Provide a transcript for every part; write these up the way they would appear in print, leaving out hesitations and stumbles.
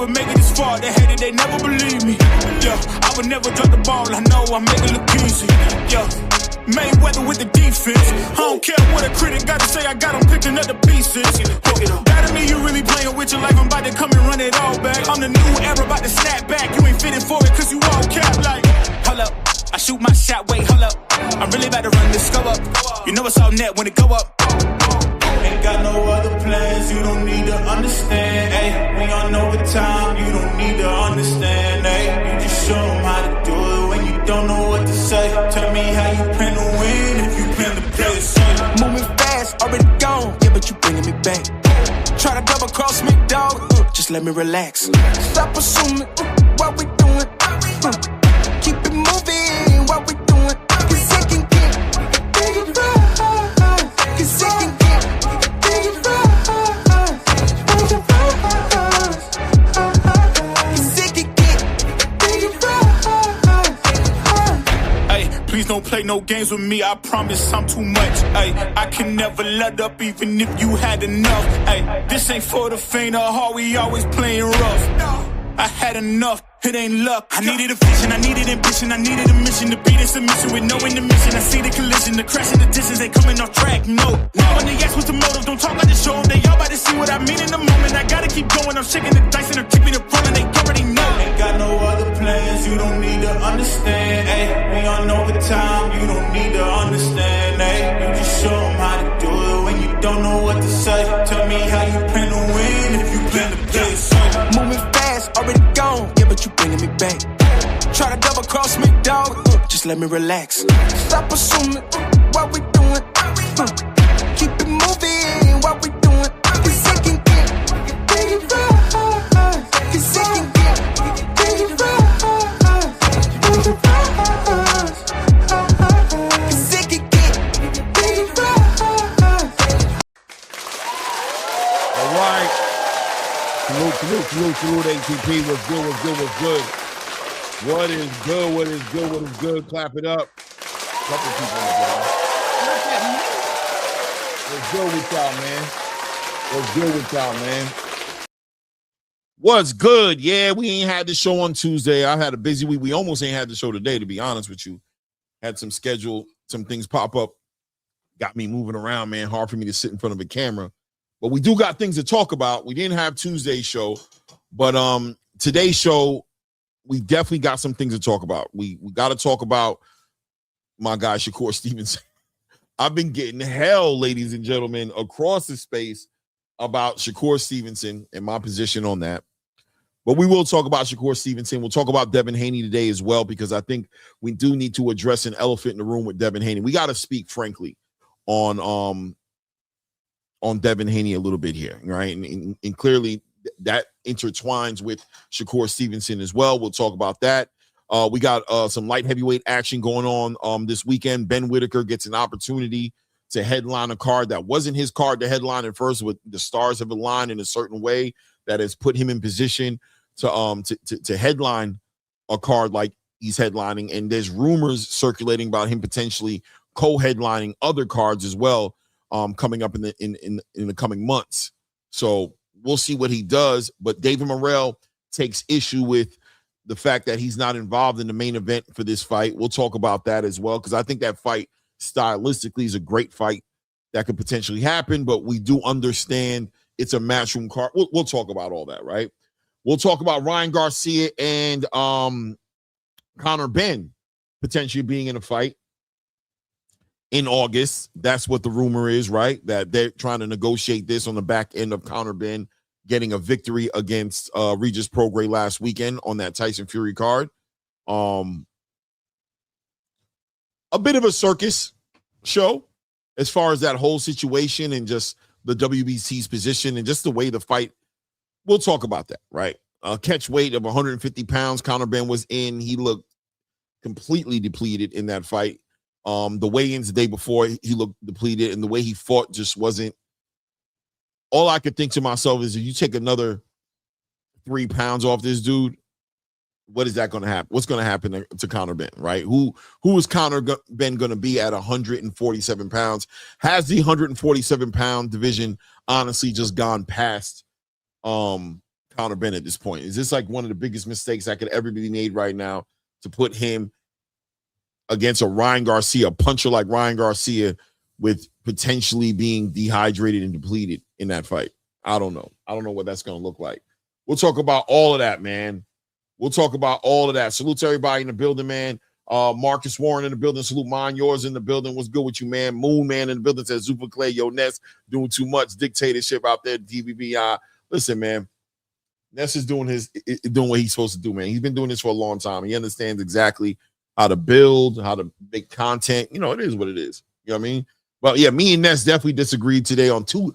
never make it this far. They hated, they never believe me. Yeah, I would never drop the ball. I know I make it look easy. Yeah, Mayweather with the defense. I don't care what a critic gotta say. I got them picking up the pieces. That to me, you really playing with your life. I'm about to come and run it all back. I'm the new era, about to snap back. You ain't fitting for it, cause you all cap like. Hold up, I shoot my shot, wait, hold up. I'm really about to run this go up. You know it's all net when it go up. Ain't got no other plans, you don't need to understand, ayy. We on overtime, you don't need to understand, ayy. You just show them how to do it when you don't know what to say. Tell me how you plan to win if you plan to play it safe. Moving fast, already gone, yeah, but you bringing me back. Try to double cross me, dog, just let me relax. Stop assuming what we doing. Keep it moving, what we doing. Cause it can get big and right. Cause it can get big and right. Cause it can get big and right. Ay, please don't play no games with me, I promise I'm too much. Ay, I can never let up even if you had enough. Ay, this ain't for the faint of heart, we always playing rough. I had enough, it ain't luck. I needed a vision, I needed ambition, I needed a mission to beat in submission with no intermission. I see the collision, the crash in the distance, they coming off track, no. When they ask what's the motive, don't talk, I just show them. They all about to see what I mean in the moment. I gotta keep going, I'm shaking the dice and they're keeping the front and they already know. Ain't got no other plans, you don't need to understand, ayy. We on overtime, you don't need to understand, ayy. You just show them how to do it when you don't know what to say. Tell me how you plan to win if you plan to play it safe. Moving fast, already gone, yeah, but you bringing me back. Try to double cross me, dog, just let me relax. Stop assuming what we doing. Keep it moving, what we doing. Cause it can get big and right. Cause it can get big and right. Cause it can get big and right. All right. Salute, ATP. What's good, what's good, what's good? What is good, what is good, what is good? Clap it up. Couple people in the What's good with y'all, man? What's good with y'all, man? What's good? Yeah, we ain't had the show on Tuesday. I had a busy week. We almost ain't had the show today, to be honest with you. Had some schedule, some things pop up. Got me moving around, man. Hard for me to sit in front of a camera. But we do got things to talk about. We didn't have Tuesday's show, but today's show, we definitely got some things to talk about. We got to talk about my guy, Shakur Stevenson. I've been getting hell, ladies and gentlemen, across the space about Shakur Stevenson and my position on that. But we will talk about Shakur Stevenson. We'll talk about Devin Haney today as well, because I think we do need to address an elephant in the room with Devin Haney. We got to speak frankly on Devin Haney a little bit here, right? And clearly that intertwines with Shakur Stevenson as well. We'll talk about that. We got some light heavyweight action going on this weekend. Benn Whittaker gets an opportunity to headline a card that wasn't his card to headline at first, with the stars have aligned in a certain way that has put him in position to headline a card like he's headlining. And there's rumors circulating about him potentially co-headlining other cards as well, coming up in the coming months. So we'll see what he does. But David Morrell takes issue with the fact that he's not involved in the main event for this fight. We'll talk about that as well, because I think that fight stylistically is a great fight that could potentially happen, but we do understand it's a matchroom card. We'll talk about all that, right? We'll talk about Ryan Garcia and Conor Benn potentially being in a fight in August. That's what the rumor is, right? That they're trying to negotiate this on the back end of Conor Benn getting a victory against Regis Prograis last weekend on that Tyson Fury card. A bit of a circus show as far as that whole situation and just the WBC's position and just the way the fight. We'll talk about that, right? Catch weight of 150 pounds. Conor Benn was in. He looked completely depleted in that fight. The weigh-ins the day before, he looked depleted, and the way he fought just wasn't. All I could think to myself is, if you take another 3 pounds off this dude, what is that going to happen? What's going to happen to Conor Benn, right? Who is Conor Benn going to be at 147 pounds? Has the 147-pound division honestly just gone past Conor Conor Benn at this point? Is this like one of the biggest mistakes that could ever be made right now to put him against a Ryan Garcia, a puncher like Ryan Garcia, with potentially being dehydrated and depleted in that fight? I don't know. I don't know what that's going to look like. We'll talk about all of that, man. We'll talk about all of that. Salute to everybody in the building, man. Marcus Warren in the building. Salute mine, yours in the building. What's good with you, man? Moon Man in the building says Zuffa Clay, yo, Ness doing too much dictatorship out there, DBBI. Listen, man, Ness is doing what he's supposed to do, man. He's been doing this for a long time. He understands exactly how to build, how to make content. You know, it is what it is. You know what I mean? But yeah, me and Ness definitely disagreed today on two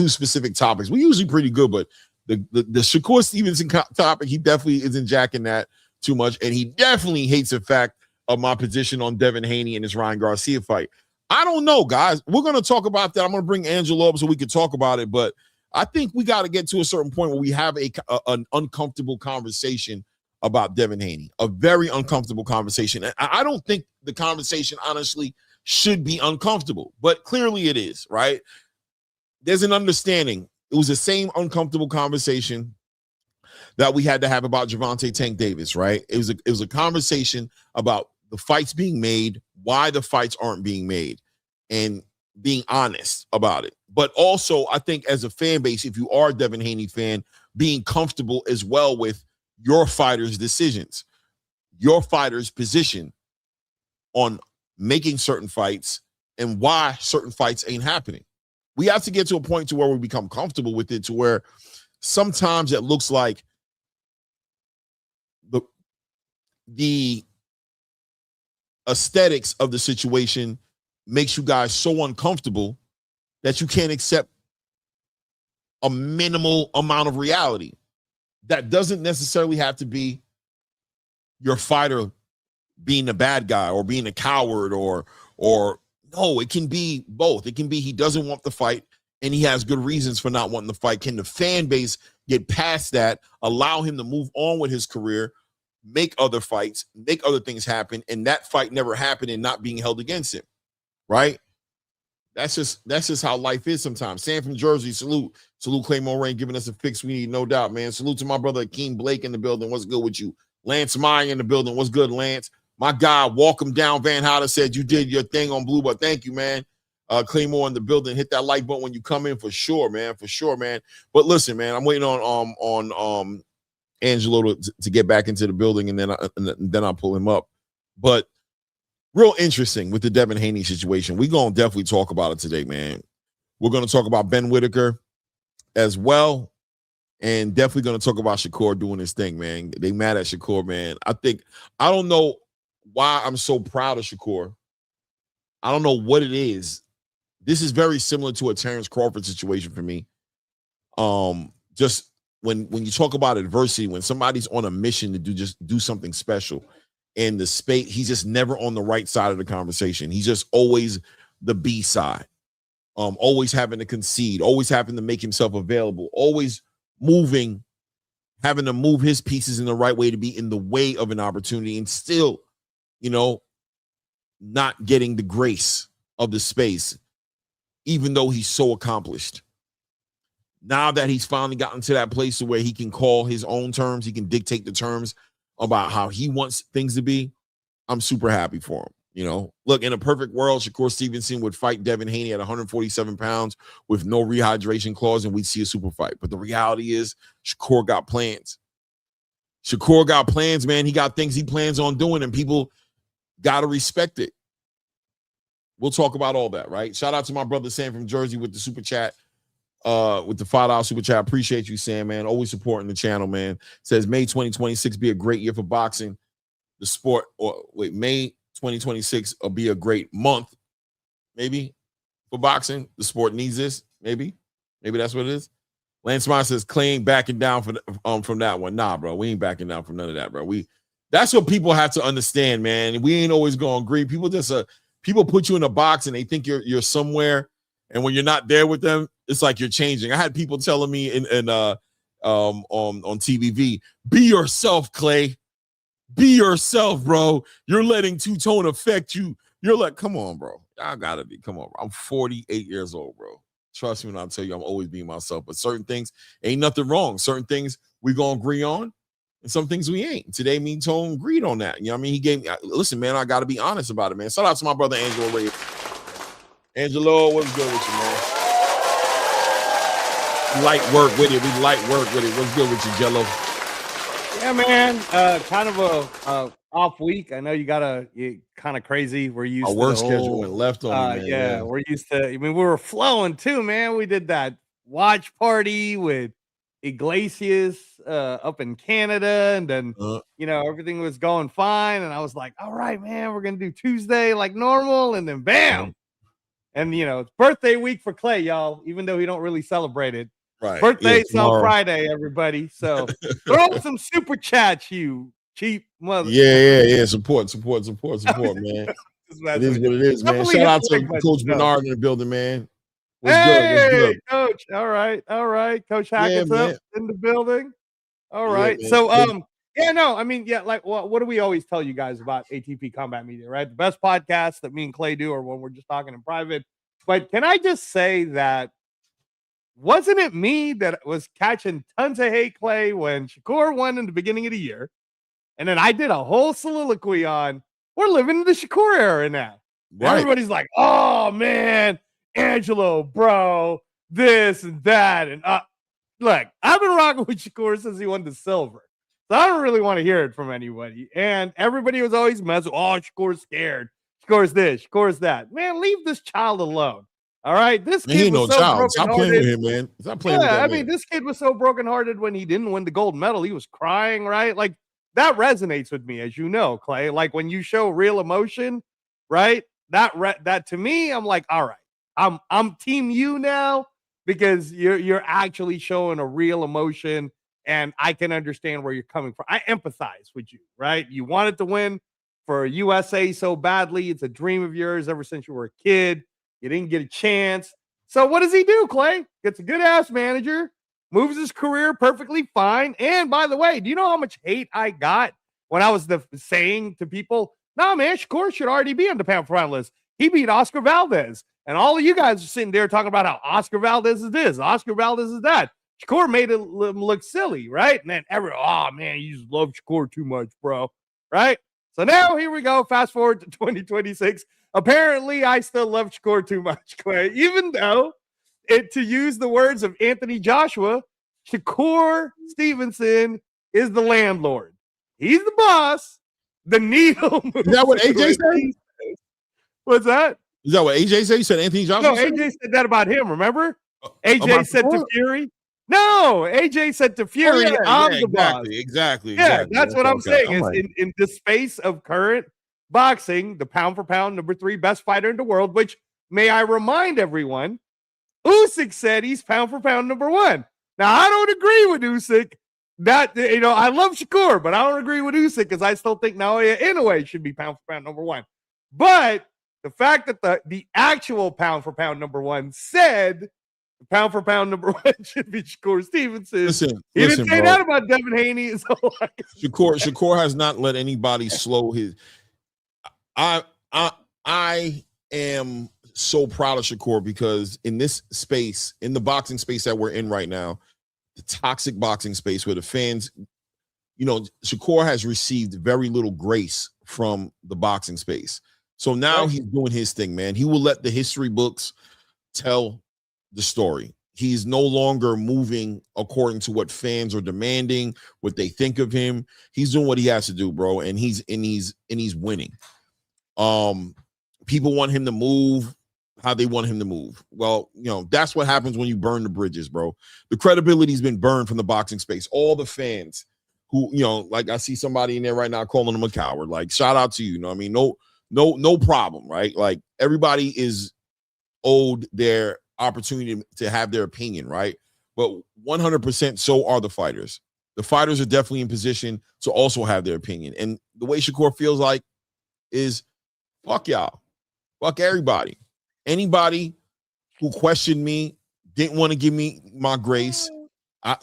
specific topics. We're usually pretty good, but the Shakur Stevenson topic, he definitely isn't jacking that too much. And he definitely hates the fact of my position on Devin Haney and his Ryan Garcia fight. I don't know, guys. We're going to talk about that. I'm going to bring Angelo up so we can talk about it. But I think we got to get to a certain point where we have an uncomfortable conversation about Devin Haney, a very uncomfortable conversation. And I don't think the conversation, honestly, should be uncomfortable, but clearly it is, right? There's an understanding. It was the same uncomfortable conversation that we had to have about Gervonta Tank Davis, right? It was a conversation about the fights being made, why the fights aren't being made, and being honest about it. But also, I think as a fan base, if you are a Devin Haney fan, being comfortable as well with your fighter's decisions, your fighter's position on making certain fights and why certain fights ain't happening. We have to get to a point to where we become comfortable with it, to where sometimes it looks like the aesthetics of the situation makes you guys so uncomfortable that you can't accept a minimal amount of reality. That doesn't necessarily have to be your fighter being a bad guy or being a coward or no, it can be both. It can be he doesn't want the fight and he has good reasons for not wanting the fight. Can the fan base get past that, allow him to move on with his career, make other fights, make other things happen, and that fight never happened and not being held against him, right? That's just how life is sometimes. Sam from Jersey, salute Claymore Rain giving us a fix we need, no doubt, man. Salute to my brother Akeem Blake in the building. What's good with you? Lance Meyer in the building. What's good, Lance? My guy, walk him down. Van Hotter said you did your thing on Blue, but thank you, man. Claymore in the building. Hit that like button when you come in for sure, man. For sure, man. But listen, man, I'm waiting on Angelo to get back into the building, and then I'll pull him up. But real interesting with the Devin Haney situation. We're going to definitely talk about it today, man. We're going to talk about Benn Whittaker as well, and definitely going to talk about Shakur doing his thing, man. They mad at Shakur, man. I don't know why I'm so proud of Shakur. I don't know what it is. This is very similar to a Terrence Crawford situation for me. Just when you talk about adversity, when somebody's on a mission to do something special, in the space, he's just never on the right side of the conversation. He's just always the B side, always having to concede, always having to make himself available, always moving, having to move his pieces in the right way to be in the way of an opportunity, and still, not getting the grace of the space, even though he's so accomplished. Now that he's finally gotten to that place where he can call his own terms, he can dictate the terms about how he wants things to be, I'm super happy for him. Look, in a perfect world, Shakur Stevenson would fight Devin Haney at 147 pounds with no rehydration clause, and we'd see a super fight. But the reality is Shakur got plans. Shakur got plans, man. He got things he plans on doing, and people got to respect it. We'll talk about all that, right? Shout out to my brother Sam from Jersey with the super chat. With the $5 super chat. Appreciate you, Sam, man. Always supporting the channel, man. Says May 2026 be a great year for boxing. The sport, May 2026 will be a great month, maybe, for boxing. The sport needs this, maybe. Maybe that's what it is. Lance Meyer says Clay ain't backing down from that one. Nah, bro, we ain't backing down from none of that, bro. That's what people have to understand, man. We ain't always gonna agree. People people put you in a box and they think you're somewhere, and when you're not there with them, it's like you're changing. I had people telling me on TVV, be yourself, Clay. Be yourself, bro. You're letting two-tone affect you. You're like, come on, bro. I gotta be. Come on, bro. I'm 48 years old, bro. Trust me when I tell you I'm always being myself. But certain things ain't nothing wrong. Certain things we're gonna agree on, and some things we ain't. Today, me and Tone agreed on that. You know what I mean? He gave me, listen, man, I gotta be honest about it, man. Shout out to my brother Angelo Ray. Angelo, what's good with you, man? Light work with it. We light work with it. What's good with you, Jello? Yeah, man. Kind of a off week. I know you kind of crazy. We're used to work schedule went left on me, man. Yeah, we're used to. I mean, we were flowing too, man. We did that watch party with Iglesias up in Canada, and then everything was going fine. And I was like, all right, man, we're gonna do Tuesday like normal, and then bam. And it's birthday week for Clay, y'all. Even though he don't really celebrate it. Right. Birthday's on Friday, everybody. So throw some super chats, you cheap mother. Yeah. Support, man. It is what it is, man. Shout out to Coach Bernard in the building, man. What's good? Coach. All right. Coach Hackett's up in the building. All right. Yeah, so like what do we always tell you guys about ATP Combat Media, right? The best podcast that me and Clay do are when we're just talking in private. But can I just say that wasn't it me that was catching tons of hate, Clay, when Shakur won in the beginning of the year? And then I did a whole soliloquy on we're living in the Shakur era now. Right. Everybody's like, oh man, Angelo, bro, this and that. And look, I've been rocking with Shakur since he won the silver. So I don't really want to hear it from anybody. And everybody was always messing, oh, Shakur's scared. Shakur's this, Shakur's that. Man, leave this child alone. All right. This kid was so brokenhearted. Stop playing with him, man. Stop playing with that, man. This kid was so brokenhearted when he didn't win the gold medal. He was crying, right? Like that resonates with me, as you know, Clay. Like when you show real emotion, right? That to me, I'm like, all right, I'm team you now because you're actually showing a real emotion, and I can understand where you're coming from. I empathize with you, right? You wanted to win for USA so badly. It's a dream of yours ever since you were a kid. You didn't get a chance. So what does he do, Clay? Gets a good-ass manager, moves his career perfectly fine. And by the way, do you know how much hate I got when I was saying to people, no, man, Shakur should already be on the pound-for-pound list. He beat Oscar Valdez. And all of you guys are sitting there talking about how Oscar Valdez is this, Oscar Valdez is that. Shakur made it look silly, right? And then oh, man, you just love Shakur too much, bro, right? So now here we go. Fast forward to 2026. Apparently, I still love Shakur too much, Clay. Even though, to use the words of Anthony Joshua, Shakur Stevenson is the landlord. He's the boss. The needle moves. Is that what AJ said? What's that? Is that what AJ said? You said Anthony Joshua? No, AJ said that about him, remember? AJ said to Fury. No, AJ said to Fury, I'm the boss. Exactly. Yeah, that's what I'm saying. Is in the space of current boxing, the pound for pound number 3 best fighter in the world, which may I remind everyone, Usyk said he's pound for pound number 1. Now I don't agree with Usyk. That I love Shakur, but I don't agree with Usyk because I still think Naoya Inoue should be pound for pound number 1. But the fact that the actual pound for pound number 1 said the pound for pound number 1 should be Shakur Stevenson. He didn't say that about Devin Haney. Shakur has not let anybody slow his. I am so proud of Shakur because in this space, in the boxing space that we're in right now, the toxic boxing space where the fans, Shakur has received very little grace from the boxing space. So now he's doing his thing, man. He will let the history books tell the story. He's no longer moving according to what fans are demanding, what they think of him. He's doing what he has to do, bro, and he's winning. People want him to move how they want him to move. Well, that's what happens when you burn the bridges, bro. The credibility's been burned from the boxing space. All the fans who, like I see somebody in there right now calling him a coward. Like, shout out to you. No problem, right? Like everybody is owed their opportunity to have their opinion, right? But 100% so are the fighters. The fighters are definitely in position to also have their opinion. And the way Shakur feels like is fuck y'all. Fuck everybody. Anybody who questioned me, didn't want to give me my grace. I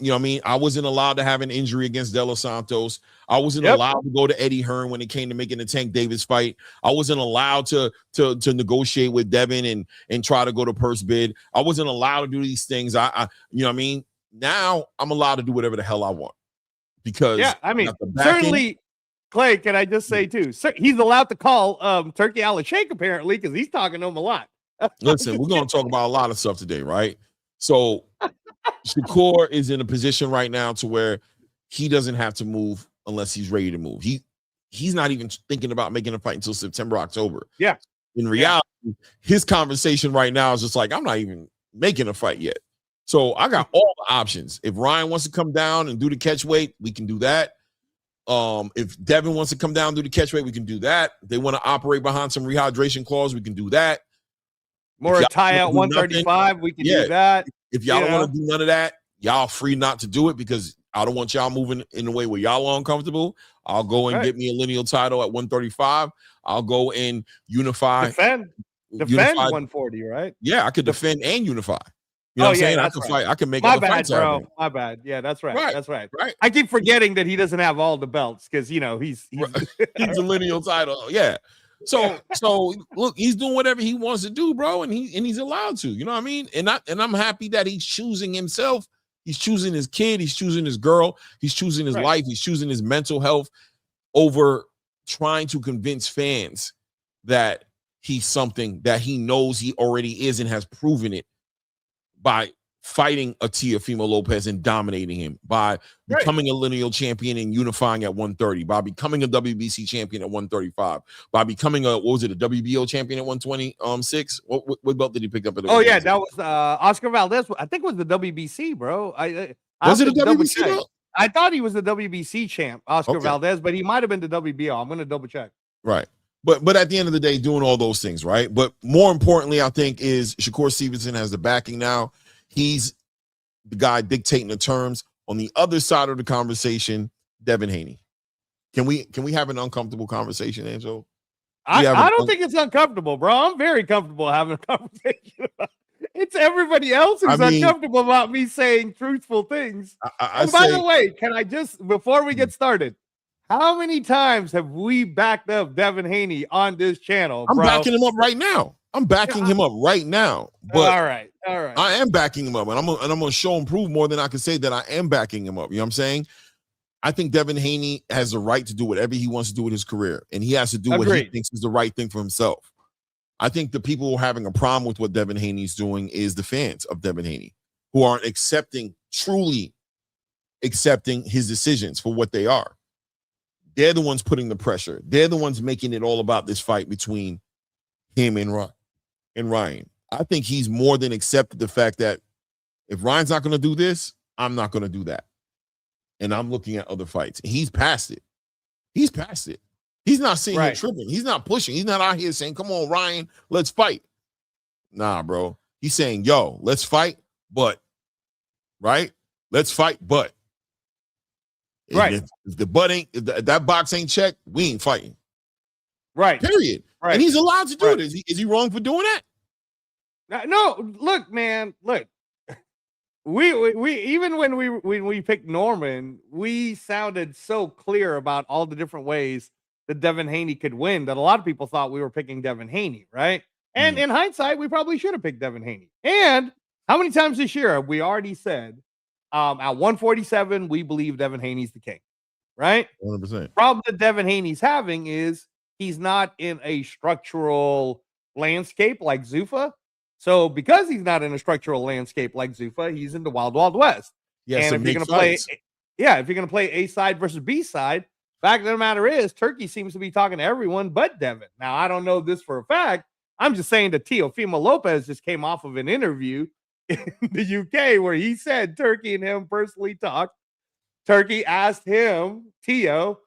wasn't allowed to have an injury against De Los Santos. I wasn't allowed to go to Eddie Hearn when it came to making the Tank Davis fight. I wasn't allowed to negotiate with Devin and try to go to purse bid. I wasn't allowed to do these things. Now I'm allowed to do whatever the hell I want. because yeah, I mean, got the backing. certainly, Clay, can I just say too, he's allowed to call Turkey Al Sheikh apparently because he's talking to him a lot. Listen, we're going to talk about a lot of stuff today, right? So Shakur is in a position right now to where he doesn't have to move unless he's ready to move. He's not even thinking about making a fight until September, October. Yeah. In reality, his conversation right now is just like, I'm not even making a fight yet. So I got all the options. If Ryan wants to come down and do the catch weight, we can do that. If Devin wants to come down and do the catch weight, we can do that. If they want to operate behind some rehydration clause, we can do that. More tie at 135, we can do that. If y'all don't want to do none of that, y'all free not to do it because I don't want y'all moving in a way where y'all are uncomfortable. I'll go and get me a lineal title at 135. I'll go and unify. Defend 140, right? Yeah, I could defend and unify. You know what I'm saying? I can fight. I can make my other bad, fights bro. happen. My bad. Yeah, that's right. Right. That's right. Right. I keep forgetting that he doesn't have all the belts because he's he's a lineal title. Yeah. So look, he's doing whatever he wants to do, bro, and he's allowed to. You know what I mean? And I'm happy that he's choosing himself. He's choosing his kid. He's choosing his girl. He's choosing his life. He's choosing his mental health over trying to convince fans that he's something that he knows he already is and has proven it by fighting a Teofimo Lopez and dominating him, by becoming a lineal champion and unifying at 130, by becoming a WBC champion at 135, by becoming a WBO champion at 126. What belt did he pick up at? Oh yeah, that was Oscar Valdez. I think it was the WBC, bro. Was it a WBC belt? I thought he was the WBC champ, Oscar Valdez, but he might have been the WBO. I'm going to double check. Right. But at the end of the day, doing all those things, right? But more importantly, I think is Shakur Stevenson has the backing now. He's the guy dictating the terms. On the other side of the conversation, Devin Haney. Can we have an uncomfortable conversation, Angel? I don't think it's uncomfortable, bro. I'm very comfortable having a conversation about it. It's everybody else who's uncomfortable about me saying truthful things. And by the way, can I just, before we get started, how many times have we backed up Devin Haney on this channel, bro? I'm backing him up right now. I'm backing him up right now. But all right. I am backing him up, and I'm gonna show and prove more than I can say that I am backing him up. You know what I'm saying? I think Devin Haney has the right to do whatever he wants to do with his career, and he has to do what he thinks is the right thing for himself. I think the people who are having a problem with what Devin Haney's doing is the fans of Devin Haney, who aren't truly accepting his decisions for what they are. They're the ones putting the pressure. They're the ones making it all about this fight between him and Ryan. I think he's more than accepted the fact that if Ryan's not going to do this, I'm not going to do that. And I'm looking at other fights. He's past it. He's not sitting here tripping. He's not pushing. He's not out here saying, come on, Ryan, let's fight. Nah, bro. He's saying, yo, let's fight, but, right? Let's fight, but. If the butt ain't, if that box ain't checked, we ain't fighting. Right. Period. Right. And he's allowed to do it. Is he wrong for doing that? No, look, man, look. We even when we picked Norman, we sounded so clear about all the different ways that Devin Haney could win that a lot of people thought we were picking Devin Haney, right? And in hindsight, we probably should have picked Devin Haney. And how many times this year have we already said at 147, we believe Devin Haney's the king, right? 100%. Problem that Devin Haney's having is he's not in a structural landscape like Zuffa. So because he's not in a structural landscape like Zuffa, he's in the wild, wild west. Yes, and if you're going to play, if you're going to play A side versus B side, fact of the matter is Turkey seems to be talking to everyone but Devin. Now, I don't know this for a fact. I'm just saying that Teofimo Lopez just came off of an interview in the UK where he said Turkey and him personally talked. Turkey asked him, Teo,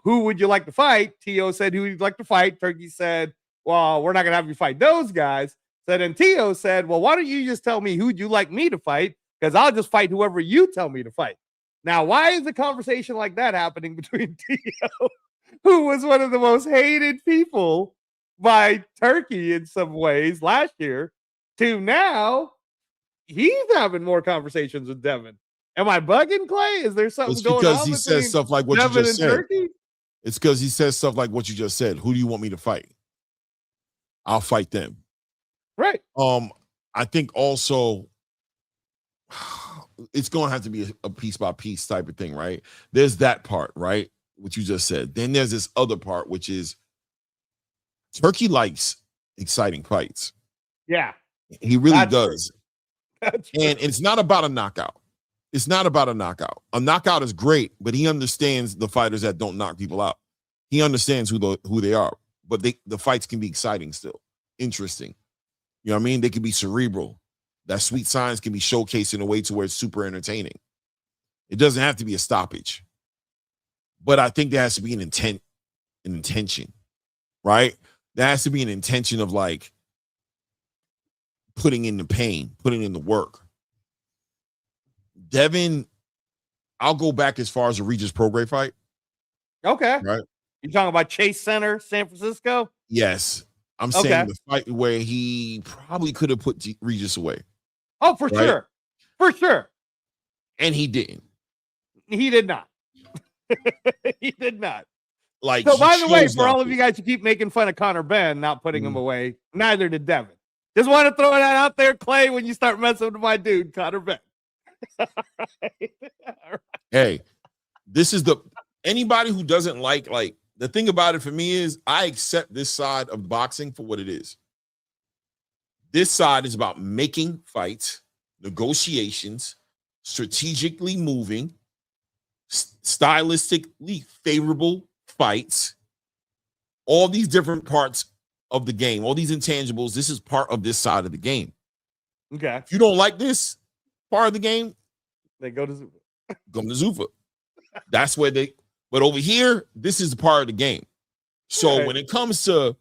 who would you like to fight? Teo said, who would you like to fight? Turkey said, well, we're not going to have you fight those guys. So then Teo said, well, why don't you just tell me who'd you like me to fight? Because I'll just fight whoever you tell me to fight. Now, why is a conversation like that happening between Teo, who was one of the most hated people by Turkey in some ways last year, to now he's having more conversations with Devin? Am I bugging, Clay? Is there something going on? It's because he says stuff like what Devin you just said. Turkey? It's because he says stuff like what you just said. Who do you want me to fight? I'll fight them. Right. I think also it's going to have to be a piece by piece type of thing, right? There's that part, right? What you just said. Then there's this other part, which is Turkey likes exciting fights. Yeah. He really That's does. And it's not about a knockout. It's not about a knockout. A knockout is great, but he understands the fighters that don't knock people out. He understands who they are, but the fights can be exciting still, interesting. You know what I mean? They can be cerebral. That sweet science can be showcased in a way to where it's super entertaining. It doesn't have to be a stoppage, but I think there has to be an intention, right? There has to be an intention of like putting in the pain, putting in the work. Devin, I'll go back as far as the Regis Prograis fight. Okay. Right. You talking about Chase Center, San Francisco? Yes. I'm saying the fight where he probably could have put Regis away. Oh, for sure. For sure. And he didn't. He did not. He did not. Like, so by the way, for all of you guys who keep making fun of Conor Benn not putting him away, neither did Devin. Just want to throw that out there, Clay, when you start messing with my dude, Conor Benn. All right. Hey, this is anybody who doesn't like the thing about it for me is I accept this side of boxing for what it is. This side is about making fights, negotiations, strategically moving, stylistically favorable fights, all these different parts of the game, all these intangibles. This is part of this side of the game. Okay. If you don't like this part of the game, then go to Zuffa. Come to Zuffa. That's where but over here, this is part of the game. So when it comes to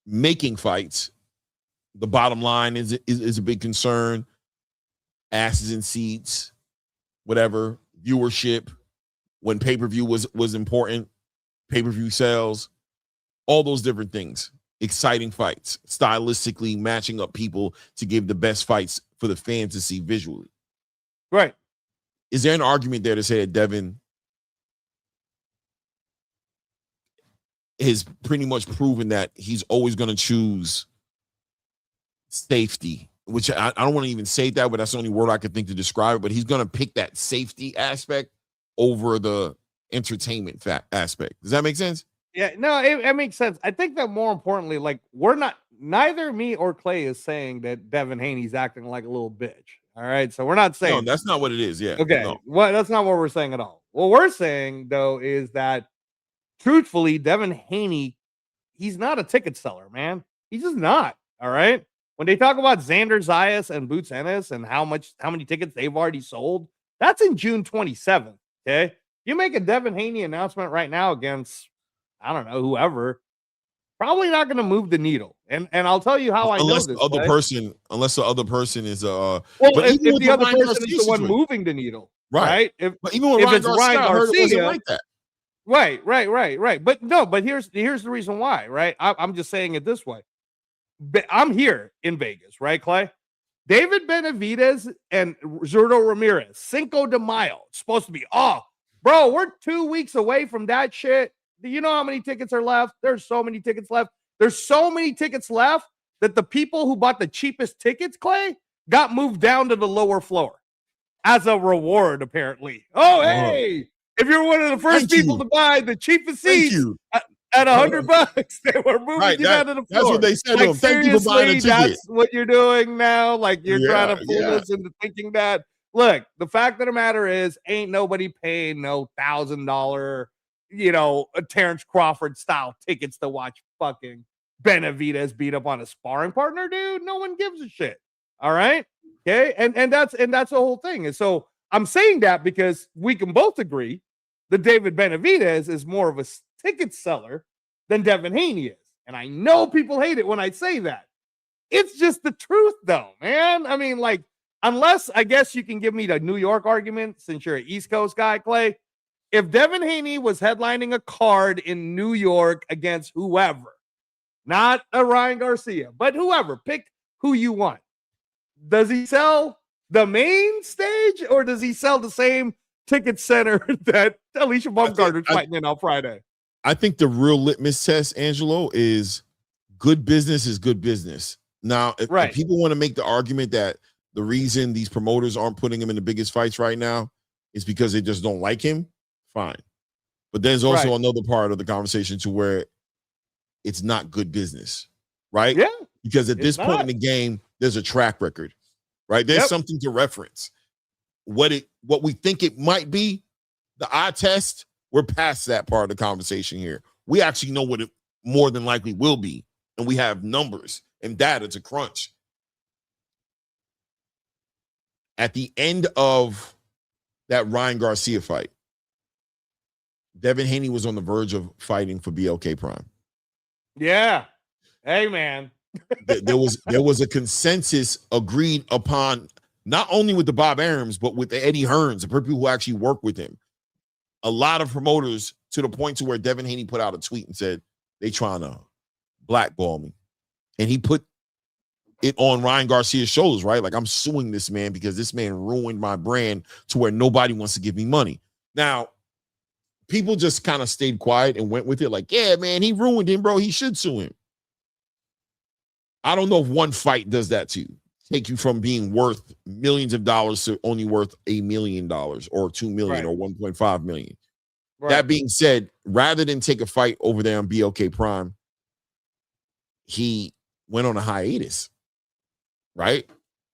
making fights, the bottom line is a big concern. Asses in seats, whatever, viewership, when pay-per-view was important, pay-per-view sales, all those different things. Exciting fights, stylistically matching up people to give the best fights for the fans to see visually. Right. Is there an argument there to say that Devin has pretty much proven that he's always going to choose safety, which I don't want to even say that, but that's the only word I could think to describe it, but he's going to pick that safety aspect over the entertainment aspect. Does that make sense? Yeah, no, it makes sense. I think that more importantly, like neither me or Clay is saying that Devin Haney's acting like a little bitch. All right. So we're not saying that's not what it is. Yeah. Okay. No. Well, that's not what we're saying at all. What we're saying though is that truthfully, Devin Haney, he's not a ticket seller, man. He's just not. All right. When they talk about Xander Zayas and Boots Ennis and how many tickets they've already sold, that's in June 27th. Okay. You make a Devin Haney announcement right now against, I don't know, whoever, probably not going to move the needle. And I'll tell you how I know this. Unless the other person is well, if the other person is the one moving the needle, right? But even when Ryan Garcia wasn't like that. Right. But here's the reason why, right? I'm just saying it this way. I'm here in Vegas, right, Clay? David Benavidez and Zurdo Ramirez, Cinco de Mayo. It's supposed to be, bro, we're 2 weeks away from that shit. Do you know how many tickets are left? There's so many tickets left. There's so many tickets left that the people who bought the cheapest tickets, Clay, got moved down to the lower floor as a reward, apparently. Oh, hey, if you're one of the first people to buy the cheapest seats at $100, they were moving you down to the floor. That's what they said to him. Thank you for buying a ticket. That's what you're doing now. Like you're trying to fool us into thinking that. Look, the fact of the matter is, ain't nobody paying no $1,000, a Terrence Crawford style tickets to watch fucking Benavidez beat up on a sparring partner, dude. No one gives a shit. All right. Okay. And that's the whole thing. And so I'm saying that because we can both agree that David Benavidez is more of a ticket seller than Devin Haney is. And I know people hate it when I say that. It's just the truth though, man. I mean, like, unless I guess you can give me the New York argument since you're an East Coast guy, Clay. If Devin Haney was headlining a card in New York against whoever, not a Ryan Garcia, but whoever, pick who you want. Does he sell the main stage or does he sell the same ticket center that Alicia Baumgartner's fighting in on Friday? I think the real litmus test, Angelo, is good business is good business. Now, if people want to make the argument that the reason these promoters aren't putting him in the biggest fights right now is because they just don't like him. Fine. But there's also another part of the conversation to where it's not good business, right? Yeah. Because at this point in the game, there's a track record, right? There's something to reference. What we think it might be, the eye test, we're past that part of the conversation here. We actually know what it more than likely will be, and we have numbers and data to crunch. At the end of that Ryan Garcia fight, Devin Haney was on the verge of fighting for BLK Prime. Yeah. Hey, man. There was a consensus agreed upon, not only with the Bob Arams, but with the Eddie Hearns, the people who actually work with him. A lot of promoters, to the point to where Devin Haney put out a tweet and said, they trying to blackball me. And he put it on Ryan Garcia's shoulders, right? Like, I'm suing this man because this man ruined my brand to where nobody wants to give me money. Now, people just kind of stayed quiet and went with it. Like, yeah, man, he ruined him, bro. He should sue him. I don't know if one fight does that to you. Take you from being worth millions of dollars to only worth $1 million or $2 million or 1.5 million. Right. That being said, rather than take a fight over there on BLK Prime, he went on a hiatus, right?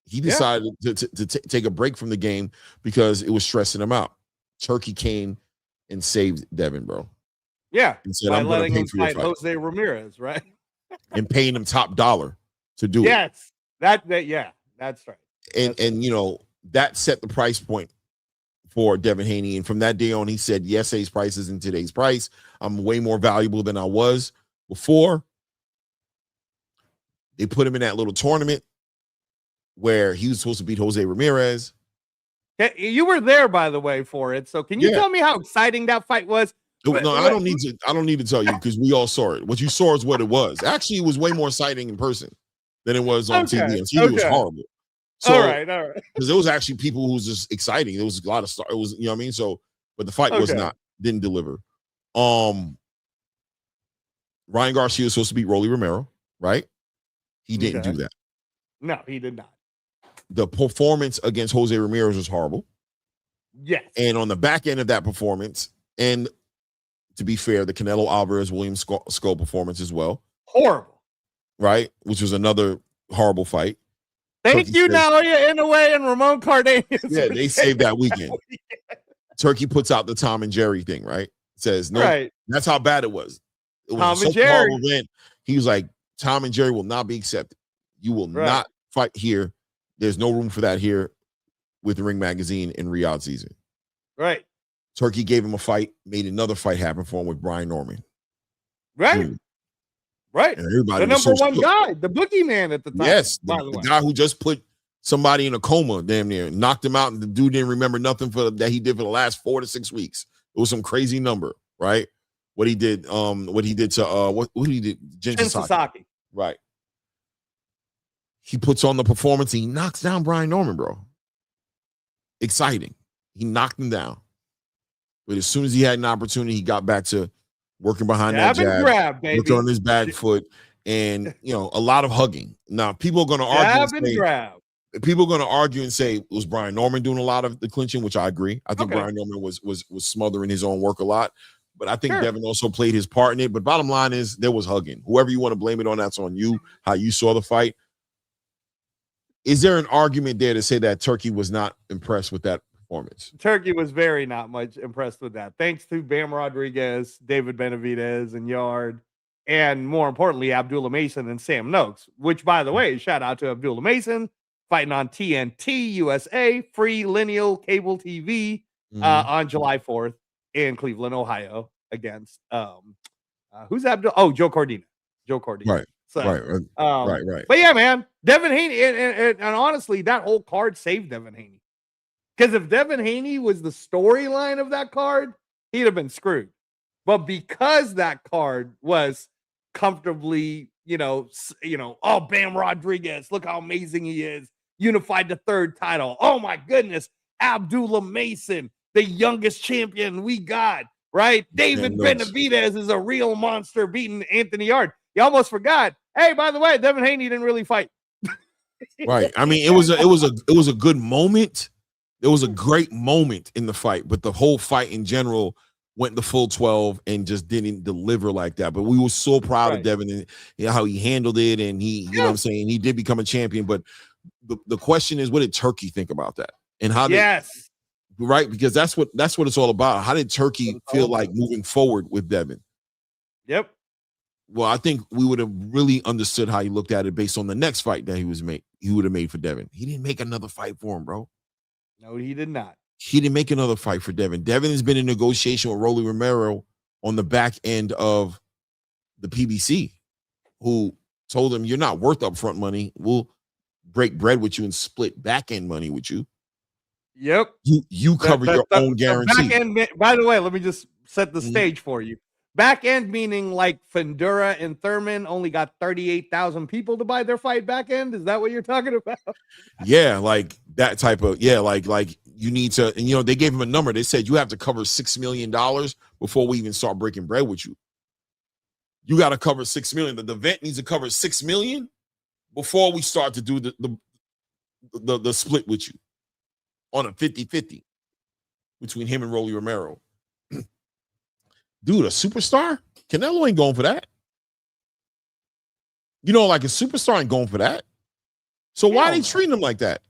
He decided to take a break from the game because it was stressing him out. Turkey came and saved Devin, bro. Yeah, and said, by I'm going to pay him for your fight fight. Jose Ramirez, right? And paying him top dollar to do it. Yes, that's right. And you know, that set the price point for Devin Haney. And from that day on, he said, yesterday's price isn't today's price. I'm way more valuable than I was before. They put him in that little tournament where he was supposed to beat Jose Ramirez. You were there, by the way, for it. So can you tell me how exciting that fight was? No, I don't need to tell you because we all saw it. What you saw is what it was. Actually, it was way more exciting in person than it was on TV. On TV, it was horrible. So, all right. Because there was actually people who was just exciting. There was a lot of it was, you know what I mean? So, but the fight was not, didn't deliver. Ryan Garcia was supposed to beat Rolly Romero, right? He didn't do that. No, he did not. The performance against Jose Ramirez was horrible. Yes. And on the back end of that performance, and to be fair, the Canelo Alvarez William Skull performance as well. Horrible. Right? Which was another horrible fight. Thank you, Nalia Inoue and Ramon Cardenas. Yeah, they saved that weekend. Turkey puts out the Tom and Jerry thing, right? Says, no, that's how bad it was. It was Tom and Jerry. Event. He was like, Tom and Jerry will not be accepted. You will not fight here. There's no room for that here with the Ring Magazine in Riyadh season. Right. Turkey gave him a fight, made another fight happen for him with Brian Norman. Right. Right. And everybody the number one guy, the boogeyman at the time. Yes. The guy who just put somebody in a coma, damn near, knocked him out, and the dude didn't remember nothing that he did for the last 4 to 6 weeks. It was some crazy number, right? What he did to what he did, Jin Sasaki. Right. He puts on the performance and he knocks down Brian Norman, bro. Exciting. He knocked him down. But as soon as he had an opportunity, he got back to working behind that jab, working on his back foot, and a lot of hugging. Now, people are going to argue. People are going to argue and say, was Brian Norman doing a lot of the clinching, which I agree. I think Brian Norman was smothering his own work a lot. But I think Devin also played his part in it. But bottom line is there was hugging. Whoever you want to blame it on, that's on you, how you saw the fight. Is there an argument there to say that Turkey was not impressed with that performance? Turkey was very not much impressed with that. Thanks to Bam Rodriguez, David Benavidez, and Yard, and more importantly, Abdullah Mason and Sam Noakes, which, by the way, shout out to Abdullah Mason, fighting on TNT USA, free lineal cable TV on July 4th in Cleveland, Ohio, against who's Abdullah? Oh, Joe Cordina. Right. So, right. But yeah, man, Devin Haney, and honestly, that whole card saved Devin Haney. Because if Devin Haney was the storyline of that card, he'd have been screwed. But because that card was comfortably, oh, Bam Rodriguez, look how amazing he is. Unified the third title. Oh my goodness, Abdullah Mason, the youngest champion we got, right? David Benavidez is a real monster beating Anthony Yard. You almost forgot. Hey, by the way, Devin Haney didn't really fight. Right. I mean, it was a good moment. It was a great moment in the fight, but the whole fight in general went the full 12 and just didn't deliver like that. But we were so proud of Devin and how he handled it, and he, you know what I'm saying, he did become a champion. But the question is, what did Turkey think about that? And how did right? Because that's what it's all about. How did Turkey feel like moving forward with Devin? Yep. Well, I think we would have really understood how he looked at it based on the next fight that he would have made for Devin. He didn't make another fight for him, bro. No, he did not. He didn't make another fight for Devin. Devin has been in negotiation with Rolly Romero on the back end of the PBC, who told him, you're not worth upfront money. We'll break bread with you and split back end money with you. Yep. You cover your own guarantee. Back end, by the way, let me just set the stage for you. Back end meaning like Fundura and Thurman only got 38,000 people to buy their fight back end. Is that what you're talking about? Yeah, like that type of, like you need to, and you know, they gave him a number. They said you have to cover $6 million before we even start breaking bread with you. You got to cover $6 million. The event needs to cover $6 million before we start to do the split with you on a 50-50 between him and Rolly Romero. Dude, a superstar? Canelo ain't going for that. You know, like a superstar ain't going for that. So why are they treating him like that?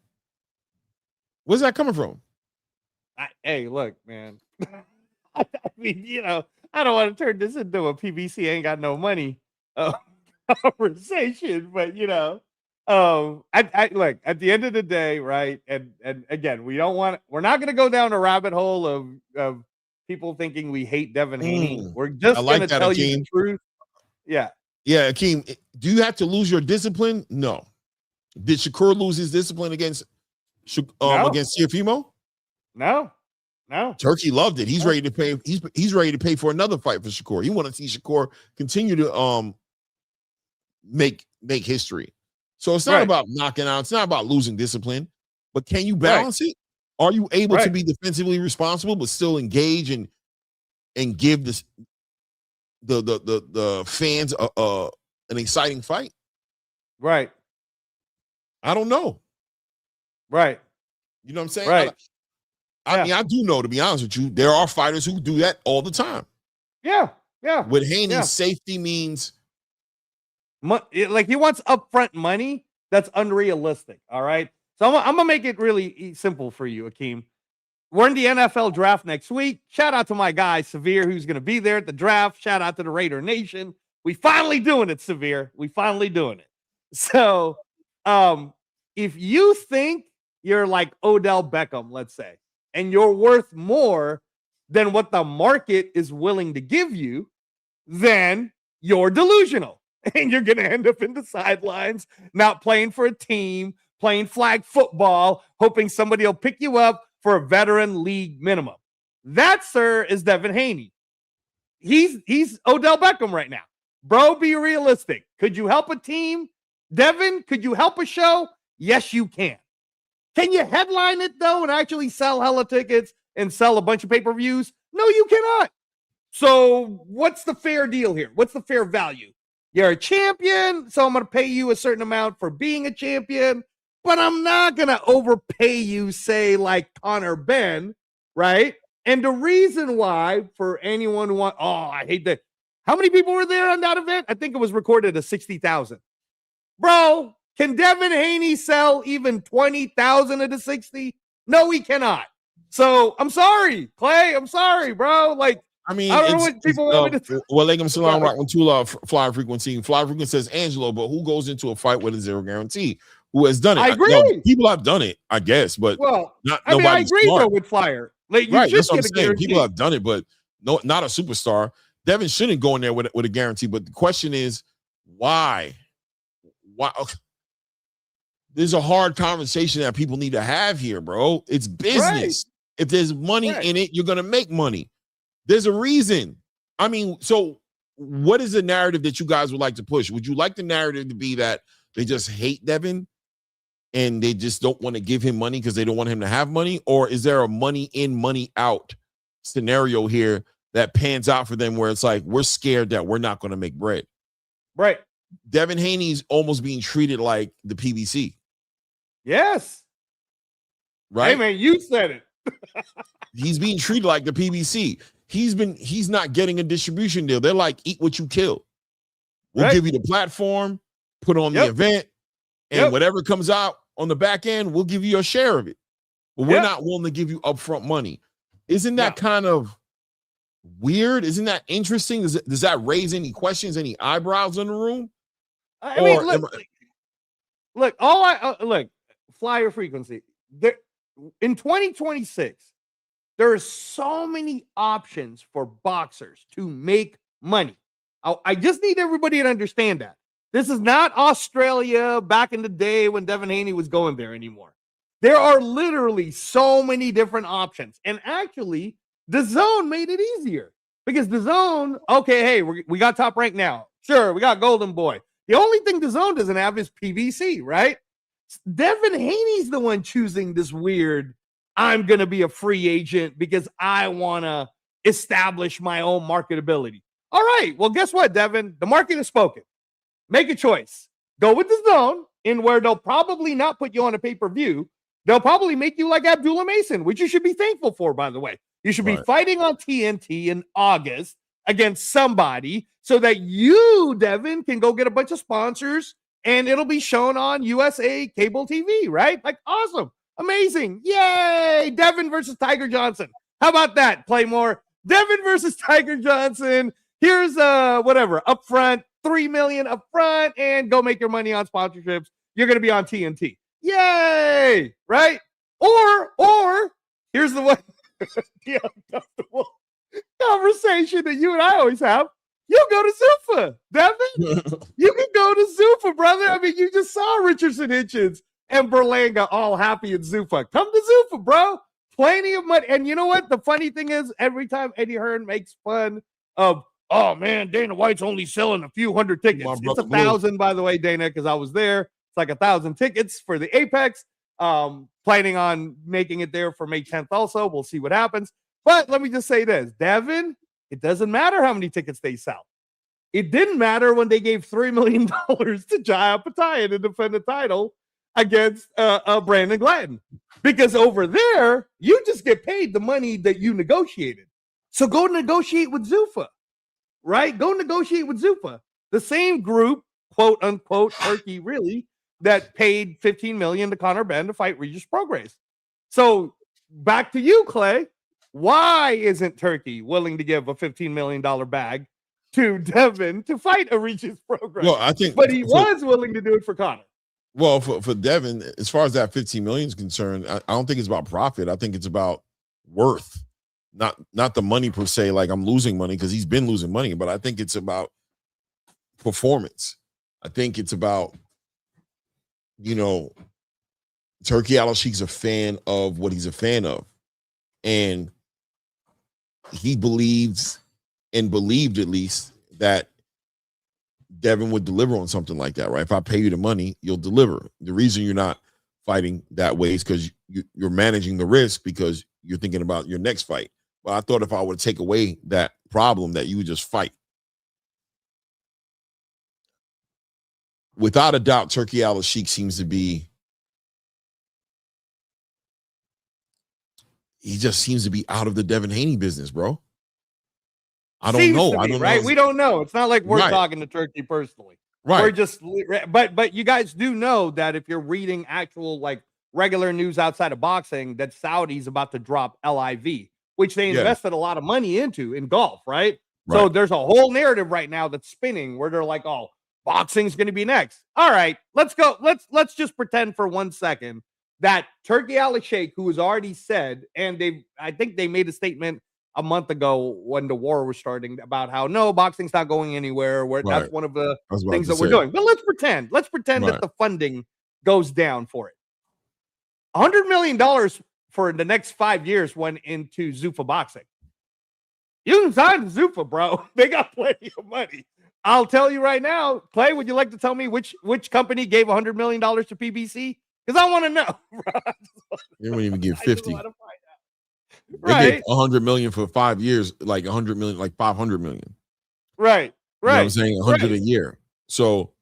Where's that coming from? Hey, look, man. I mean, you know, I don't want to turn this into a PBC ain't got no money conversation, but you know, I look, at the end of the day, right? And again, we're not going to go down a rabbit hole of people thinking we hate Devin Haney. We're just going to tell you the truth. Yeah. Yeah, Akeem, do you have to lose your discipline? No. Did Shakur lose his discipline against Teofimo? No. Turkey loved it. He's ready to pay. He's ready to pay for another fight for Shakur. He want to see Shakur continue to make history. So it's not about knocking out. It's not about losing discipline. But can you balance it? Are you able to be defensively responsible but still engage and give this the fans an exciting fight? Right. I don't know. Right. You know what I'm saying? Right. I mean, I do know, to be honest with you, there are fighters who do that all the time. Yeah. Yeah. With Haney, safety means like he wants upfront money that's unrealistic. All right. So I'm gonna make it really simple for you, Akeem. We're in the NFL draft next week. Shout out to my guy Severe, who's gonna be there at the draft. Shout out to the Raider Nation. We finally doing it, Severe. We finally doing it. So if you think you're like Odell Beckham, let's say, and you're worth more than what the market is willing to give you, then you're delusional. And you're going to end up in the sidelines, not playing for a team, playing flag football, hoping somebody will pick you up for a veteran league minimum. That, sir, is Devin Haney. He's Odell Beckham right now. Bro, be realistic. Could you help a team? Devin, could you help a show? Yes, you can. Can you headline it, though, and actually sell hella tickets and sell a bunch of pay-per-views? No, you cannot. So what's the fair deal here? What's the fair value? You're a champion, so I'm going to pay you a certain amount for being a champion, but I'm not going to overpay you, say, like Conor Benn, right? And the reason why, for anyone who I hate that. How many people were there on that event? I think it was recorded as 60,000. Bro, can Devin Haney sell even 20,000 of the 60? No, he cannot. So I'm sorry, Clay. I'm sorry, bro. Like, I mean, I don't know what people want me to do. Well, Alaikum Salam, Rahmatullah, Fly Frequency. Fly Frequency says, Angelo, but who goes into a fight with a zero guarantee? Who has done it? I agree. No, people have done it, I guess, but I agree though with Flyer. Like, you that's what I'm saying. Guarantee. People have done it, but no, not a superstar. Devin shouldn't go in there with a guarantee. But the question is, why? Why? Okay. There's a hard conversation that people need to have here, bro. It's business. If there's money in it, you're gonna make money. There's a reason. I mean, so what is the narrative that you guys would like to push? Would you like the narrative to be that they just hate Devin and they just don't want to give him money because they don't want him to have money? Or is there a money in, money out scenario here that pans out for them where it's like, we're scared that we're not going to make bread? Right. Devin Haney's almost being treated like the PBC. Yes. right? Hey man, you said it. He's being treated like the PBC. He's not getting a distribution deal. They're like, eat what you kill. We'll give you the platform, put on the event, and whatever comes out on the back end, we'll give you a share of it. But we're not willing to give you upfront money. Isn't that kind of weird? Isn't that interesting? Does that raise any questions, any eyebrows in the room? I mean, look, flyer frequency. There, in 2026, there are so many options for boxers to make money. I just need everybody to understand that. This is not Australia back in the day when Devin Haney was going there anymore. There are literally so many different options. And actually, DAZN made it easier because DAZN, okay, hey, we got Top Rank now. Sure, we got Golden Boy. The only thing DAZN doesn't have is PBC, right? Devin Haney's the one choosing this weird, I'm going to be a free agent because I want to establish my own marketability. All right, well, guess what, Devin? The market has spoken. Make a choice. Go with DAZN, in where they'll probably not put you on a pay-per-view. They'll probably make you like Abdullah Mason, which you should be thankful for, by the way. You should be fighting on TNT in August against somebody so that you, Devin, can go get a bunch of sponsors and it'll be shown on USA cable TV, right? Like, awesome. Amazing. Yay. Devin versus Tiger Johnson. How about that, Claymore? Devin versus Tiger Johnson. Here's whatever, upfront, $3 million upfront, and go make your money on sponsorships. You're going to be on TNT. Yay! Right? Or here's the one, the uncomfortable conversation that you and I always have. You go to Zuffa, Devin. You can go to Zuffa, brother. I mean, you just saw Richardson Hitchens and Berlanga all happy in Zuffa. Come to Zuffa, bro. Plenty of money. And you know what? The funny thing is, every time Eddie Hearn makes fun of, oh man, Dana White's only selling a few hundred tickets. It's 1,000, by the way, Dana, because I was there. It's like 1,000 tickets for the Apex. Planning on making it there for May 10th also. We'll see what happens. But let me just say this, Devin, it doesn't matter how many tickets they sell. It didn't matter when they gave $3 million to Jaya Pattaya to defend the title against Brandon Gladden. Because over there, you just get paid the money that you negotiated. So go negotiate with Zuffa, right? Go negotiate with Zuffa. The same group, quote unquote, Turkey really, that paid $15 million to Conor Benn to fight Regis Prograis. So back to you, Clay. Why isn't Turkey willing to give a $15 million bag to Devin to fight a Regis Prograis? Well, I think, but he was willing to do it for Conor. Well, for Devin, as far as that 15 million is concerned, I don't think it's about profit. I think it's about worth, not the money per se. Like I'm losing money because he's been losing money, but I think it's about performance. I think it's about, Turki Al-Sheikh's a fan of what he's a fan of, and he believes and believed at least that Devin would deliver on something like that, right? If I pay you the money, you'll deliver. The reason you're not fighting that way is because you're managing the risk because you're thinking about your next fight. But I thought if I would take away that problem, that you would just fight. Without a doubt, Turki Al-Sheikh seems to be, he just seems to be out of the Devin Haney business, bro. I don't know. I don't know. Right? We don't know. It's not like we're talking to Turkey personally. Right. We're just, but you guys do know that if you're reading actual like regular news outside of boxing, that Saudi's about to drop LIV, which they invested a lot of money into in golf, right? So there's a whole narrative right now that's spinning where they're like, oh, boxing's going to be next. All right, let's go. Let's just pretend for 1 second that Turki Al-Sheikh, who has already said, and I think they made a statement a month ago when the war was starting about how no, boxing's not going anywhere. That's one of the things that we're doing. But let's pretend that the funding goes down for it. $100 million for the next 5 years went into Zuffa Boxing. You can sign Zuffa, bro. They got plenty of money. I'll tell you right now, Clay, would you like to tell me which company gave $100 million to PBC? Because I want to know. They wouldn't even give 50. They gave 100 million for 5 years, like 100 million, like 500 million. Right. You know what I'm saying? 100 a year. So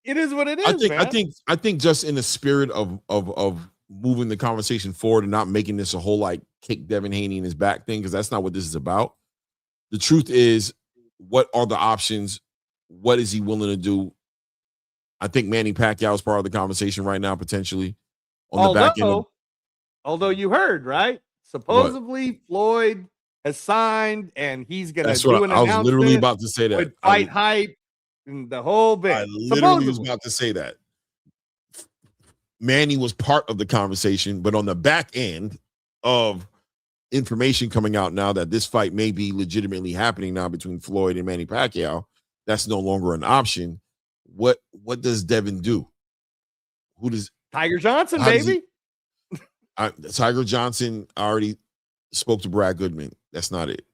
It is what it is, man. I think just in the spirit of moving the conversation forward and not making this a whole like kick Devin Haney in his back thing, because that's not what this is about. The truth is, what are the options? What is he willing to do? I think Manny Pacquiao is part of the conversation right now, potentially on the back end. Although you heard, right? Supposedly Floyd has signed and he's going to do an announcement. I was literally about to say that. With fight hype and the whole bit. I literally was about to say that. Manny was part of the conversation, but on the back end of information coming out now that this fight may be legitimately happening now between Floyd and Manny Pacquiao, that's no longer an option. What does Devin do? Who does Tiger Johnson, baby? Tiger Johnson already spoke to Brad Goodman. That's not it.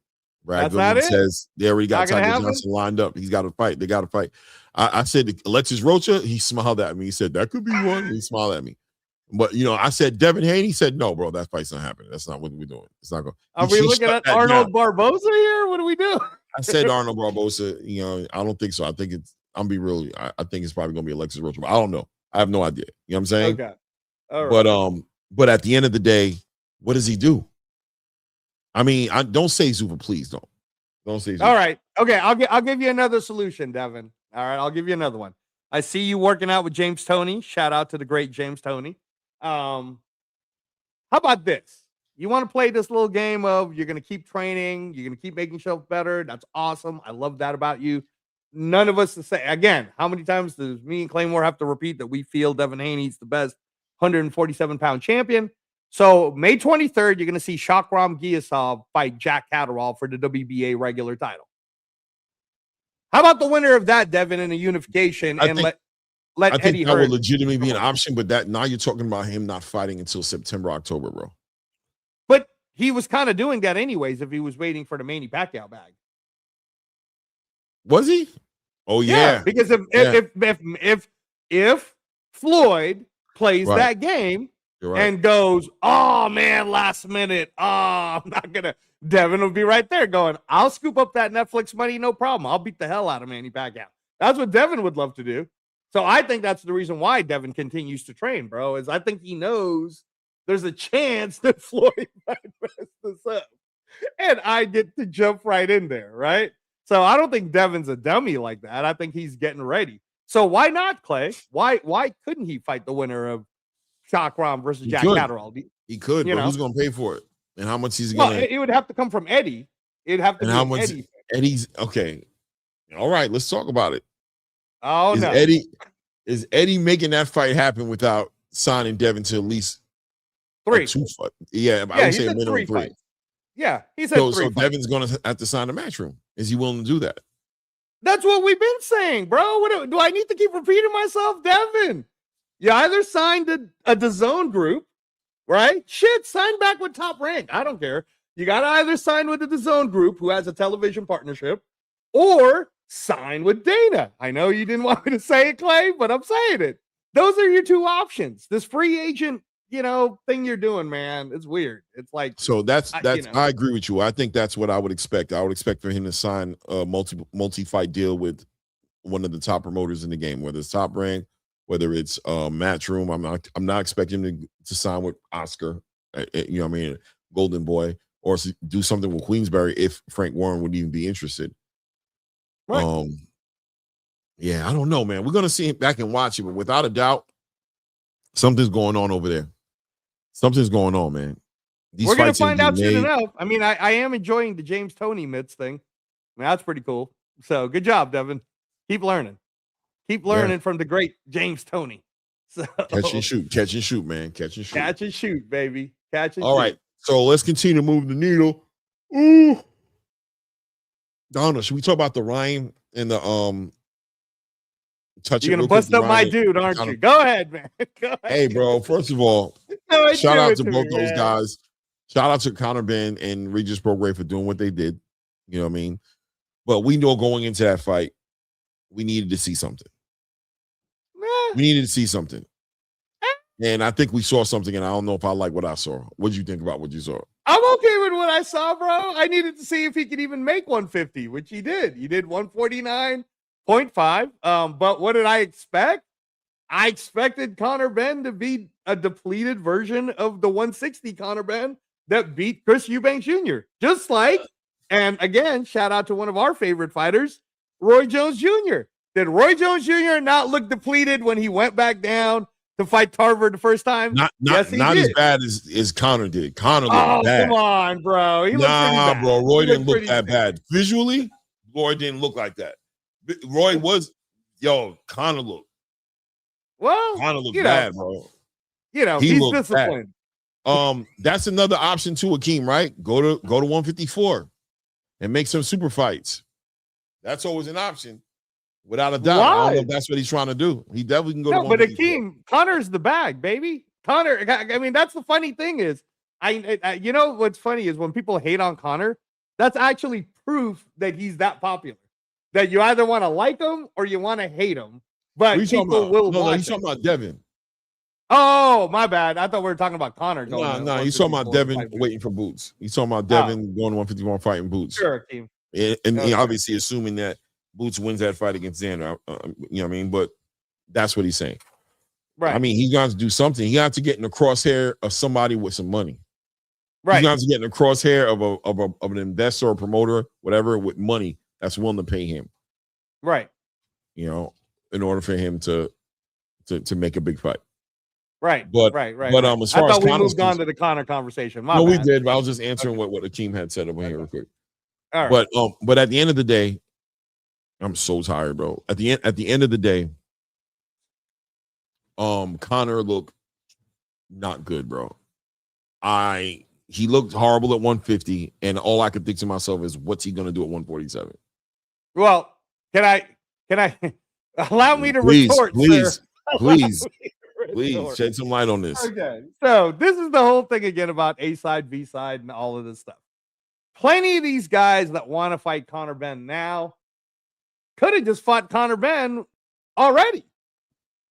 Brad Goodman says they already got Tiger Johnson lined up. He's got to fight. They got to fight. I said Alexis Rocha, he smiled at me. He said, that could be one. He smiled at me. But, I said Devin Haney. He said, no, bro, that fight's not happening. That's not what we're doing. It's not going. Are we looking at Arnold Barboza here? What do we do? I said Arnold Barboza. I don't think so. I think I'm be real. I think it's probably going to be Alexis Rocha. But I don't know. I have no idea. You know what I'm saying? Okay. All right. But at the end of the day, what does he do? I mean, don't say Zuffa, please don't. Don't say Zuffa. All right. Okay. I'll give you another solution, Devin. All right. I'll give you another one. I see you working out with James Toney. Shout out to the great James Toney. How about this? You want to play this little game of you're going to keep training. You're going to keep making yourself better. That's awesome. I love that about you. None of us to say, again, how many times does me and Claymore have to repeat that we feel Devin Haney's the best 147-pound champion? So May 23rd, you're going to see Shakur Stevenson fight Jack Catterall for the WBA regular title. How about the winner of that, Devin, in a unification let I think Eddie that Hearn would legitimately be an option, but that now you're talking about him not fighting until September, October, bro. But he was kind of doing that anyways if he was waiting for the Manny Pacquiao bag. Was he? Oh yeah. Because if Floyd plays that game and goes, oh man, last minute, I'm not gonna. Devin will be right there going, I'll scoop up that Netflix money, no problem. I'll beat the hell out of Manny Pacquiao. That's what Devin would love to do. So I think that's the reason why Devin continues to train, bro, is I think he knows there's a chance that Floyd might mess this up. And I get to jump right in there, right? So I don't think Devin's a dummy like that. I think he's getting ready. So why not, Clay? Why couldn't he fight the winner of Shakur versus Jack Catterall? He could, but who's going to pay for it? And how much he's going to... It would have to come from Eddie. It'd have to be how much Eddie. Eddie's... Okay. All right, let's talk about it. Oh, no. Is Eddie making that fight happen without signing Devin to at least 3? 2 fight? Yeah, I would say a minimum 3. Yeah, he said 3 So Devin's going to have to sign a matchroom. Is he willing to do that? That's what we've been saying, bro. What do I need to keep repeating myself, Devin? You either signed a DAZN group, right? Shit, sign back with Top Rank. I don't care. You got to either sign with the DAZN group, who has a television partnership, or sign with Dana. I know you didn't want me to say it, Clay, but I'm saying it. Those are your 2 options. This free agent, thing you're doing, man, it's weird. It's like, so that's I agree with you. I think that's what I would expect. I would expect for him to sign a multi-fight deal with one of the top promoters in the game, whether it's Top Rank, whether it's Matchroom. I'm not expecting him to sign with Oscar, Golden Boy, or do something with Queensberry if Frank Warren would even be interested. Right. Yeah, I don't know, man. We're gonna see him back and watch it, but without a doubt, something's going on over there. Something's going on, man. We're gonna find out soon enough. I mean, I am enjoying the James Toney mitts thing. I mean, that's pretty cool. So good job, Devin. Keep learning. Keep learning from the great James Toney. So catch and shoot, man. Catch and shoot. Catch and shoot, baby. Catch and shoot. All right. So let's continue to move the needle. Ooh. Donna, should we talk about the Ryan and the touch? You're gonna bust up my dude, aren't you? Go ahead, man. Go ahead. Hey, bro. First of all, shout out to both those guys. Shout out to Conor, Benn, and Regis Prograis for doing what they did. You know what I mean? But we know going into that fight, we needed to see something. We needed to see something. And I think we saw something, and I don't know if I like what I saw. What did you think about what you saw? I'm okay with what I saw, bro. I needed to see if he could even make 150, which he did. He did 149 0.5. But what did I expect? I expected Conor Benn to be a depleted version of the 160 Conor Benn that beat Chris Eubanks Jr. Just like, and again, shout out to one of our favorite fighters, Roy Jones Jr. Did Roy Jones Jr. not look depleted when he went back down to fight Tarver the first time? Not as bad as Conor did. Conor looked bad. Come on, bro. He looked pretty bad. Bro. Roy didn't look that bad. Visually, Roy didn't look like that. Roy was, Conor looked. Well, Conor looked bad, bro. He's disciplined. Bad. That's another option too, Akeem, right? Go to 154 and make some super fights. That's always an option. Without a doubt. Why? I don't know if that's what he's trying to do. He definitely can go to 154. But Akeem, Conor's the bag, baby. Conor, I mean, that's the funny thing is, you know what's funny is when people hate on Conor, that's actually proof that he's that popular. That you either want to like him or you want to hate him. But people will watch. No, he's talking about Devin. Oh, my bad. I thought we were talking about Conor. No, he's talking about Devin waiting for Boots. He's talking about Devin going to 151 fighting Boots. Sure, Akeem. And he obviously assuming that Boots wins that fight against Xander. You know what I mean? But that's what he's saying. Right. I mean, he got to do something. He got to get in the crosshair of somebody with some money. Right. He got to get in the crosshair of an investor or promoter, whatever, with money that's willing to pay him. Right. In order for him to make a big fight. Right. But as far as we moved on to the Conor conversation. We did, but I was just answering what Akeem had said over here real quick. All right. But at the end of the day, I'm so tired, bro. At the end of the day, Conor looked not good, bro. He looked horrible at 150, and all I could think to myself is, what's he gonna do at 147? Well, can I allow me to retort, please, sir? Please shed some light on this. Okay, so this is the whole thing again about A side, B side, and all of this stuff. Plenty of these guys that want to fight Conor Benn now could have just fought Conor Benn already,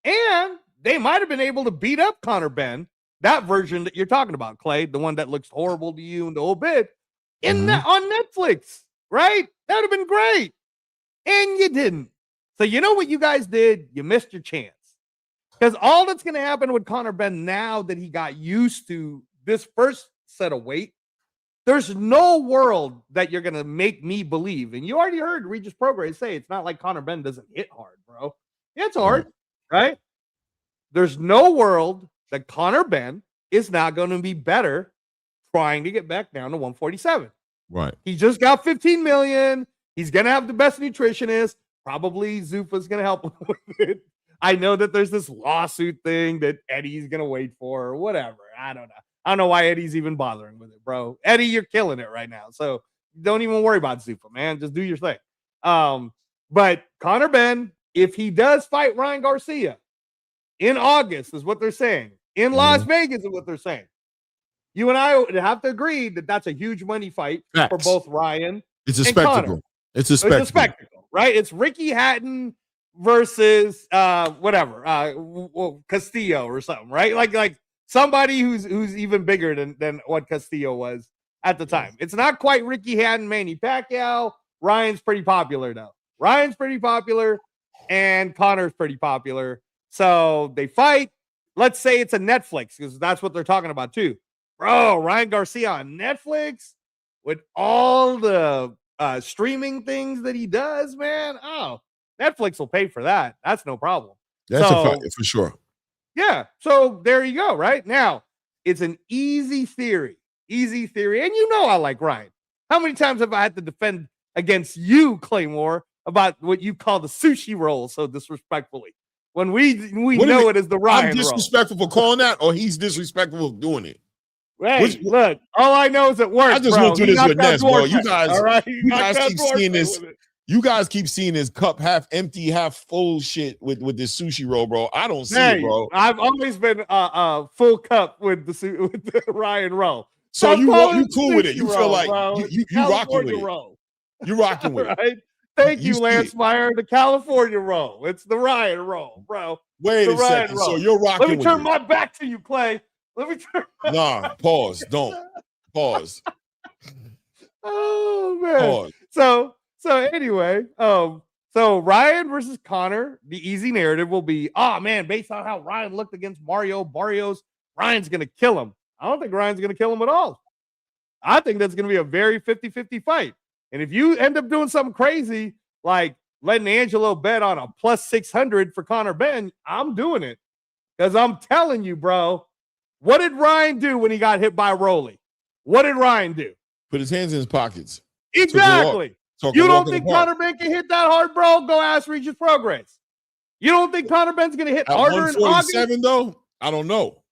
and they might have been able to beat up Conor Benn, that version that you're talking about, Clay, the one that looks horrible to you and the whole bit, on Netflix, right? That would have been great, and you didn't. So you know what you guys did? You missed your chance. Because all that's going to happen with Conor Benn now that he got used to this first set of weight, there's no world that you're going to make me believe. And you already heard Regis Prograis say it's not like Conor Benn doesn't hit hard, bro. It's hard, right? There's no world that Conor Benn is not going to be better trying to get back down to 147. Right. He just got 15 million. He's going to have the best nutritionist. Probably Zuffa's going to help him with it. I know that there's this lawsuit thing that Eddie's going to wait for or whatever. I don't know. I don't know why Eddie's even bothering with it, bro. Eddie, you're killing it right now. So don't even worry about Zuffa, man. Just do your thing. But Conor Benn, if he does fight Ryan Garcia in August, is what they're saying. In Las Vegas is what they're saying. You and I would have to agree that that's a huge money fight for both Ryan It's a and spectacle. Conor. It's a spectacle, right? It's Ricky Hatton versus Castillo or something, right? Like somebody who's even bigger than what Castillo was at the time. It's not quite Ricky Hatton, Manny Pacquiao. Ryan's pretty popular though. Ryan's pretty popular, and Conor's pretty popular. So they fight. Let's say it's a Netflix because that's what they're talking about too, bro. Ryan Garcia on Netflix with all the streaming things that he does, man. Oh, Netflix will pay for that. That's no problem. That's a fact for sure. Yeah. So there you go. Right now, it's an easy theory. And you know I like Ryan. How many times have I had to defend against you, Claymore, about what you call the sushi roll so disrespectfully? When we know it as the Ryan roll. I'm disrespectful for calling that, or he's disrespectful for doing it? Hey, look, all I know is it works. I just went through this with Ness, bro. You guys, all right? you guys keep seeing this. You guys keep seeing this cup half empty, half full shit with this sushi roll, bro. I don't see it, bro. I've always been full cup with the Ryan roll. So you cool with it? You feel like you rocking with it? You rocking with it? Thank you, Lance Meyer. The California roll. It's the Ryan roll, bro. Wait a second. So you're rocking with it. Let me turn my back to you, Clay. Let me turn. Nah, pause. Don't pause. Oh man. Pause. So anyway, so So Ryan versus Conor, the easy narrative will be, oh man, based on how Ryan looked against Mario Barrios, Ryan's going to kill him. I don't think Ryan's going to kill him at all. I think that's going to be a very 50-50 fight. And if you end up doing something crazy, like letting Angelo bet on a plus 600 for Conor Benn, I'm doing it. Because I'm telling you, bro, what did Ryan do when he got hit by Rolly? What did Ryan do? Put his hands in his pockets. Exactly. You don't think Conor Benn can hit that hard, bro? Go ask Regis Progress. You don't think Conor Benn's going to hit harder in August? 147, though? I don't know.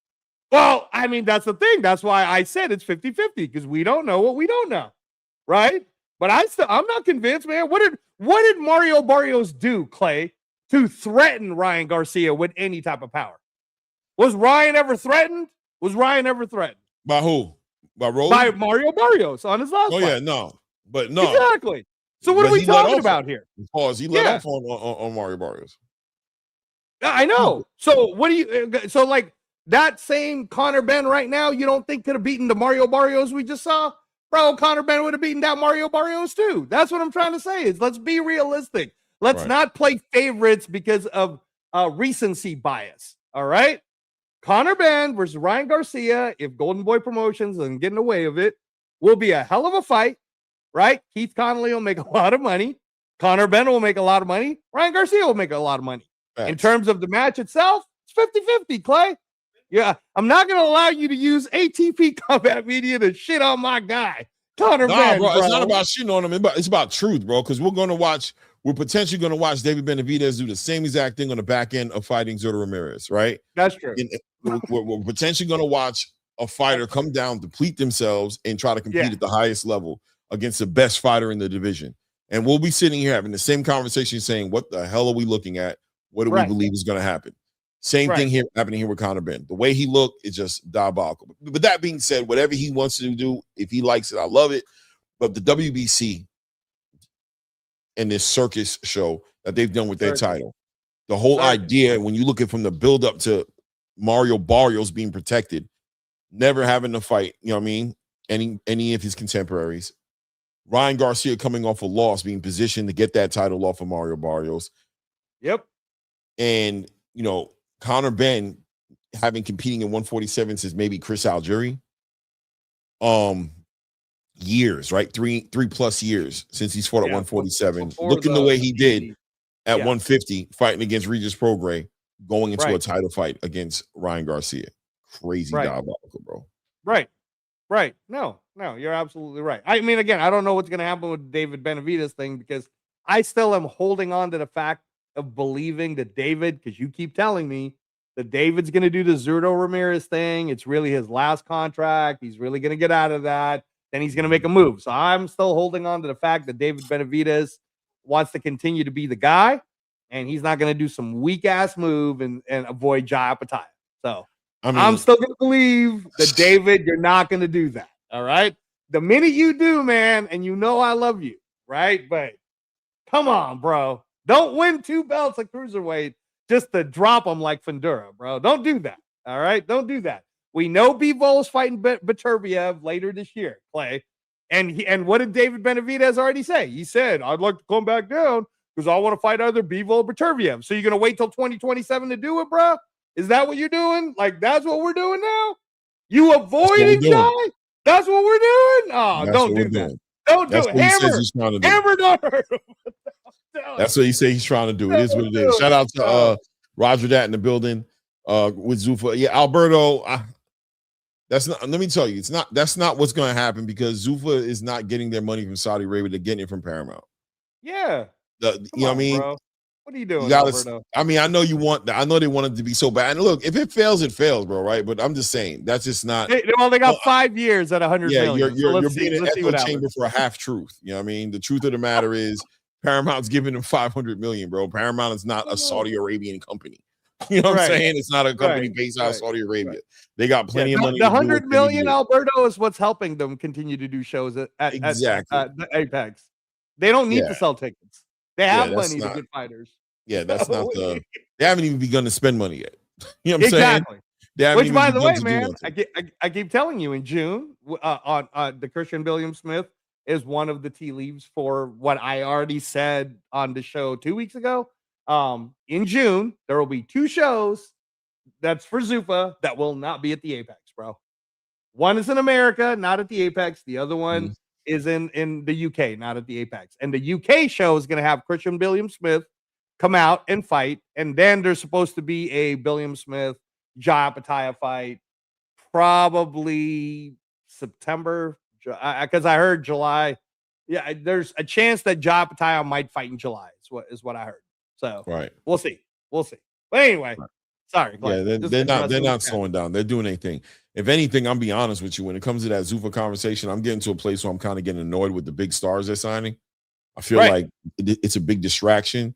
Well, I mean, that's the thing. That's why I said it's 50-50, because we don't know what we don't know, right? But I'm not convinced, man. What did Mario Barrios do, Clay, to threaten Ryan Garcia with any type of power? Was Ryan ever threatened? By who? By Rolly? By Mario Barrios on his last fight. Yeah, no. But no. Exactly. So what are we talking about here? Pause. He let off on Mario Barrios. I know. So what do you? So like that same Conor Benn right now, you don't think could have beaten the Mario Barrios we just saw? Bro, Conor Benn would have beaten that Mario Barrios too. That's what I'm trying to say. Is let's be realistic. Let's not play favorites because of recency bias. All right. Conor Benn versus Ryan Garcia, if Golden Boy Promotions isn't getting away with it, will be a hell of a fight. Right? Keith Connolly will make a lot of money. Conor Benn will make a lot of money. Ryan Garcia will make a lot of money. Thanks. In terms of the match itself, it's 50-50, Clay. Yeah, I'm not going to allow you to use ATP Combat Media to shit on my guy, Conor Benn. Bro, it's not about shitting on him. It's about truth, bro, because we're potentially going to watch David Benavidez do the same exact thing on the back end of fighting Zurdo Ramirez, right? That's true. We're potentially going to watch a fighter come down, deplete themselves, and try to compete at the highest level against the best fighter in the division. And we'll be sitting here having the same conversation saying, what the hell are we looking at? What do we believe is going to happen? Same thing here happening here with Conor Benn. The way he looked is just diabolical. But that being said, whatever he wants to do, if he likes it, I love it. But the WBC and this circus show that they've done with their title, the whole idea, when you look at from the build up to Mario Barrios being protected, never having to fight, you know what I mean? Any of his contemporaries. Ryan Garcia coming off a loss, being positioned to get that title off of Mario Barrios. Yep. And, you know, Conor Benn having competing in 147 since maybe Chris Algieri. Years, right? Three plus years since he's fought at 147. Looking the way he did at 150, fighting against Regis Prograis, going into a title fight against Ryan Garcia. Crazy diabolical, bro. Right. No, you're absolutely right. I mean, again, I don't know what's going to happen with the David Benavidez thing, because I still am holding on to the fact of believing that David, because you keep telling me that David's going to do the Zurdo Ramirez thing. It's really his last contract. He's really going to get out of that. Then he's going to make a move. So I'm still holding on to the fact that David Benavidez wants to continue to be the guy, and he's not going to do some weak ass move and avoid Jai Apataya. So I'm still going to believe that David, you're not going to do that. All right. The minute you do, man, and you know I love you, right? But come on, bro. Don't win 2 belts at cruiserweight just to drop them like Fundura, bro. Don't do that. All right. Don't do that. We know Bivol is fighting Beterbiev later this year, Clay. And what did David Benavidez already say? He said, I'd like to come back down because I want to fight either Bivol or Beterbiev. So you're going to wait till 2027 to do it, bro? Is that what you're doing? Like, that's what we're doing now? You avoiding Jai? That's what we're doing? Oh, don't do that. Don't do it. Hammer don't hurt him. That's what he said he's trying to do. It is what it is. Shout out to Roger Dat in the building with Zuffa. Yeah, Alberto. That's not. Let me tell you, that's not what's going to happen, because Zuffa is not getting their money from Saudi Arabia. They're getting it from Paramount. Yeah. You know what I mean? Bro. What are you doing, Alberto? I mean, I know you want that. I know they want it to be so bad. And look, if it fails, it fails, bro. Right? But I'm just saying that's just not. Well, they got 5 years at 100 million. You're being an echo chamber for a half truth. You know what I mean? The truth of the matter is, Paramount's giving them 500 million, bro. Paramount is not a Saudi Arabian company. You know what I'm saying? It's not a company based out of Saudi Arabia. They got plenty of money. The 100 million, Alberto, is what's helping them continue to do shows at the Apex. They don't need to sell tickets. They have money to get fighters. Yeah, that's not the. They haven't even begun to spend money yet. You know what I'm saying? Which, by the way, man, I keep telling you, in June on the Christian William Smith is one of the tea leaves for what I already said on the show 2 weeks ago. In June, there will be 2 shows that's for Zuffa that will not be at the Apex, bro. One is in America, not at the Apex. The other one is in the UK, not at the Apex. And the UK show is going to have Christian Billiam Smith come out and fight. And then there's supposed to be a Billiam Smith Jai Pacquiao fight, probably September, because I heard July. Yeah, there's a chance that Jai Pacquiao might fight in July. Is what I heard. So we'll see. But anyway, sorry. Clay, yeah, they're not slowing down. They're doing anything. If anything, I'm be honest with you. When it comes to that Zuffa conversation, I'm getting to a place where I'm kind of getting annoyed with the big stars they're signing. I feel like it's a big distraction.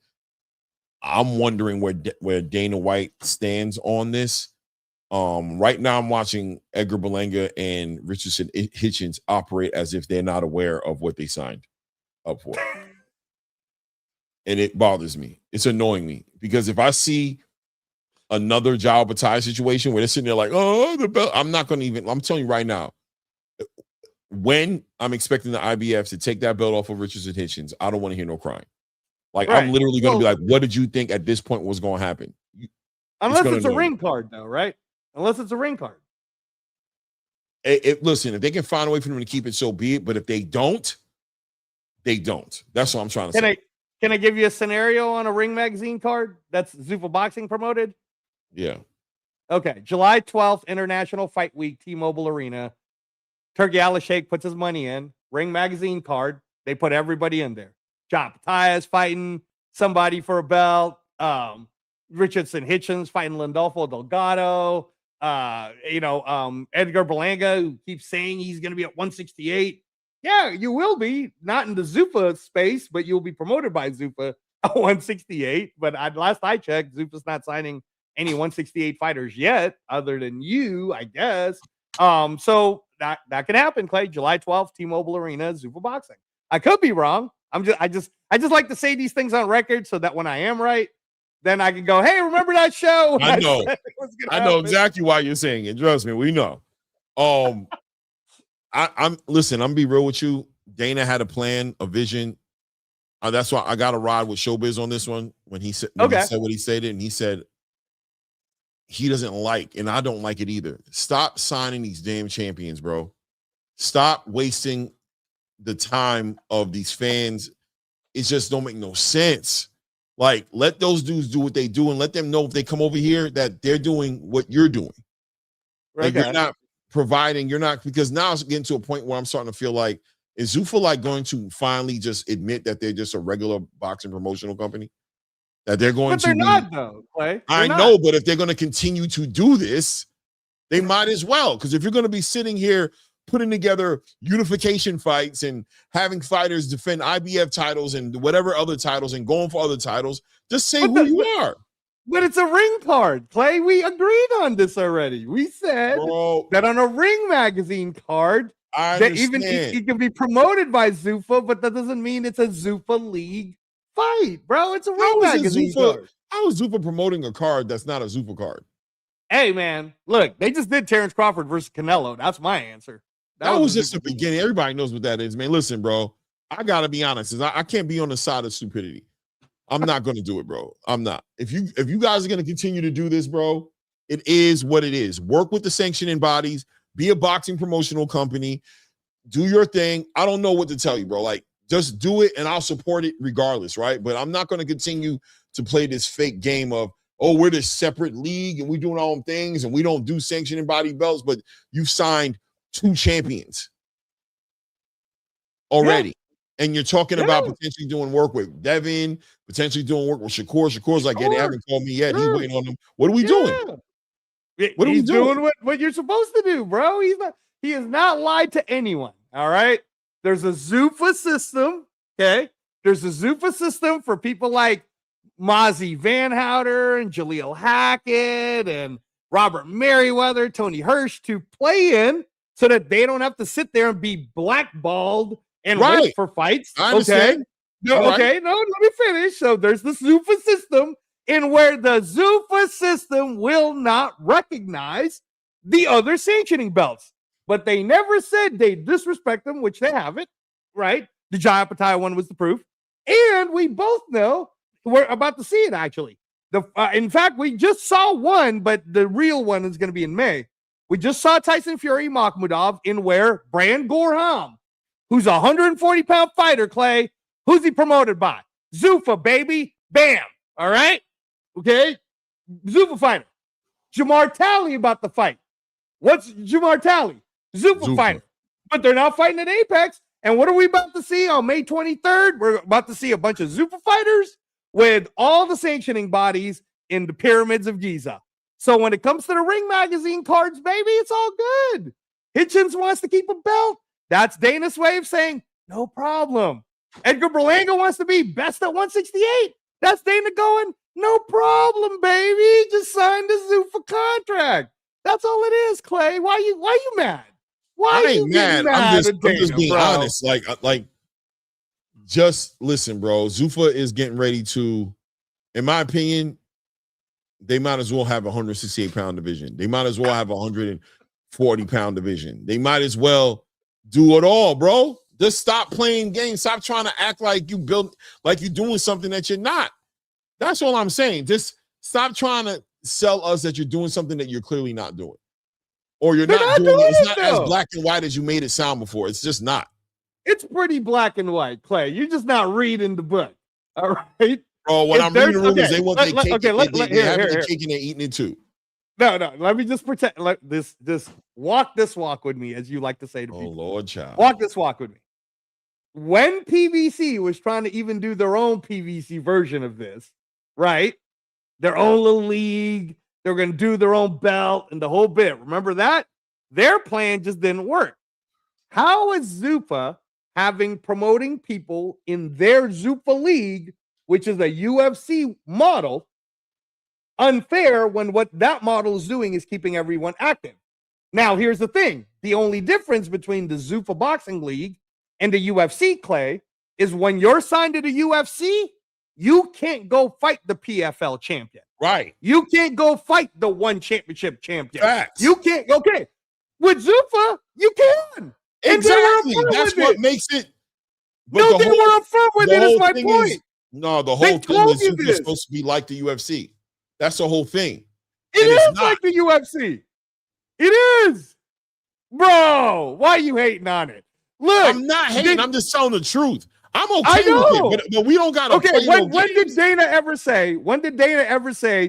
I'm wondering where Dana White stands on this. Right now, I'm watching Edgar Berlanga and Richardson Hitchens operate as if they're not aware of what they signed up for. And it bothers me. It's annoying me because if I see another Jai Pacquiao situation where they're sitting there like, oh, the belt, I'm not going to even, I'm telling you right now, when I'm expecting the IBF to take that belt off of Richardson Hitchens, I don't want to hear no crying. Like, I'm literally going to be like, what did you think at this point was going to happen? Unless it's a ring card, though, right? Unless it's a ring card. Listen, if they can find a way for them to keep it, so be it. But if they don't, they don't. That's what I'm trying to say. Can I give you a scenario on a Ring Magazine card that's Zuffa Boxing promoted? Yeah. Okay. July 12th, International Fight Week, T-Mobile Arena. Turkey Alashake puts his money in. Ring Magazine card. They put everybody in there. Jai Pacquiao is fighting somebody for a belt. Richardson Hitchens fighting Landolfo Delgado. Edgar Berlanga, who keeps saying he's going to be at 168. Yeah, you will be. Not in the Zuffa space, but you'll be promoted by Zuffa at 168. But last I checked, Zuffa's not signing any 168 fighters yet, other than you, I guess. So that can happen, Clay. July 12th, T-Mobile Arena, Zuffa Boxing. I could be wrong. I just like to say these things on record so that when I am right, then I can go, hey, remember that show? I know. I know exactly why you're saying it. Trust me, we know. I'm be real with you. Dana had a plan, a vision. That's why I got to ride with Showbiz on this one. When he said what he said, and he said he doesn't like, and I don't like it either. Stop signing these damn champions, bro. Stop wasting the time of these fans. It just don't make no sense. Like, let those dudes do what they do and let them know if they come over here that they're doing what you're doing. Like, you're not providing, because now it's getting to a point where I'm starting to feel like, is Zuffa like going to finally just admit that they're just a regular boxing promotional company? That they're going to. But they're not, though, Clay. I know, but if they're going to continue to do this, they might as well. Because if you're going to be sitting here putting together unification fights and having fighters defend IBF titles and whatever other titles and going for other titles, just say who you are. But it's a ring card, Clay. We agreed on this already. We said that on a Ring Magazine card, that even it can be promoted by Zuffa, but that doesn't mean it's a Zuffa League fight, bro. It's a Ring Magazine card. How is Zuffa promoting a card that's not a Zuffa card? Hey, man, look, they just did Terrence Crawford versus Canelo. That's my answer. That was just the beginning. Everybody knows what that is, man. Listen, bro, I got to be honest. I can't be on the side of stupidity. I'm not going to do it, bro. I'm not. If you guys are going to continue to do this, bro, it is what it is. Work with the sanctioning bodies. Be a boxing promotional company. Do your thing. I don't know what to tell you, bro. Like, just do it, and I'll support it regardless, right? But I'm not going to continue to play this fake game of, oh, we're this separate league, and we're doing our own things, and we don't do sanctioning body belts, but you've signed 2 champions already. Yeah. And you're talking about potentially doing work with Devin, potentially doing work with Shakur. Shakur's like, yeah, they haven't called me yet. He's waiting on them. What are we doing? What are we doing? What you're supposed to do, bro. He has not lied to anyone. All right. There's a Zuffa system. Okay. There's a Zuffa system for people like Mozzie Van Houter and Jaleel Hackett and Robert Merriweather, Tony Hirsch to play in, so that they don't have to sit there and be blackballed and wait for fights. I understand. Okay, no, let me finish. So there's the Zuffa system, in where the Zuffa system will not recognize the other sanctioning belts. But they never said they disrespect them, which they haven't, right? The Jai Pattaya one was the proof. And we both know we're about to see it, actually. In fact, we just saw one, but the real one is going to be in May. We just saw Tyson Fury Makhmudov in where Brand Gorham, who's a 140-pound fighter, Clay. Who's he promoted by? Zuffa, baby. Bam. All right? Okay? Zuffa fighter. Jamar Talley about to fight. What's Jamar Talley? Zuffa fighter. But they're not fighting at Apex. And what are we about to see on May 23rd? We're about to see a bunch of Zuffa fighters with all the sanctioning bodies in the pyramids of Giza. So when it comes to the Ring Magazine cards, baby, it's all good. Hitchens wants to keep a belt. That's Dana's way of saying, no problem. Edgar Berlanga wants to be best at 168. That's Dana going, no problem, baby. Just sign the Zuffa contract. That's all it is, Clay. Why you mad? Why I ain't mad. I'm just being honest. Like, just listen, bro. Zuffa is getting ready to, in my opinion, they might as well have a 168-pound division. They might as well have a 140-pound division. They might as well do it all, bro. Just stop playing games. Stop trying to act like you're doing something that you're not. That's all I'm saying. Just stop trying to sell us that you're doing something that you're clearly not doing. Or you're not doing it. It's not as black and white as you made it sound before. It's just not. It's pretty black and white, Clay. You're just not reading the book. All right? Bro, when I'm reading the rumors, they want their cake. They have the cake and they're eating it too. No. Let me just pretend. This walk with me, as you like to say to people. Oh, Lord, child. Walk this walk with me. When PVC was trying to even do their own PVC version of this, right? Their own little league. They're going to do their own belt and the whole bit. Remember that? Their plan just didn't work. How is Zuffa promoting people in their Zuffa league, which is a UFC model, unfair when what that model is doing is keeping everyone active? Now, here's the thing. The only difference between the Zuffa Boxing League and the UFC, Clay, is when you're signed to the UFC, you can't go fight the PFL champion. Right. You can't go fight the one championship champion. Facts. You can't. Okay. With Zuffa, you can. Exactly. That's what makes it. No, they were upfront with it, is my point. No, the whole thing is Zuffa supposed to be like the UFC. That's the whole thing. It is like the UFC. It is. Bro, why are you hating on it? Look. I'm not hating. I'm just telling the truth. I'm okay with it, but we don't got to play when did Dana ever say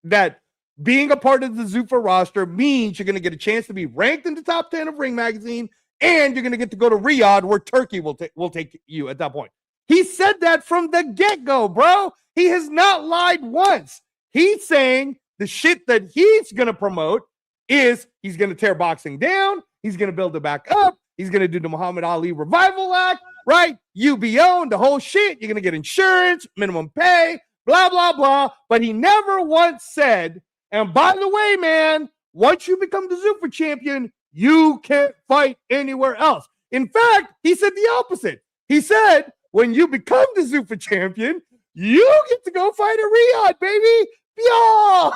that being a part of the Zuffa roster means you're going to get a chance to be ranked in the top 10 of Ring Magazine and you're going to get to go to Riyadh where Turkey will take you at that point? He said that from the get-go, bro. He has not lied once. He's saying the shit that he's going to promote is he's going to tear boxing down. He's going to build it back up. He's going to do the Muhammad Ali Revival Act. Right? UBO and the whole shit. You're going to get insurance, minimum pay, blah, blah, blah. But he never once said, and by the way, man, once you become the Zuffa champion, you can't fight anywhere else. In fact, he said the opposite. He said, when you become the Zuffa champion, you get to go fight at Riyadh, baby. Yo!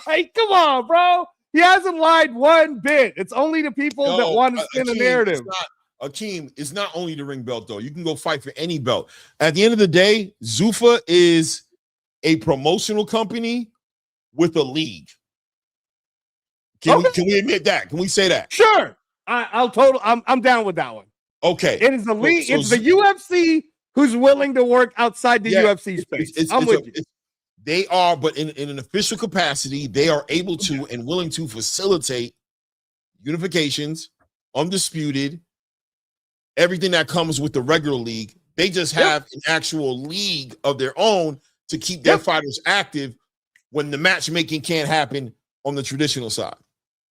Like, come on, bro. He hasn't lied one bit. It's only the people that want to spin a narrative. Akeem, it's not only the ring belt, though. You can go fight for any belt. At the end of the day, Zuffa is a promotional company with a league. Can we admit that? Can we say that? Sure. I'm down with that one. Okay. It is the league. So it's the UFC who's willing to work outside the UFC space. I'm with you. They are, but in an official capacity, they are able to and willing to facilitate unifications, undisputed, everything that comes with the regular league. They just have an actual league of their own to keep their fighters active when the matchmaking can't happen on the traditional side.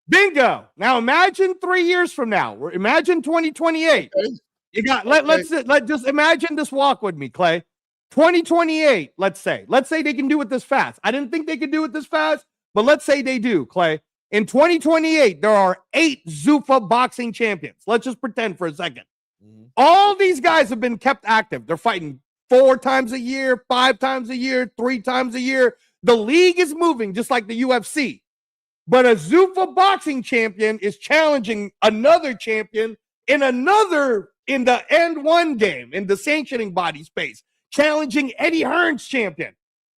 Bingo. Now imagine 3 years from now. Imagine 2028. Okay. You got let's just imagine this walk with me, Clay. 2028, let's say they can do it this fast. I didn't think they could do it this fast, but let's say they do, Clay. In 2028, there are 8 Zuffa boxing champions. Let's just pretend for a second. All these guys have been kept active. They're fighting 4 times a year, 5 times a year, 3 times a year. The league is moving just like the UFC. But a Zuffa boxing champion is challenging another champion in another in the end one game in the sanctioning body space, challenging Eddie Hearn's champion.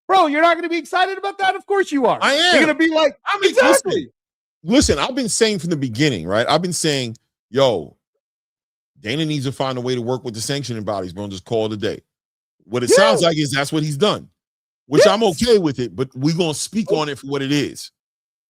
Bro, you're not going to be excited about that? Of course you are. I am. You're going to be like, I mean, exactly. Listen, I've been saying from the beginning, right? I've been saying, yo, Dana needs to find a way to work with the sanctioning bodies, bro, and just call it a day. What it sounds like is that's what he's done, which I'm okay with it, but we're going to speak on it for what it is.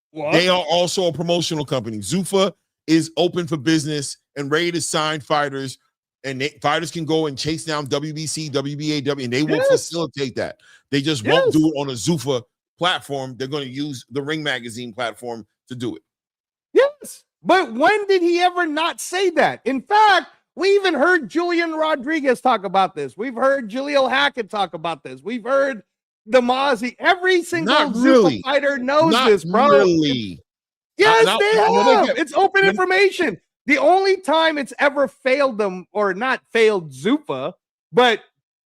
What? They are also a promotional company. Zuffa is open for business and ready to sign fighters, and fighters can go and chase down WBC, WBA, and they will facilitate that. They just won't do it on a Zuffa platform. They're going to use the Ring Magazine platform to do it. Yes, but when did he ever not say that? In fact, we even heard Julian Rodriguez talk about this. We've heard Jaleel Hackett talk about this. We've heard the Mozzie. Every single Zuffa fighter knows this, bro. Really. Yes, they have. It's open information. The only time it's ever failed them, or not failed Zuffa, but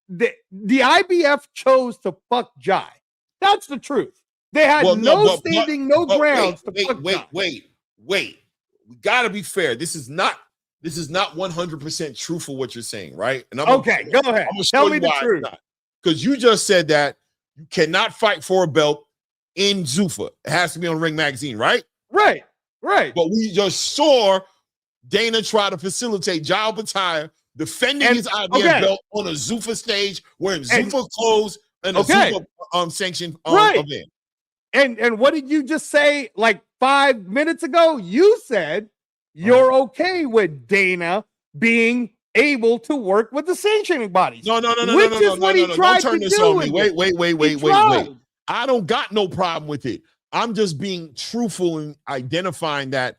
the IBF chose to fuck Jai. That's the truth. They had no grounds to fuck Jai. Wait. We gotta be fair. This is not 100% truthful what you're saying, right? And go ahead. Tell me the truth. Because you just said that you cannot fight for a belt in Zuffa. It has to be on Ring Magazine, right? Right. But we just saw Dana try to facilitate Jai Pacquiao defending his IBF belt on a Zuffa stage wearing Zuffa clothes and a Zuffa sanctioned event. And what did you just say like 5 minutes ago? You said you're okay with Dana being able to work with the sanctioning bodies. No. Which is what he tried to do. Wait. I don't got no problem with it. I'm just being truthful in identifying that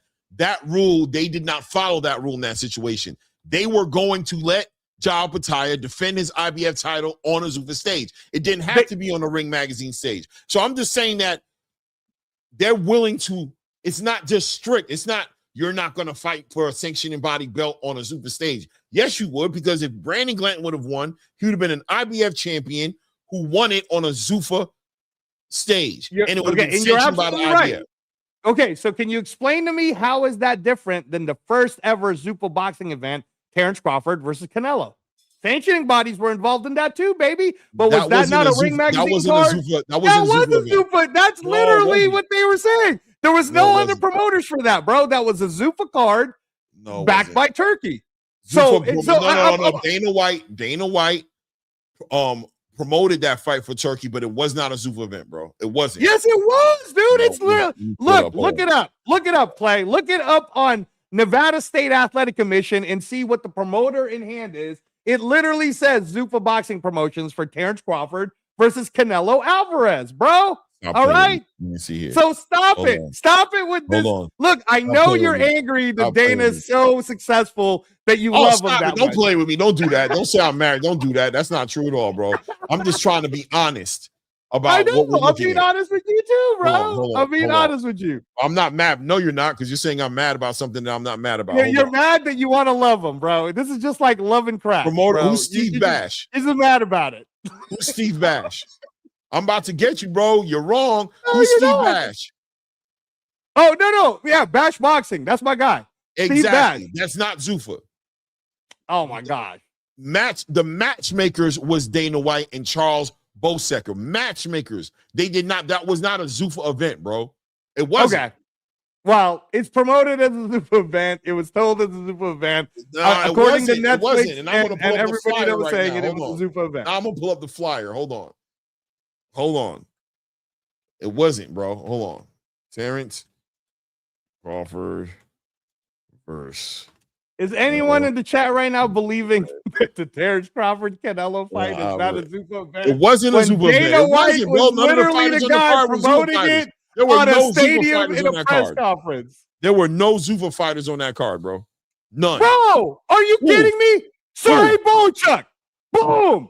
rule, they did not follow that rule in that situation. They were going to let Jai Pacquiao defend his IBF title on a Zuffa stage. It didn't have to be on the Ring Magazine stage. So I'm just saying that they're willing to, it's not just strict. It's not, you're not going to fight for a sanctioning body belt on a Zuffa stage. Yes, you would, because if Brandon Glanton would have won, he would have been an IBF champion who won it on a Zuffa stage. And it would have been sanctioned by the IBF. Okay, so can you explain to me how is that different than the first ever Zuffa boxing event, Terrence Crawford versus Canelo? Sanctioning bodies were involved in that too, baby. But was that not a Ring Magazine card? That was a Zuffa. That's literally what they were saying. There was no other promoters for that, bro. That was a Zuffa card backed by Turkey. No. Dana White promoted that fight for Turkey, but it was not a Zuffa event, bro. It wasn't. Yes, it was, dude. It's literally look it up. Look it up, Clay. Look it up on Nevada State Athletic Commission and see what the promoter in hand is. It literally says Zuffa Boxing Promotions for Terrence Crawford versus Canelo Alvarez, bro. All right. Let me see here. So stop it. Stop it with this. Look, I know you're angry that Dana is so successful that you love him that Don't play with me. Don't do that. Don't say I'm married. Don't do that. That's not true at all, bro. I'm just trying to be honest about what we're looking at. I'm being honest with you too, bro. I'm being honest with you. I'm not mad. No, you're not, because you're saying I'm mad about something that I'm not mad about. Yeah, you're mad that you want to love him, bro. This is just like loving crap. Promoter, who's Steve Bash? He's mad about it. Who's Steve Bash? I'm about to get you, bro. You're wrong. Who's Steve Bash? Oh, no. Yeah, Bash Boxing. That's my guy. Exactly. That's not Zuffa. Oh, my God. The matchmakers was Dana White and Charles Bosecker. Matchmakers. They did not. That was not a Zuffa event, bro. It wasn't. Okay. Well, it's promoted as a Zuffa event. It was told as a Zuffa event. According to Netflix and everybody that was saying it was a Zuffa event. I'm going to pull up the flyer. Hold on. It wasn't, bro. Hold on. Terrence Crawford versus. Is anyone in the chat right now believing that the Terrence Crawford Canelo fight is not a Zuffa event? It wasn't a Zuffa event. Dana White was literally the guy promoting it on a stadium in a press conference. There were no Zuffa fighters on that card, bro. None. Bro, are you kidding me? Sergey Bochuk. Boom.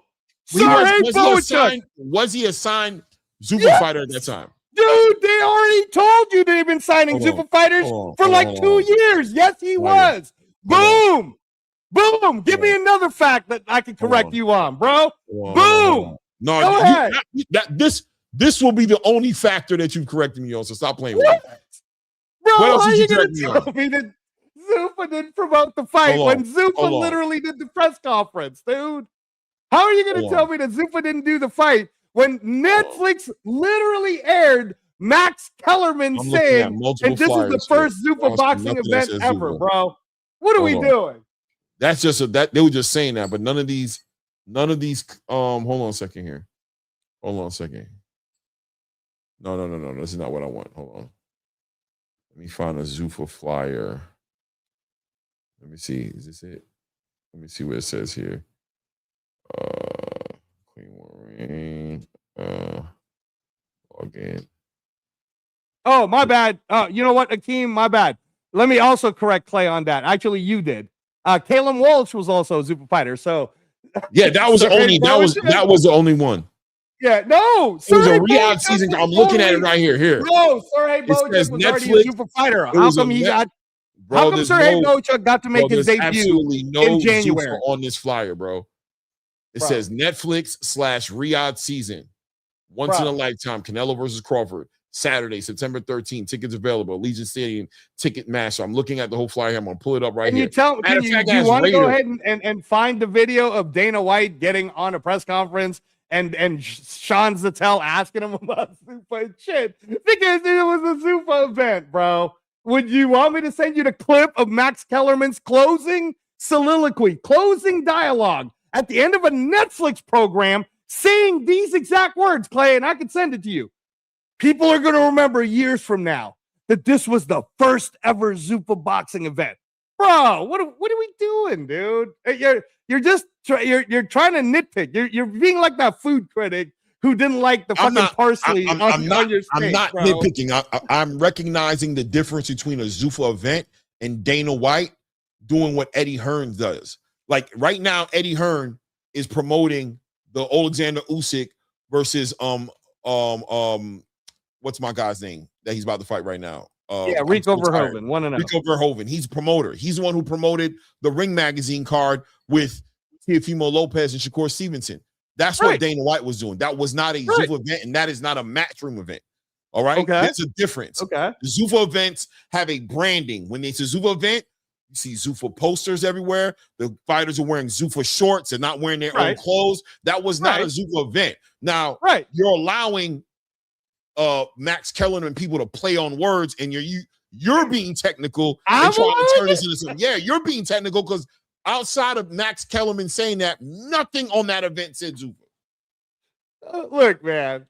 Was he assigned Zuffa fighter at that time? Dude, they already told you they've been signing Zuffa fighters for like 2 years. Yes, he was. Boom. Boom. Give me another fact that I can correct you on, bro. Boom. No, go ahead. This will be the only factor that you've corrected me on, so stop playing with me. Bro, what else did you correct me on? Tell me that Zuffa didn't promote the fight when Zuffa literally did the press conference, dude? How are you going to tell me that Zuffa didn't do the fight when Netflix literally aired Max Kellerman saying, and this is the first Zuffa boxing event ever, bro? What are we doing? That's just that they were just saying that, but none of these, hold on a second here. Hold on a second. No. This is not what I want. Hold on. Let me find a Zuffa flyer. Let me see. Is this it? Let me see what it says here. Clean Warring. Log in. Oh, my bad. You know what, Akeem? My bad. Let me also correct Clay on that. Actually, you did. Caleb Walsh was also a Zuffa fighter. So yeah, that was the only one. Yeah, no. It was a Riyadh season. I'm looking at it right here. No, Sergey Bojack was already a Zuffa fighter. How come he got? How come Sergey Bojack got to make his debut in January Zuffa on this flyer, bro? It says Netflix / Riyadh season, once in a lifetime. Canelo versus Crawford, Saturday, September 13th. Tickets available. Allegiant Stadium, Ticketmaster. I'm looking at the whole flyer. I'm gonna pull it up right here. Can you want to go ahead and find the video of Dana White getting on a press conference and Sean Zattel asking him about Zuffa and shit because it was a Zuffa event, bro? Would you want me to send you the clip of Max Kellerman's closing soliloquy, closing dialogue at the end of a Netflix program saying these exact words, Clay? And I can send it to you. People are going to remember years from now that this was the first ever Zuffa boxing event. Bro, what are we doing, dude? You're trying to nitpick. You're being like that food critic who didn't like the fucking parsley on your steak. I'm not bro. nitpicking. I'm recognizing the difference between a Zuffa event and Dana White doing what Eddie Hearn does. Like right now, Eddie Hearn is promoting the Alexander Usyk versus what's my guy's name that he's about to fight right now? Rico Verhoeven. Rico Verhoeven. He's a promoter. He's the one who promoted the Ring Magazine card with Teofimo Lopez and Shakur Stevenson. That's what Dana White was doing. That was not a Zuffa event, and that is not a matchroom event. All right? Okay. There's a difference. Okay. The Zuffa events have a branding. When it's a Zuffa event, you see Zuffa posters everywhere. The fighters are wearing Zuffa shorts and not wearing their own clothes. That was not a Zuffa event. Now, you're allowing Max Kellerman and people to play on words, and you're being technical and trying to turn this into something. Yeah, you're being technical because outside of Max Kellerman saying that, nothing on that event said Zuffa. Look, man,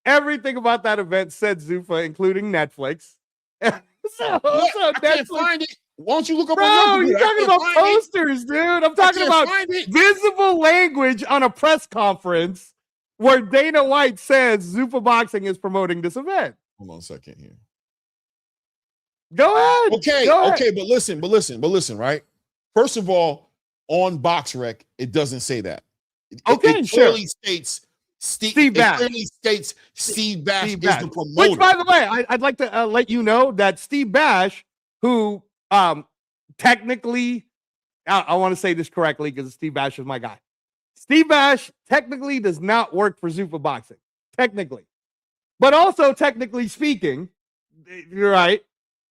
everything about that event said Zuffa, including Netflix. I can't find it. Why don't you look up? Bro, you're talking about posters, dude. I'm talking about visible language on a press conference where Dana White says Zuffa Boxing is promoting this event. Hold on a second here. Go ahead. Okay, but listen, right? First of all, on BoxRec, it doesn't say that. It clearly states Steve Bash. It clearly states Steve Bash is the promoter. Which, by the way, I'd like to let you know that Steve Bash, who technically, I want to say this correctly because Steve Bash is my guy. Steve Bash technically does not work for Zuffa Boxing, technically. But also, technically speaking, you're right.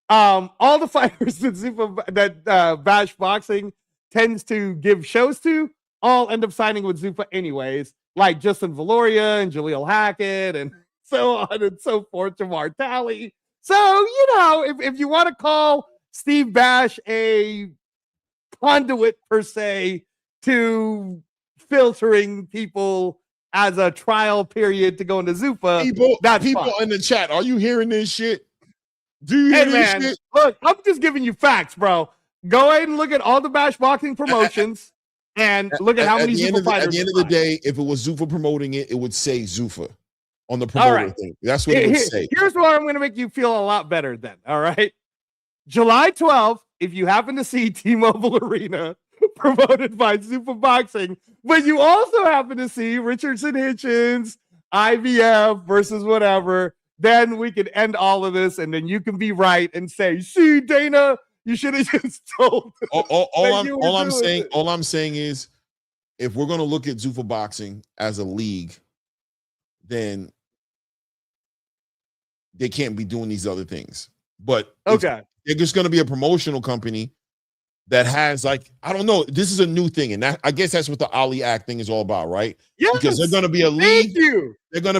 All the fighters that Bash Boxing tends to give shows to all end up signing with Zuffa anyways, like Justin Valoria and Jaleel Hackett and so on and so forth, Jamar Talley. So, if you want to call Steve Bash a conduit per se to filtering people as a trial period to go into Zuffa, people in the chat, are you hearing this shit? Do you hear this shit? Look, I'm just giving you facts, bro. Go ahead and look at all the Bash Boxing promotions and look at how many Zuffa fighters. At the end of the day, if it was Zuffa promoting it, it would say Zuffa on the promoter thing. That's what it would say. Here's where I'm going to make you feel a lot better then, all right? July 12th, if you happen to see T-Mobile Arena promoted by Zuffa Boxing, but you also happen to see Richardson Hitchens, IVF versus whatever, then we can end all of this, and then you can be right and say, see, Dana, you should have just told. All I'm saying is, if we're going to look at Zuffa Boxing as a league, then they can't be doing these other things. But if they're just going to be a promotional company, that has like, I don't know, this is a new thing, and that I guess that's what the Ali Act thing is all about, right? Yes. Because they're going to be a league. Thank you. They're going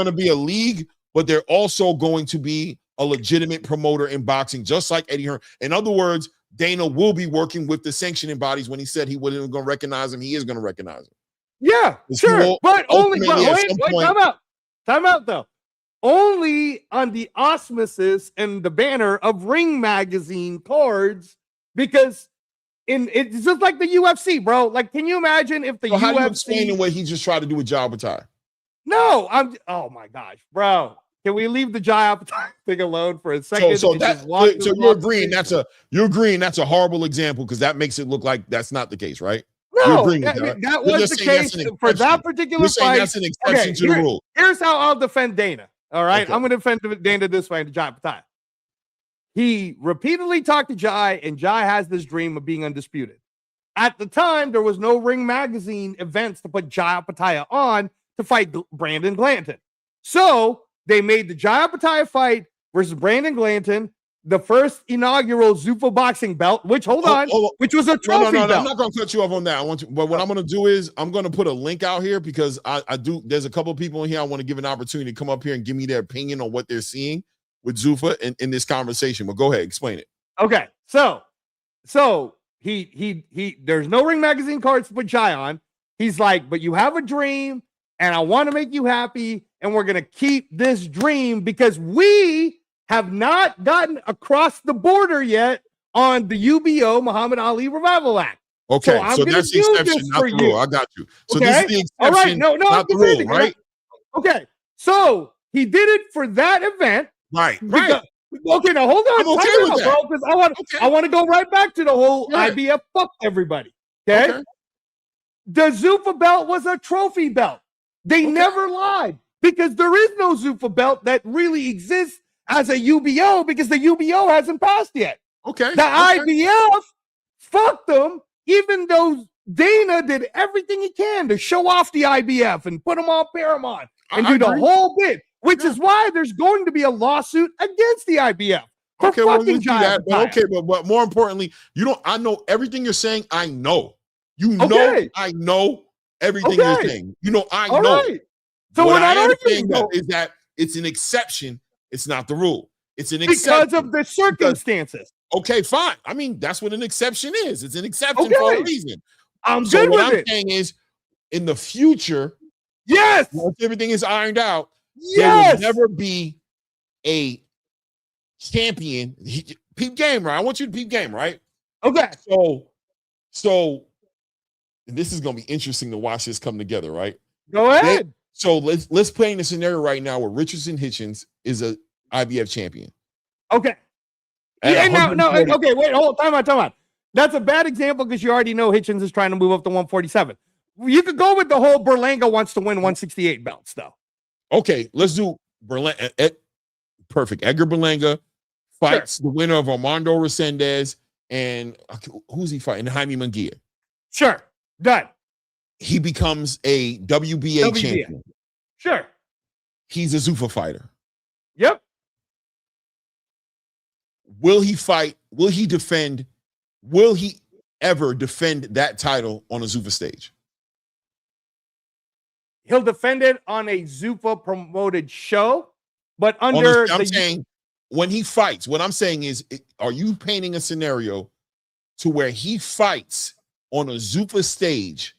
to be a league, but they're also going to be a legitimate promoter in boxing, just like Eddie Hearn. In other words, Dana will be working with the sanctioning bodies. When he said he wasn't going to recognize him, he is going to recognize him. Yeah, sure. But only, time out though. Only on the auspices and the banner of Ring Magazine cards, because it's just like the UFC, bro. Like, can you imagine if the UFC? How do you explain the way he just tried to do a job attire? No, oh my gosh, bro. Can we leave the Jai thing alone for a second? So you're agreeing that's a horrible example because that makes it look like that's not the case, right? No, that was the case for that particular fight. That's an exception to the rule. Here's how I'll defend Dana. All right, okay. I'm going to defend Dana this way to Jai Pattaya. He repeatedly talked to Jai, and Jai has this dream of being undisputed. At the time, there was no Ring Magazine events to put Jai Pattaya on to fight Brandon Glanton. So they made the Jai Pattaya fight versus Brandon Glanton, the first inaugural Zuffa boxing belt, which which was a trophy belt. I'm not going to cut you off on that. But what I'm going to do is I'm going to put a link out here because there's a couple of people in here I want to give an opportunity to come up here and give me their opinion on what they're seeing with Zuffa in this conversation. But go ahead, explain it. Okay, so he there's no Ring Magazine cards to put Jai on. He's like, but you have a dream, and I want to make you happy, and we're going to keep this dream because we have not gotten across the border yet on the UBO Muhammad Ali Revival Act. Okay, so that's the exception, not the rule. I got you. So okay? This is the exception, all right. No, not the rule, right? Okay, so he did it for that event. Right. Okay, now hold on. I'm okay with that, bro, because I want to go right back to the whole IBF fuck everybody. Okay? The Zuffa belt was a trophy belt. They never lied because there is no Zuffa belt that really exists as a UBO because the UBO hasn't passed yet. Okay. The IBF fucked them, even though Dana did everything he can to show off the IBF and put them on Paramount and do the whole bit, which is why there's going to be a lawsuit against the IBF. Okay, well, we do that. But more importantly, I know everything you're saying. I know. I know everything you're saying. I know. Right. So what I am saying is that it's an exception. It's not the rule. It's an exception. Because of the circumstances. Okay, fine. I mean, that's what an exception is. It's an exception for a reason. I'm good with it. What I'm saying is, in the future, once everything is ironed out, there will never be a champion. Peep game, right? I want you to peep game, right? Okay. So this is going to be interesting to watch this come together, right? Go ahead. So let's play in a scenario right now where Richardson Hitchens is a IBF champion. Okay. Okay, wait, time out. That's a bad example because you already know Hitchens is trying to move up to 147. You could go with the whole Berlanga wants to win 168 belts, though. Okay, let's do Berlanga. Perfect. Edgar Berlanga fights the winner of Armando Resendez and who's he fighting? Jaime Munguia. Sure. Done. He becomes a WBA champion. Sure. He's a Zuffa fighter. Yep. Will he fight? Will he defend? Will he ever defend that title on a Zuffa stage? He'll defend it on a Zuffa promoted show, but under I'm saying when he fights, what I'm saying is, are you painting a scenario to where he fights on a Zuffa stage,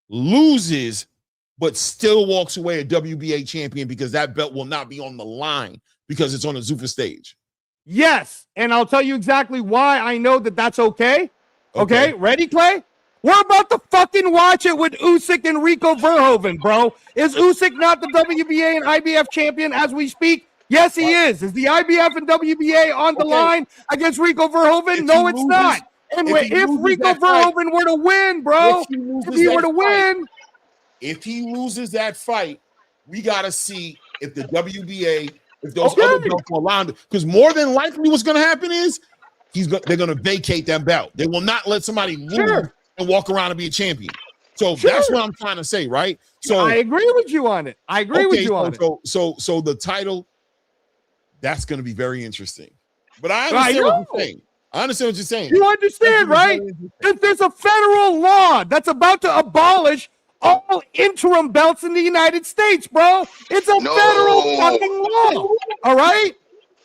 loses, but still walks away a WBA champion because that belt will not be on the line because it's on a Zuffa stage? Yes, and I'll tell you exactly why I know that that's okay. Okay, ready, Clay? We're about to fucking watch it with Usyk and Rico Verhoeven, bro. Is Usyk not the WBA and IBF champion as we speak? Yes, he is. Is the IBF and WBA on the line against Rico Verhoeven? No, it's not. And if Rico Verhoeven were to win, bro, if he were to win. If he loses that fight, we got to see if the WBA, if those other belts will allow him. Because more than likely what's going to happen is they're going to vacate that belt. They will not let somebody lose and walk around and be a champion. So that's what I'm trying to say, right? So I agree with you on it. So the title, that's going to be very interesting. But I understand what you're saying. I understand what you're saying. You understand, right? That there's a federal law that's about to abolish all interim belts in the United States, bro. It's a federal fucking law. All right?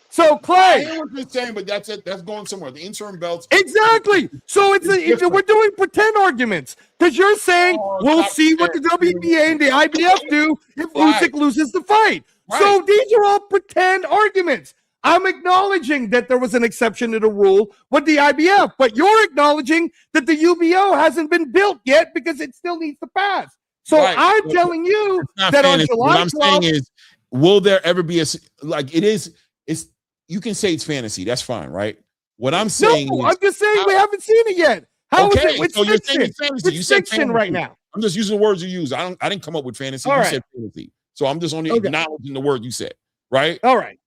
So, I Clay. hear what you're saying, but that's it. That's going somewhere. The interim belts. Exactly. So we're doing pretend arguments because you're saying we'll see what the WBA and the IBF do if Usyk loses the fight. Right. So these are all pretend arguments. I'm acknowledging that there was an exception to the rule with the IBF, but you're acknowledging that the UBO hasn't been built yet because it still needs to pass. So I'm telling you that on July 12th, what I'm saying is, will there ever be like it is? It's you can say it's fantasy. That's fine, right? What I'm saying is, I'm just saying we haven't seen it yet. How is it with so you're saying fiction? fantasy. It's You said fiction fantasy right now. I'm just using the words you use. I didn't come up with fantasy. All you right. said fantasy. So I'm just only acknowledging the word you said, right? All right.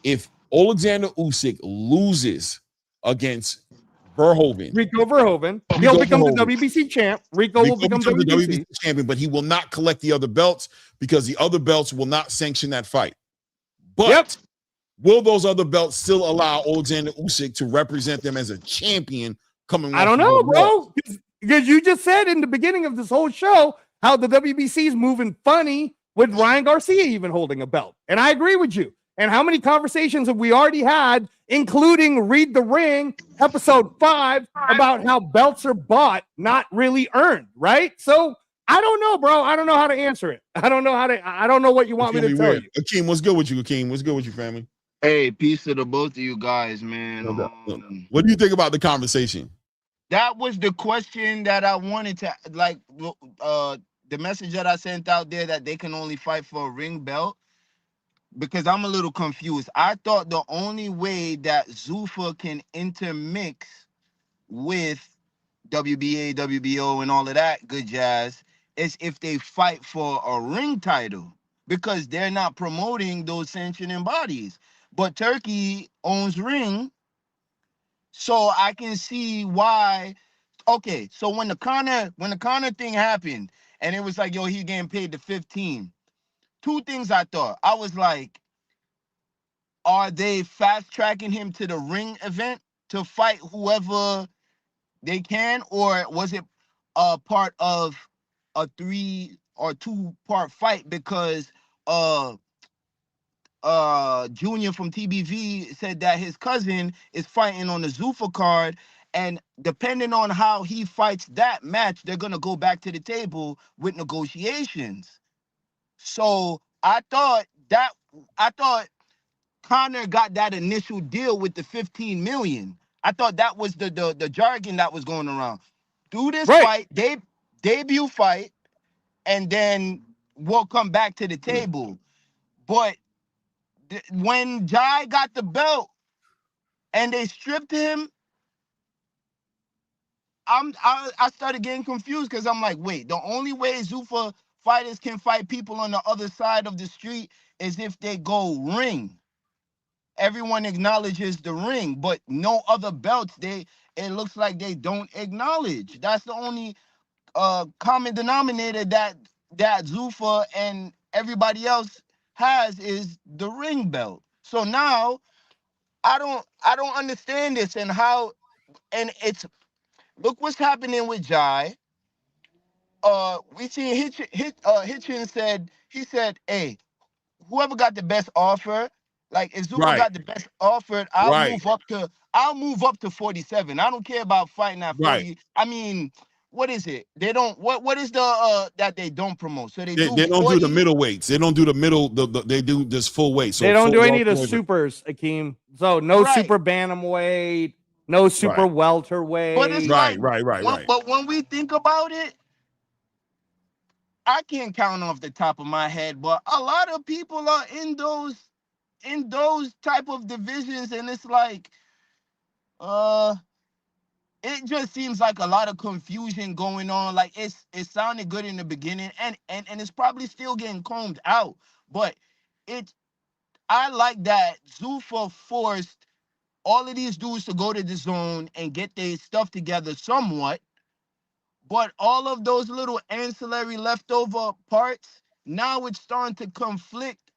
If Alexander Usyk loses against Verhoeven, Rico Verhoeven, he'll become the WBC champ. Rico will become the WBC champion, but he will not collect the other belts because the other belts will not sanction that fight. But will those other belts still allow Alexander Usyk to represent them as a champion coming? I don't know, bro. Because you just said in the beginning of this whole show how the WBC is moving funny with Ryan Garcia even holding a belt. And I agree with you. And how many conversations have we already had, including Read the Ring, episode 5, about how belts are bought, not really earned, right? So I don't know, bro. I don't know how to answer it. I don't know what you want me to tell you. Akeem, what's good with you, Akeem? What's good with you, family? Hey, peace to the both of you guys, man. What do you think about the conversation? That was the question that I wanted to, like, the message that I sent out there that they can only fight for a ring belt, because I'm a little confused. I thought the only way that Zuffa can intermix with WBA, WBO, and all of that good jazz is if they fight for a ring title, because they're not promoting those sanctioning bodies. But Turkey owns Ring, so I can see why. Okay, so when the Conor thing happened, and it was like, yo, he's getting paid the 15. Two things I thought. I was like, are they fast tracking him to the Ring event to fight whoever they can, or was it a part of a 3 or 2-part fight because Junior from TBV said that his cousin is fighting on the Zuffa card, and depending on how he fights that match, they're gonna go back to the table with negotiations. So I thought Conor got that initial deal with the 15 million. I thought that was the jargon that was going around. Do this fight, debut fight, and then we'll come back to the table. But when Jai got the belt and they stripped him, I started getting confused, because I'm like, wait, the only way Zuffa fighters can fight people on the other side of the street is if they go ring. Everyone acknowledges the ring, but no other belts, it looks like they don't acknowledge. That's the only common denominator that Zuffa and everybody else has, is the ring belt. So now I don't understand this, and how, and it's, look what's happening with Jai. We see Hitchens said, hey, whoever got the best offer, like if Zuffa got the best offer, I'll move up to 47. I don't care about fighting at 40. I mean, what is it? They don't, what is the that they don't promote? So they don't do the middleweights. They don't do the middle, they do this full weight. So they don't do any of the supers, Akeem. So no super bantamweight, no super welterweight. But it's right. But when we think about it, I can't count off the top of my head, but a lot of people are in those type of divisions, and it's like, it just seems like a lot of confusion going on. Like it sounded good in the beginning, and it's probably still getting combed out, but I like that Zuffa forced all of these dudes to go to the zone and get their stuff together somewhat. But all of those little ancillary leftover parts, now it's starting to conflict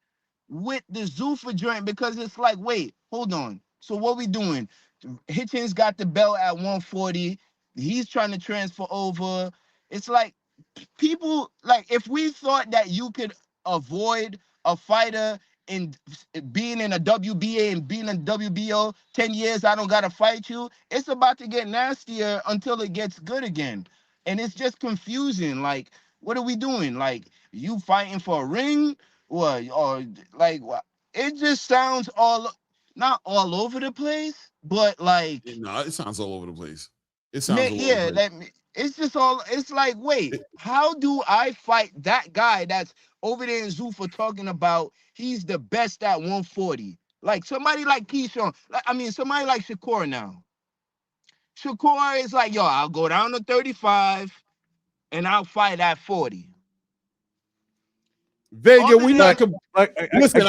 with the Zuffa joint, because it's like, wait, hold on. So what we doing? Hitchens got the belt at 140. He's trying to transfer over. It's like people, like, if we thought that you could avoid a fighter in being in a WBA and being in WBO 10 years, I don't gotta fight you. It's about to get nastier until it gets good again. And it's just confusing. Like, what are we doing? Like, you fighting for a ring? Or like what? It just sounds not all over the place, but like, No, it sounds all over the place. It sounds all over the place. like, it's just all, it's like, wait, how do I fight that guy that's over there in Zuffa talking about he's the best at 140? Like somebody like Keyshawn, somebody like Shakur now. Shakur is like, yo, I'll go down to 35 and I'll fight at 40. Vega, we not listen.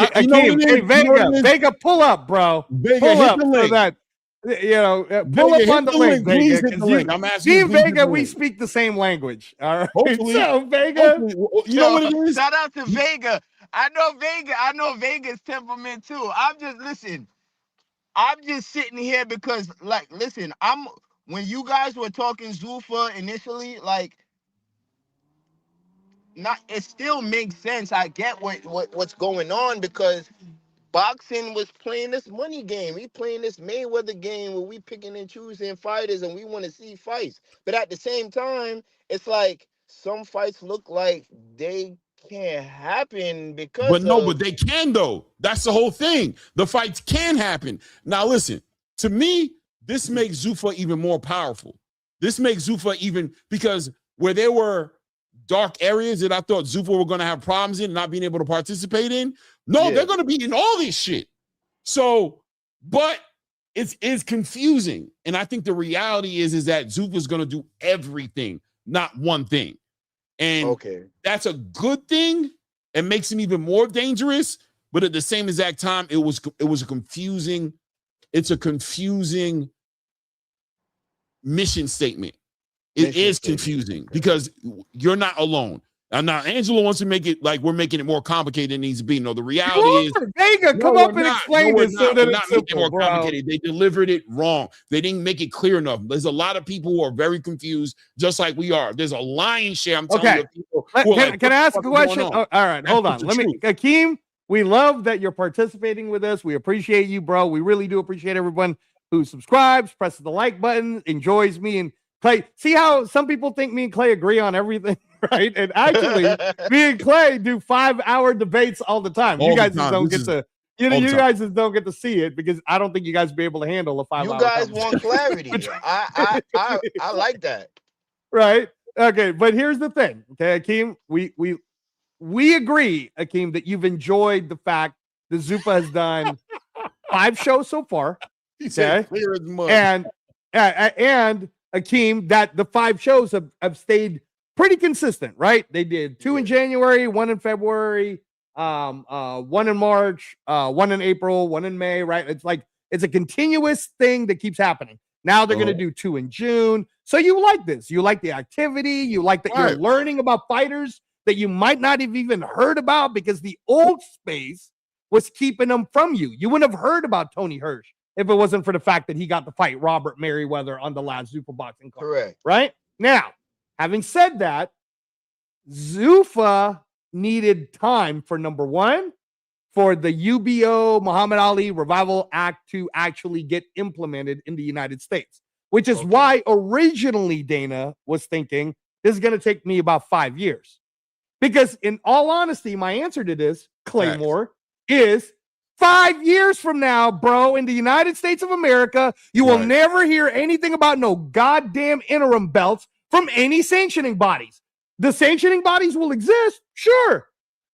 Vega, pull up, bro. Vega, pull up so that pull up on the link, Vega. I'm asking you, Vega. We speak the same language. All right. Hopefully, so Vega, you know what it is. Shout out to Vega. I know Vega's temperament too. I'm just sitting here because, like, listen. When you guys were talking Zuffa initially, like, it still makes sense. I get what's going on because boxing was playing this money game. We playing this Mayweather game where we picking and choosing fighters and we want to see fights. But at the same time, it's like some fights look like they can't happen because but they can though. That's the whole thing. The fights can happen. Now listen, to me, this makes Zuffa even more powerful. This makes Zuffa even, because where there were dark areas that I thought Zuffa were going to have problems in, not being able to participate in. No, they're going to be in all this shit. So, but it is confusing. And I think the reality is that Zuffa's going to do everything, not one thing. And that's a good thing. It makes him even more dangerous. But at the same exact time, it's a confusing mission statement. It is confusing because you're not alone. And now Angelo wants to make it like we're making it more complicated than it needs to be. No, the reality is Vega, come up and explain this so that it's simple, more complicated. They delivered it wrong. They didn't make it clear enough. There's a lot of people who are very confused, just like we are. There's a lion's share. I'm telling you, people. Can I ask a question? Oh, all right, hold on. Akeem, we love that you're participating with us. We appreciate you, bro. We really do appreciate everyone who subscribes, presses the like button, enjoys me and Clay. See how some people think me and Clay agree on everything, right? And actually, me and Clay do 5-hour debates all the time. You guys just don't get to, you guys just don't get to see it because I don't think you guys be able to handle a 5-hour. You guys want clarity. I like that. Right. Okay. But here's the thing. Okay, Akeem, we agree, Akeem, that you've enjoyed the fact that Zuffa has done 5 shows so far. Okay. Clear as mud. And Akeem, that the 5 shows have stayed pretty consistent, right? They did 2 in January, 1 in February, 1 in March, 1 in April, 1 in May, right? It's like it's a continuous thing that keeps happening. Now they're going to do 2 in June. So you like this. You like the activity. You like that you're learning about fighters that you might not have even heard about because the old space was keeping them from you. You wouldn't have heard about Tony Hirsch if it wasn't for the fact that he got to fight Robert Merriweather on the last Zuffa boxing card. Correct. Right? Now, having said that, Zuffa needed time for, number one, for the UBO Muhammad Ali Revival Act to actually get implemented in the United States, which is why originally Dana was thinking this is going to take me about 5 years. Because in all honesty, my answer to this, Claymore, is 5 years from now, bro, in the United States of America, you will never hear anything about no goddamn interim belts from any sanctioning bodies. The sanctioning bodies will exist, sure,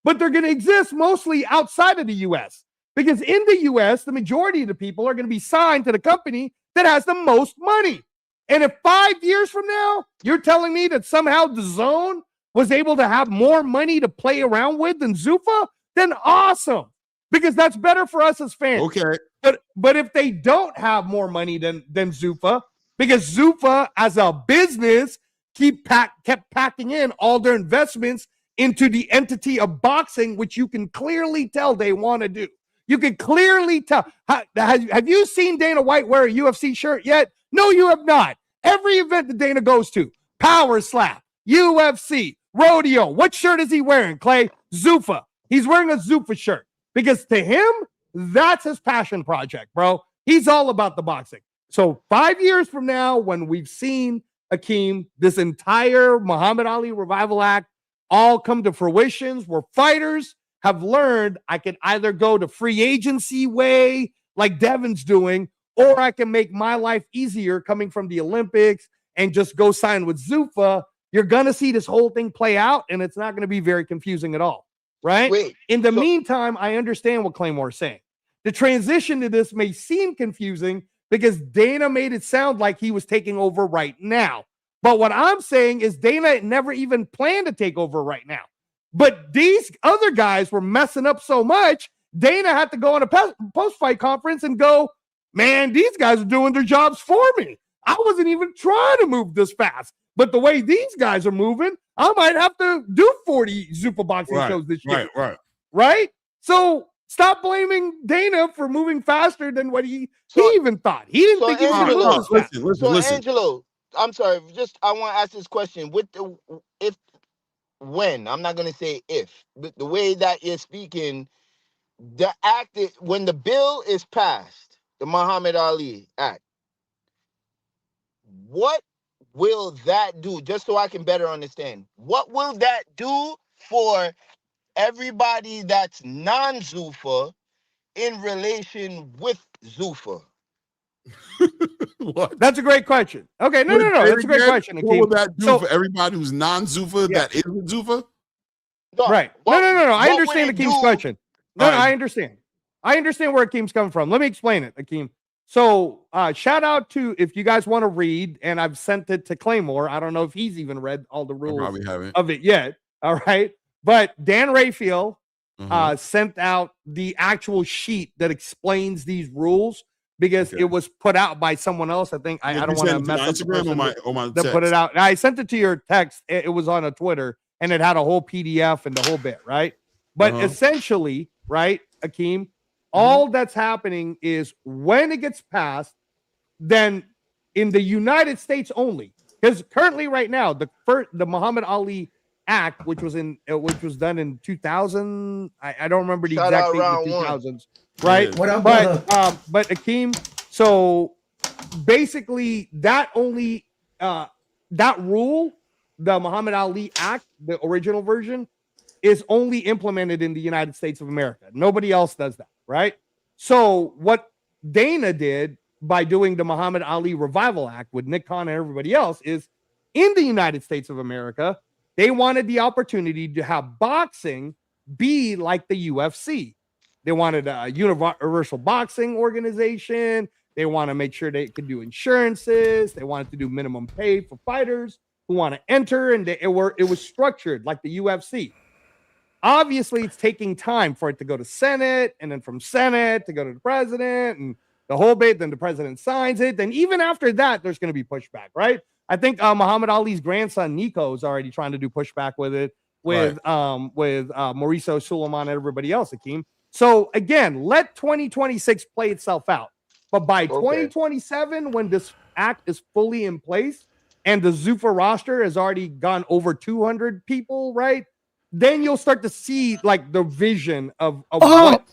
but they're going to exist mostly outside of the U.S. because in the U.S., the majority of the people are going to be signed to the company that has the most money. And if 5 years from now, you're telling me that somehow DAZN was able to have more money to play around with than Zuffa, then awesome. Because that's better for us as fans. Okay. But if they don't have more money than Zuffa, because Zuffa as a business kept packing in all their investments into the entity of boxing, which you can clearly tell they want to do. You can clearly tell. Have you seen Dana White wear a UFC shirt yet? No, you have not. Every event that Dana goes to, Power Slap, UFC, Rodeo, what shirt is he wearing, Clay? Zuffa. He's wearing a Zuffa shirt because to him, that's his passion project, bro. He's all about the boxing. So 5 years from now, when we've seen, Akeem, this entire Muhammad Ali Revival Act all come to fruition, where fighters have learned I can either go the free agency way, like Devin's doing, or I can make my life easier coming from the Olympics and just go sign with Zuffa. You're going to see this whole thing play out, and it's not going to be very confusing at all, right? In the meantime, I understand what Claymore's saying. The transition to this may seem confusing because Dana made it sound like he was taking over right now. But what I'm saying is Dana never even planned to take over right now. But these other guys were messing up so much, Dana had to go on a post-fight conference and go, man, these guys are doing their jobs for me. I wasn't even trying to move this fast. But the way these guys are moving, I might have to do 40 Zuffa boxing shows this year. Right? So stop blaming Dana for moving faster than what he even thought. He didn't think he was going to move. Listen. Angelo, I'm sorry. I want to ask this question. When, I'm not going to say if, but the way that you're speaking, when the bill is passed, the Muhammad Ali Act, what will that do? Just so I can better understand. What will that do for everybody that's non-Zuffa in relation with Zuffa? What? That's a great question. Okay, no. That's a great question. What will that do for everybody who's non-Zuffa that isn't Zuffa? Right. No. I understand Akeem's question. No, I understand. I understand where Akeem's coming from. Let me explain it, Akeem. So shout out to, if you guys want to read, and I've sent it to Claymore. I don't know if he's even read all the rules of it yet. All right. But Dan Raphael sent out the actual sheet that explains these rules because it was put out by someone else. I think I don't want to mess up Instagram or my text. Put it out. I sent it to your text. It was on a Twitter and it had a whole PDF and the whole bit, right? But essentially, right, Akeem, all that's happening is when it gets passed, then in the United States only, because currently right now, the Muhammad Ali Act, which was done in 2000, I don't remember the exact date in the 2000s, right? What up, but Akeem, so basically that only that rule, the Muhammad Ali Act, the original version, is only implemented in the United States of America. Nobody else does that, right? So what Dana did by doing the Muhammad Ali Revival Act with Nick Khan and everybody else is in the United States of America, they wanted the opportunity to have boxing be like the UFC. They wanted a universal boxing organization. They want to make sure they could do insurances. They wanted to do minimum pay for fighters who want to enter, and it was structured like the UFC. Obviously, it's taking time for it to go to Senate, and then from Senate to go to the president, and the whole bit. Then the president signs it. Then even after that, there's going to be pushback, right? I think Muhammad Ali's grandson Nico is already trying to do pushback with it, with Mauricio Suleiman and everybody else, Akeem. So again, let 2026 play itself out. But by 2027, when this act is fully in place and the Zuffa roster has already gone over 200 people, right? Then you'll start to see like the vision of what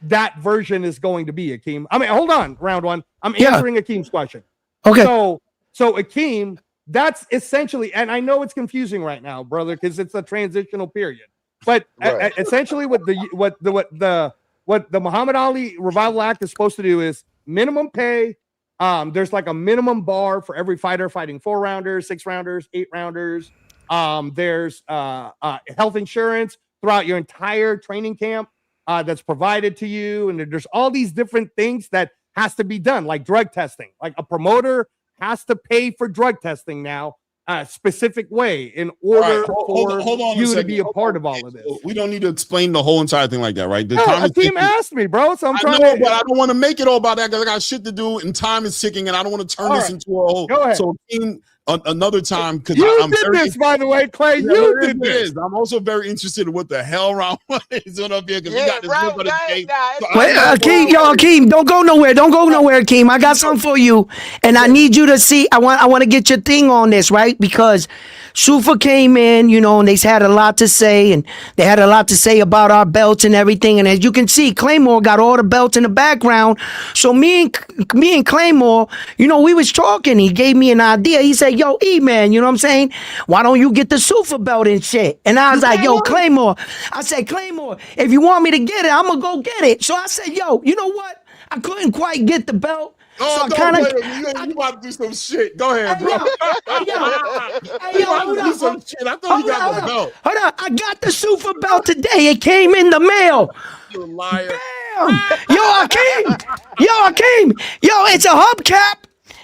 that version is going to be, Akeem. I mean, hold on, round one. I'm answering Akeem's question. Okay. So Akeem, that's essentially, and I know it's confusing right now, brother, because it's a transitional period. But essentially, what the Muhammad Ali Revival Act is supposed to do is minimum pay. There's like a minimum bar for every fighter fighting 4-rounders, 6-rounders, 8-rounders. There's health insurance throughout your entire training camp that's provided to you, and there's all these different things that has to be done, like drug testing. Like a promoter has to pay for drug testing now, a specific way in order for you to be a part of all of this. We don't need to explain the whole entire thing like that, right? The team asked me, bro, so I'm trying to. But I don't want to make it all about that because I got shit to do, and time is ticking, and I don't want to turn this into a whole. Go ahead. So, another time because You I'm did very this, by the way, Clay. Yeah, You it did this. is. I'm also very interested in what the hell round one is on up here because we Yeah, got this round look of the one, game. nah, So Wait, I Akeem, yo, Akeem, don't go nowhere. Don't go nowhere, Akeem. I got something for you, and I need you to see. I want to get your thing on this, right? Because Zuffa came in, you know, and they had a lot to say, and they had a lot to say about our belts and everything. And as you can see, Claymore got all the belts in the background. So me and Claymore, you know, we was talking. He gave me an idea. He said, "Yo, E-Man, you know what I'm saying? Why don't you get the Zuffa belt and shit?" And I was like, "Yo, Claymore." I said, "Claymore, if you want me to get it, I'm gonna go get it." So I said, "Yo, you know what? I couldn't quite get the belt." Oh, So I don't kinda, play with me. You about to do some shit. Go ahead, bro. Hey, yo, You about to do some shit. I thought you got the belt. Hold on. I got the Zuffa belt today. It came in the mail. You a liar. Damn. Yo, Akeem. Yo, it's a hubcap.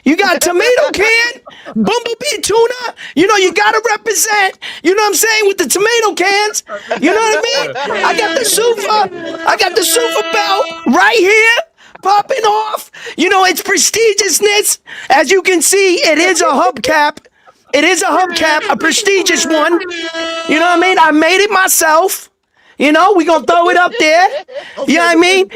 You got tomato can, bumblebee tuna. You know, you got to represent, you know what I'm saying, with the tomato cans. You know what I mean? I got the Zuffa belt right here. Popping off. You know, it's prestigiousness. As you can see, it is a hubcap. It is a hubcap, a prestigious one. You know what I mean? I made it myself. You know, we gonna throw it up there. Okay, You know what I mean?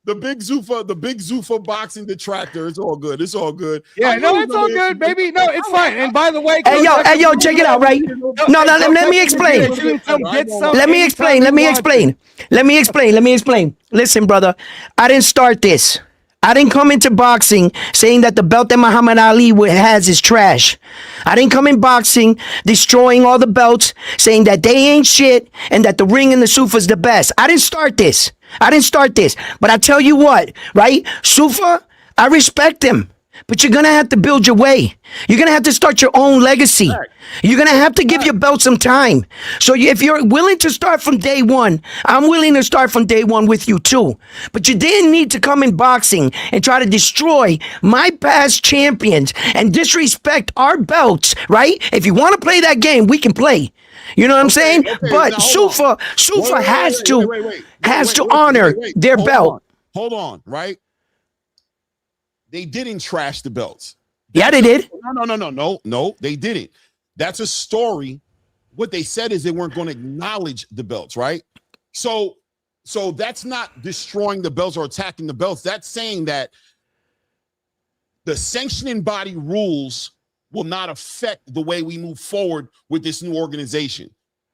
The big Zuffa boxing detractor. It's all good. It's all good. Yeah, no, it's all good, baby. No, it's fine. And by the way, Hey yo, check it out, right? No, let me explain. Let me explain. Listen, brother, I didn't start this. I didn't come into boxing saying that the belt that Muhammad Ali has is trash. I didn't come in boxing destroying all the belts, saying that they ain't shit and that the ring and the Zuffa is the best. I didn't start this. But I tell you what, right? Zuffa, I respect him. But you're going to have to build your way. You're going to have to start your own legacy. You're going to have to give your belt some time. So if you're willing to start from day one, I'm willing to start from day one with you too. But you didn't need to come in boxing and try to destroy my past champions and disrespect our belts, right? If you want to play that game, we can play. You know what I'm saying? But Zuffa has to honor their belt. Hold on, right? They didn't trash the belts. Yeah, they did. No, they didn't. That's a story. What they said is they weren't going to acknowledge the belts, right? So that's not destroying the belts or attacking the belts. That's saying that the sanctioning body rules will not affect the way we move forward with this new organization.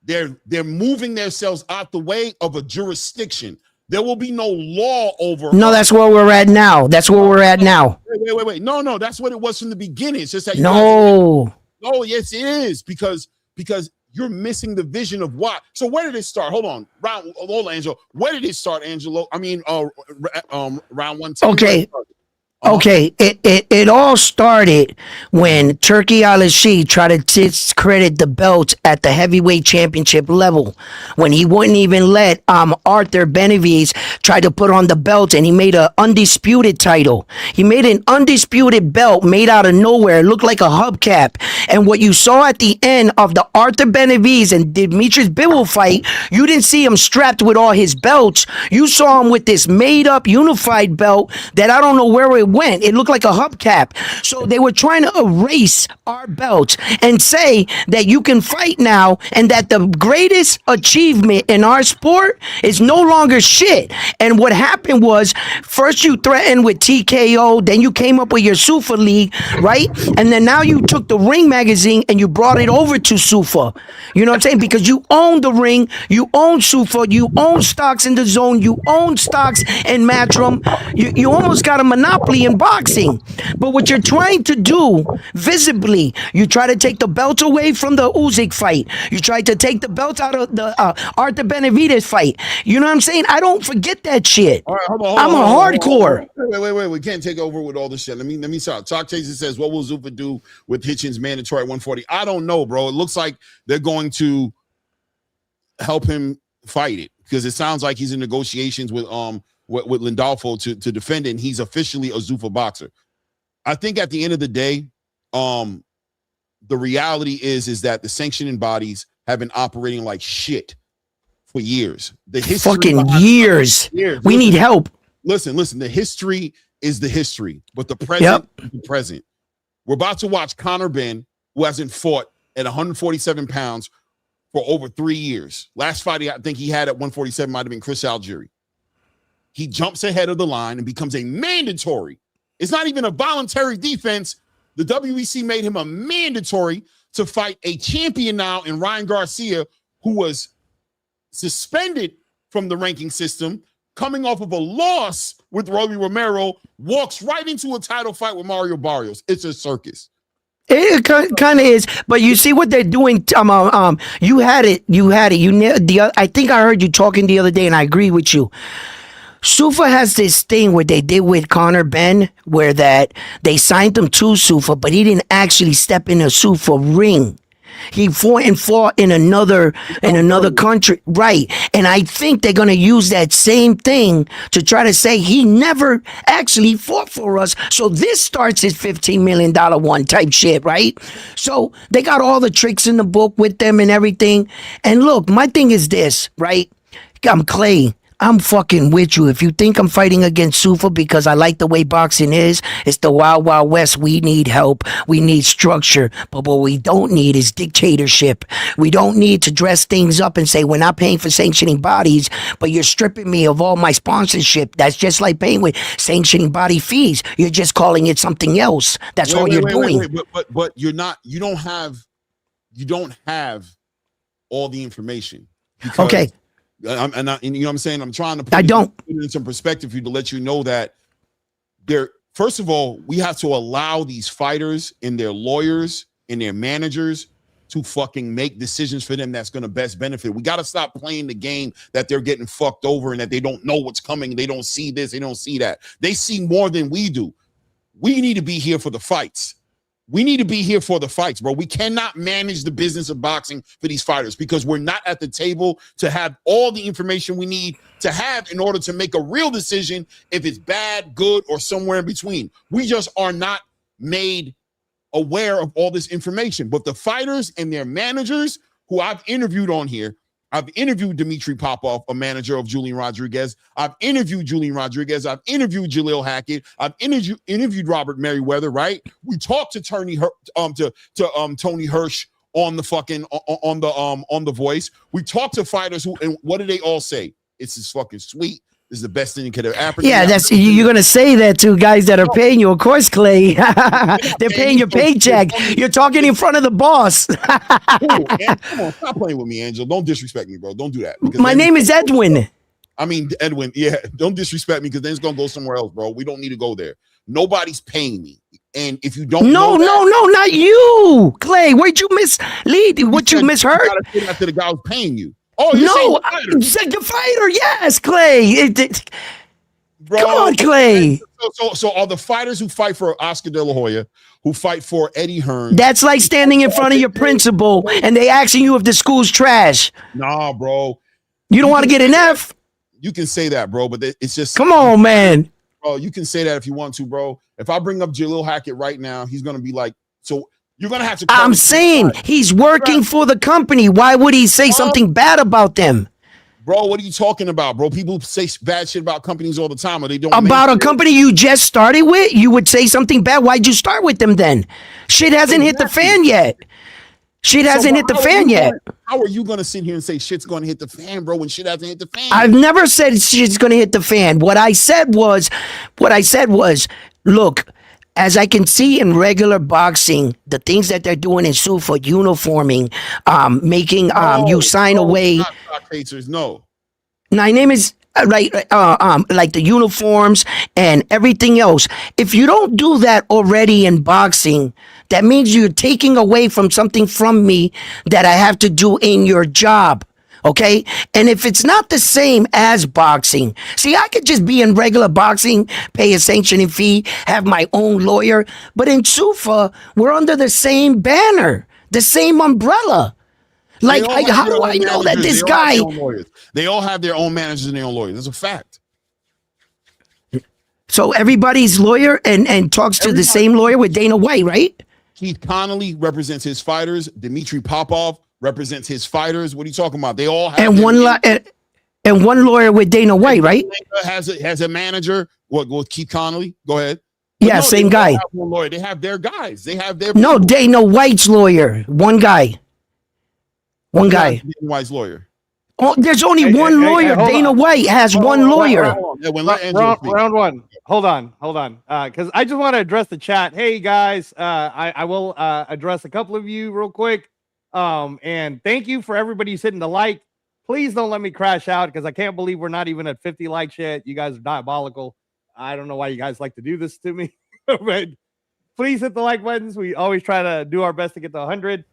They're moving themselves out the way of a jurisdiction. There will be no law over. No, that's where we're at now. Wait. No, that's what it was from the beginning. It's just that no, yes, it is because you're missing the vision of what. So where did it start? Hold on, Angelo. Where did it start, Angelo? I mean, round one. Okay, it all started when Turki Al-Rashid tried to discredit the belts at the heavyweight championship level, when he wouldn't even let Arthur Benavidez try to put on the belt, and he made an undisputed title. He made an undisputed belt made out of nowhere. It looked like a hubcap. And what you saw at the end of the Arthur Benavidez and Demetrius Bivol fight, you didn't see him strapped with all his belts. You saw him with this made up unified belt that I don't know where it went. It looked like a hubcap. So they were trying to erase our belts and say that you can fight now and that the greatest achievement in our sport is no longer shit. And what happened was, first you threatened with TKO, then you came up with your Zuffa League, right? And then now you took the Ring magazine and you brought it over to Zuffa. You know what I'm saying? Because you own the Ring, you own Zuffa, you own stocks in the Zone, you own stocks in Matchroom. You almost got a monopoly in boxing. But what you're trying to do visibly, you try to take the belt away from the Usyk fight. You tried to take the belt out of the Arthur Benavidez fight. You know what I'm saying? I don't forget that shit. All right, hold on, I'm a hardcore. Wait. We can't take over with all this shit. Let me start. Talk Chaser says, what will Zuffa do with Hitchens mandatory at 140? I don't know, bro. It looks like they're going to help him fight it because it sounds like he's in negotiations with Lindolfo to defend it, and he's officially a Zuffa boxer. I think at the end of the day, the reality is that the sanctioning bodies have been operating like shit for years. The history fucking years. We need help. Listen. The history is the history, but the present is the present. We're about to watch Conor Benn who hasn't fought at 147 pounds for over 3 years. Last fight I think he had at 147 might have been Chris Algieri. He jumps ahead of the line and becomes a mandatory. It's not even a voluntary defense. The WEC made him a mandatory to fight a champion now in Ryan Garcia, who was suspended from the ranking system, coming off of a loss with Rolly Romero, walks right into a title fight with Mario Barrios. It's a circus. It kind of is, but you see what they're doing. You had it. I think I heard you talking the other day, and I agree with you. Zuffa has this thing where they did with Conor Benn, where that they signed him to Zuffa, but he didn't actually step in a Zuffa ring. He fought in another country, right? And I think they're gonna use that same thing to try to say he never actually fought for us. So this starts his $15 million one type shit, right? So they got all the tricks in the book with them and everything. And look, my thing is this, right? I'm Clay. I'm fucking with you. If you think I'm fighting against Zuffa because I like the way boxing is, it's the Wild Wild West. We need help. We need structure. But what we don't need is dictatorship. We don't need to dress things up and say, we're not paying for sanctioning bodies, but you're stripping me of all my sponsorship. That's just like paying with sanctioning body fees. You're just calling it something else. That's all you're doing. But you're not, you don't have all the information. Okay. You know what I'm saying? I'm trying to put it in some perspective for you to let you know that first of all, we have to allow these fighters and their lawyers and their managers to fucking make decisions for them that's going to best benefit. We got to stop playing the game that they're getting fucked over and that they don't know what's coming. They don't see this. They don't see that. They see more than we do. We need to be here for the fights. We need to be here for the fights, bro. We cannot manage the business of boxing for these fighters because we're not at the table to have all the information we need to have in order to make a real decision if it's bad, good, or somewhere in between. We just are not made aware of all this information. But the fighters and their managers who I've interviewed on here, I've interviewed Dmitry Popov, a manager of Julian Rodriguez. I've interviewed Julian Rodriguez. I've interviewed Jalil Hackett. I've interviewed Robert Merriweather, right? We talked to Tony Hirsch on the fucking on the Voice. We talked to fighters who, and what do they all say? It's just fucking sweet. This is the best thing that could have happened. Yeah, that's you're gonna say that to guys that are paying you, of course, Clay. They're paying your paycheck. You're talking in front of the boss. Come on, stop playing with me, Angel. Don't disrespect me, bro. Don't do that. My name is Edwin. I mean, Edwin. Yeah, don't disrespect me because then it's gonna go somewhere else, bro. We don't need to go there. Nobody's paying me, and if you don't, no, not you, Clay. Where'd you mislead? What you misheard? You gotta say the guy who's paying you. Oh, no, the fighter. Yes, Clay. Bro, come on, Clay. So are the fighters who fight for Oscar De La Hoya, who fight for Eddie Hearn? That's like standing in front of your principal and they asking you if the school's trash. Nah, bro. You don't want to get an F? You can say that, bro, but it's just. Come on, man. Bro, you can say that if you want to, bro. If I bring up Jalil Hackett right now, he's going to be like, so. You're going to have to. I'm saying he's working for the company. Why would he say something bad about them? Bro, what are you talking about, bro? People say bad shit about companies all the time, or they don't. About a company you just started with? You would say something bad? Why'd you start with them then? Shit hasn't hit the fan yet. Shit hasn't hit the fan yet. How are you going to sit here and say shit's going to hit the fan, bro, when shit hasn't hit the fan? I've never said shit's going to hit the fan. What I said was, look, as I can see in regular boxing, the things that they're doing in Zuffa, uniforming, making you sign away. Not no. My name is like the uniforms and everything else. If you don't do that already in boxing, that means you're taking away from something from me that I have to do in your job. Okay. And if it's not the same as boxing, see, I could just be in regular boxing, pay a sanctioning fee, have my own lawyer. But in Zuffa, we're under the same banner, the same umbrella. Like, how do I know that this guy? They all have their own managers and their own lawyers. That's a fact. So everybody's lawyer and talks to the same lawyer with Dana White, right? Keith Connolly represents his fighters. Dmitry Popov represents his fighters. What are you talking about? They all have and one lawyer with Dana White, right? Has a manager. What with Keith Connolly? Go ahead. Yeah, no, same they guy. don't have one lawyer. They have their guys. They have their No, people. Dana White's lawyer. One guy. One Not guy. Dana White's lawyer. Oh, there's only Hey, one hey, hey, lawyer. hold Dana on. White has one lawyer. Yeah, when let Angelo speak. Round one. Hold on. Because I just want to address the chat. Hey guys, I will address a couple of you real quick. And thank you for everybody who's hitting the like. Please don't let me crash out because I can't believe we're not even at 50 likes yet. You guys are diabolical. I don't know why you guys like to do this to me, but please hit the like buttons. We always try to do our best to get to 100.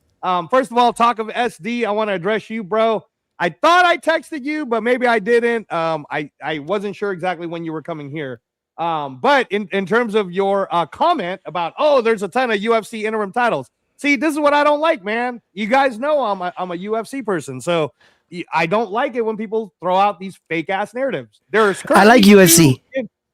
First of all, talk of SD. I want to address you, bro. I thought I texted you, but maybe I didn't. I wasn't sure exactly when you were coming here. But in terms of your comment about, oh, there's a ton of UFC interim titles. See, this is what I don't like, man. You guys know I'm a UFC person, so I don't like it when people throw out these fake ass narratives. I like UFC.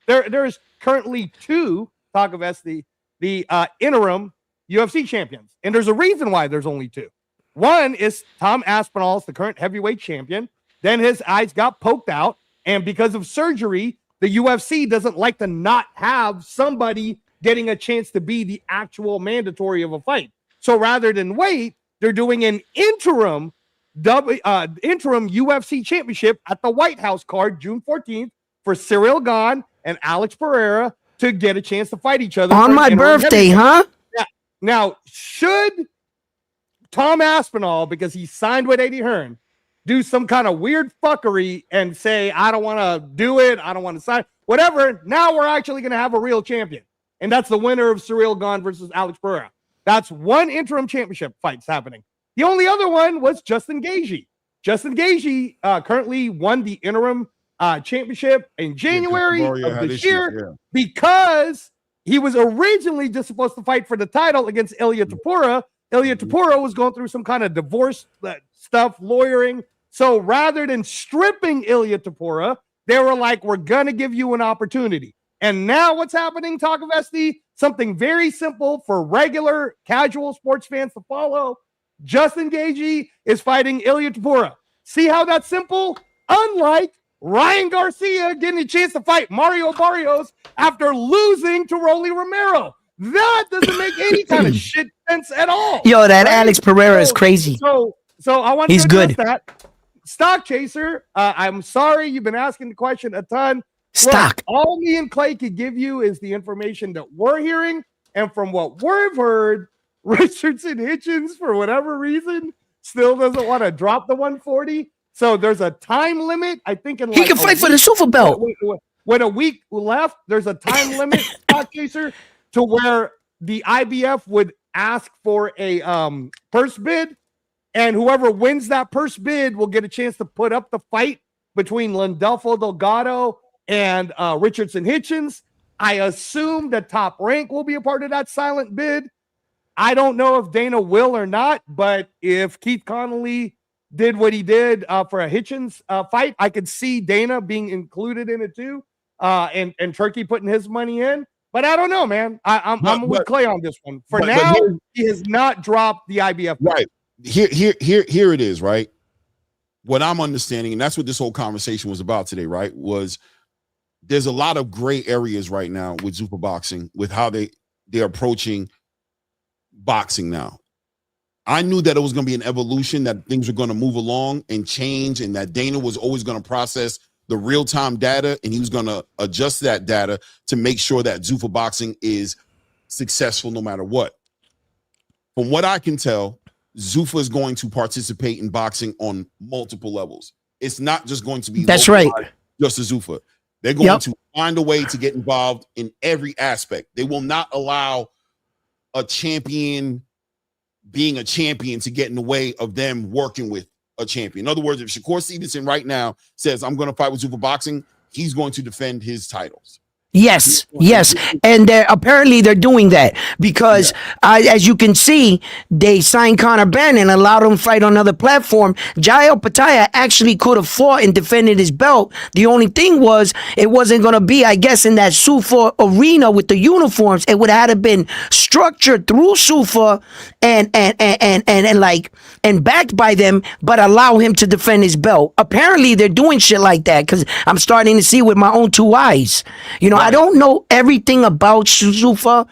There's currently 2, talk of SD, the interim UFC champions, and there's a reason why there's only 2. One is Tom Aspinall's the current heavyweight champion. Then his eyes got poked out, and because of surgery, the UFC doesn't like to not have somebody getting a chance to be the actual mandatory of a fight. So rather than wait, they're doing an interim UFC championship at the White House card June 14th for Cyril Gane and Alex Pereira to get a chance to fight each other On my birthday, huh? Yeah. Now, should Tom Aspinall, because he signed with Eddie Hearn, do some kind of weird fuckery and say, I don't want to do it, I don't want to sign, whatever, now we're actually going to have a real champion. And that's the winner of Cyril Gane versus Alex Pereira. That's one interim championship fights happening. The only other one was Justin Gaethje. Justin Gaethje currently won the interim championship in January of this year because he was originally just supposed to fight for the title against Ilia Topuria. Ilia Topuria was going through some kind of divorce stuff, lawyering. So rather than stripping Ilia Topuria, they were like, we're going to give you an opportunity. And now what's happening, talk of SD, something very simple for regular casual sports fans to follow. Justin Gaethje is fighting Ilia Topuria. See how that's simple? Unlike Ryan Garcia getting a chance to fight Mario Barrios after losing to Rolly Romero. That doesn't make any kind of shit sense at all. Yo, that right? Alex Pereira is crazy. So I want to address that. Stock Chaser, I'm sorry you've been asking the question a ton. Stock. Look, all me and Clay could give you is the information that we're hearing, and from what we've heard, Richardson Hitchens, for whatever reason, still doesn't want to drop the 140. So there's a time limit. I think in he can fight for the Zuffa belt. With a week left, there's a time limit, Stock Chaser, to where the IBF would ask for a purse bid, and whoever wins that purse bid will get a chance to put up the fight between Landolfo Delgado and Richardson Hitchens. I assume that Top Rank will be a part of that silent bid. I don't know if Dana will or not, but if Keith Connolly did what he did for a Hitchens fight, I could see Dana being included in it too, and Turkey putting his money in. But I don't know, man. I'm with Clay on this one. For now, he has not dropped the IBF. Right. Here it is, right? What I'm understanding, and that's what this whole conversation was about today, right? Was there's a lot of gray areas right now with Zuffa Boxing, with how they're approaching boxing now. I knew that it was going to be an evolution, that things were going to move along and change, and that Dana was always going to process the real-time data, and he was going to adjust that data to make sure that Zuffa Boxing is successful no matter what. From what I can tell, Zuffa is going to participate in boxing on multiple levels. It's not just going to be that's right, just a Zuffa. They're going to find a way to get involved in every aspect. They will not allow a champion being a champion to get in the way of them working with a champion. In other words, if Shakur Stevenson right now says, I'm going to fight with Zuffa Boxing, he's going to defend his titles. Yes, and apparently they're doing that because, as you can see, they signed Conor Benn and allowed him to fight on another platform. Jael Pataya actually could have fought and defended his belt. The only thing was, it wasn't going to be, I guess, in that Zuffa arena with the uniforms. It would have been structured through Zuffa and backed by them, but allow him to defend his belt. Apparently, they're doing shit like that because I'm starting to see with my own two eyes. You know, I don't know everything about Zuffa.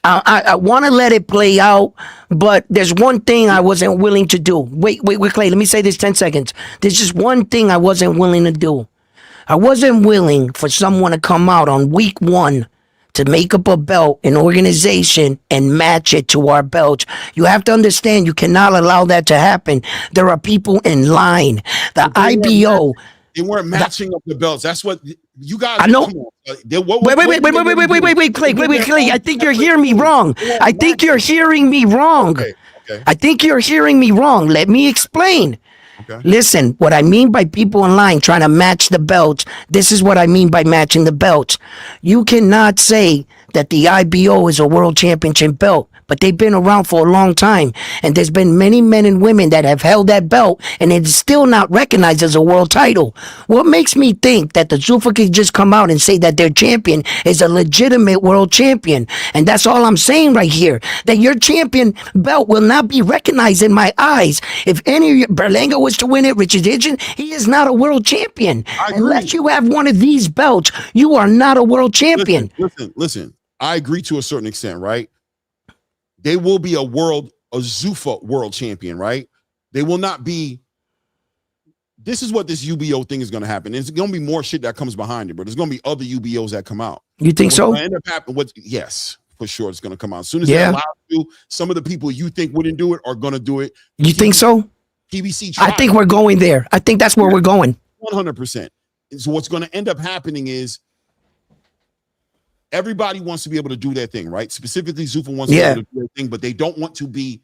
I want to let it play out, but there's one thing I wasn't willing to do. Wait, Clay, let me say this 10 seconds. There's just one thing I wasn't willing to do. I wasn't willing for someone to come out on week 1 to make up a belt, an organization, and match it to our belt. You have to understand, you cannot allow that to happen. There are people in line. The IBO... They weren't matching up the belts. That's what you guys. I know. Wait, Clay. I think you're hearing me wrong. I think you're hearing me wrong. Okay. I think you're hearing me wrong. Let me explain. Okay. Listen, what I mean by people in line trying to match the belts, this is what I mean by matching the belts. You cannot say that the IBO is a world championship belt, but they've been around for a long time. And there's been many men and women that have held that belt, and it's still not recognized as a world title. What makes me think that the Zuffa could just come out and say that their champion is a legitimate world champion? And that's all I'm saying right here, that your champion belt will not be recognized in my eyes. If any Berlanga was to win it, Richard Hitchens, he is not a world champion. Unless you have one of these belts, you are not a world champion. Listen. I agree to a certain extent, right? They will be a Zuffa world champion, right? They will not be. This is what this UBO thing is going to happen. There's going to be more shit that comes behind it, but there's going to be other UBOs that come out. You think so? End up happening. Yes, for sure, it's going to come out as soon as they're allowed to. Some of the people you think wouldn't do it are going to do it. You think so? PBC. I think we're going there. I think that's where we're going. 100%. So what's going to end up happening is everybody wants to be able to do their thing, right? Specifically, Zuffa wants to be able to do their thing, but they don't want to be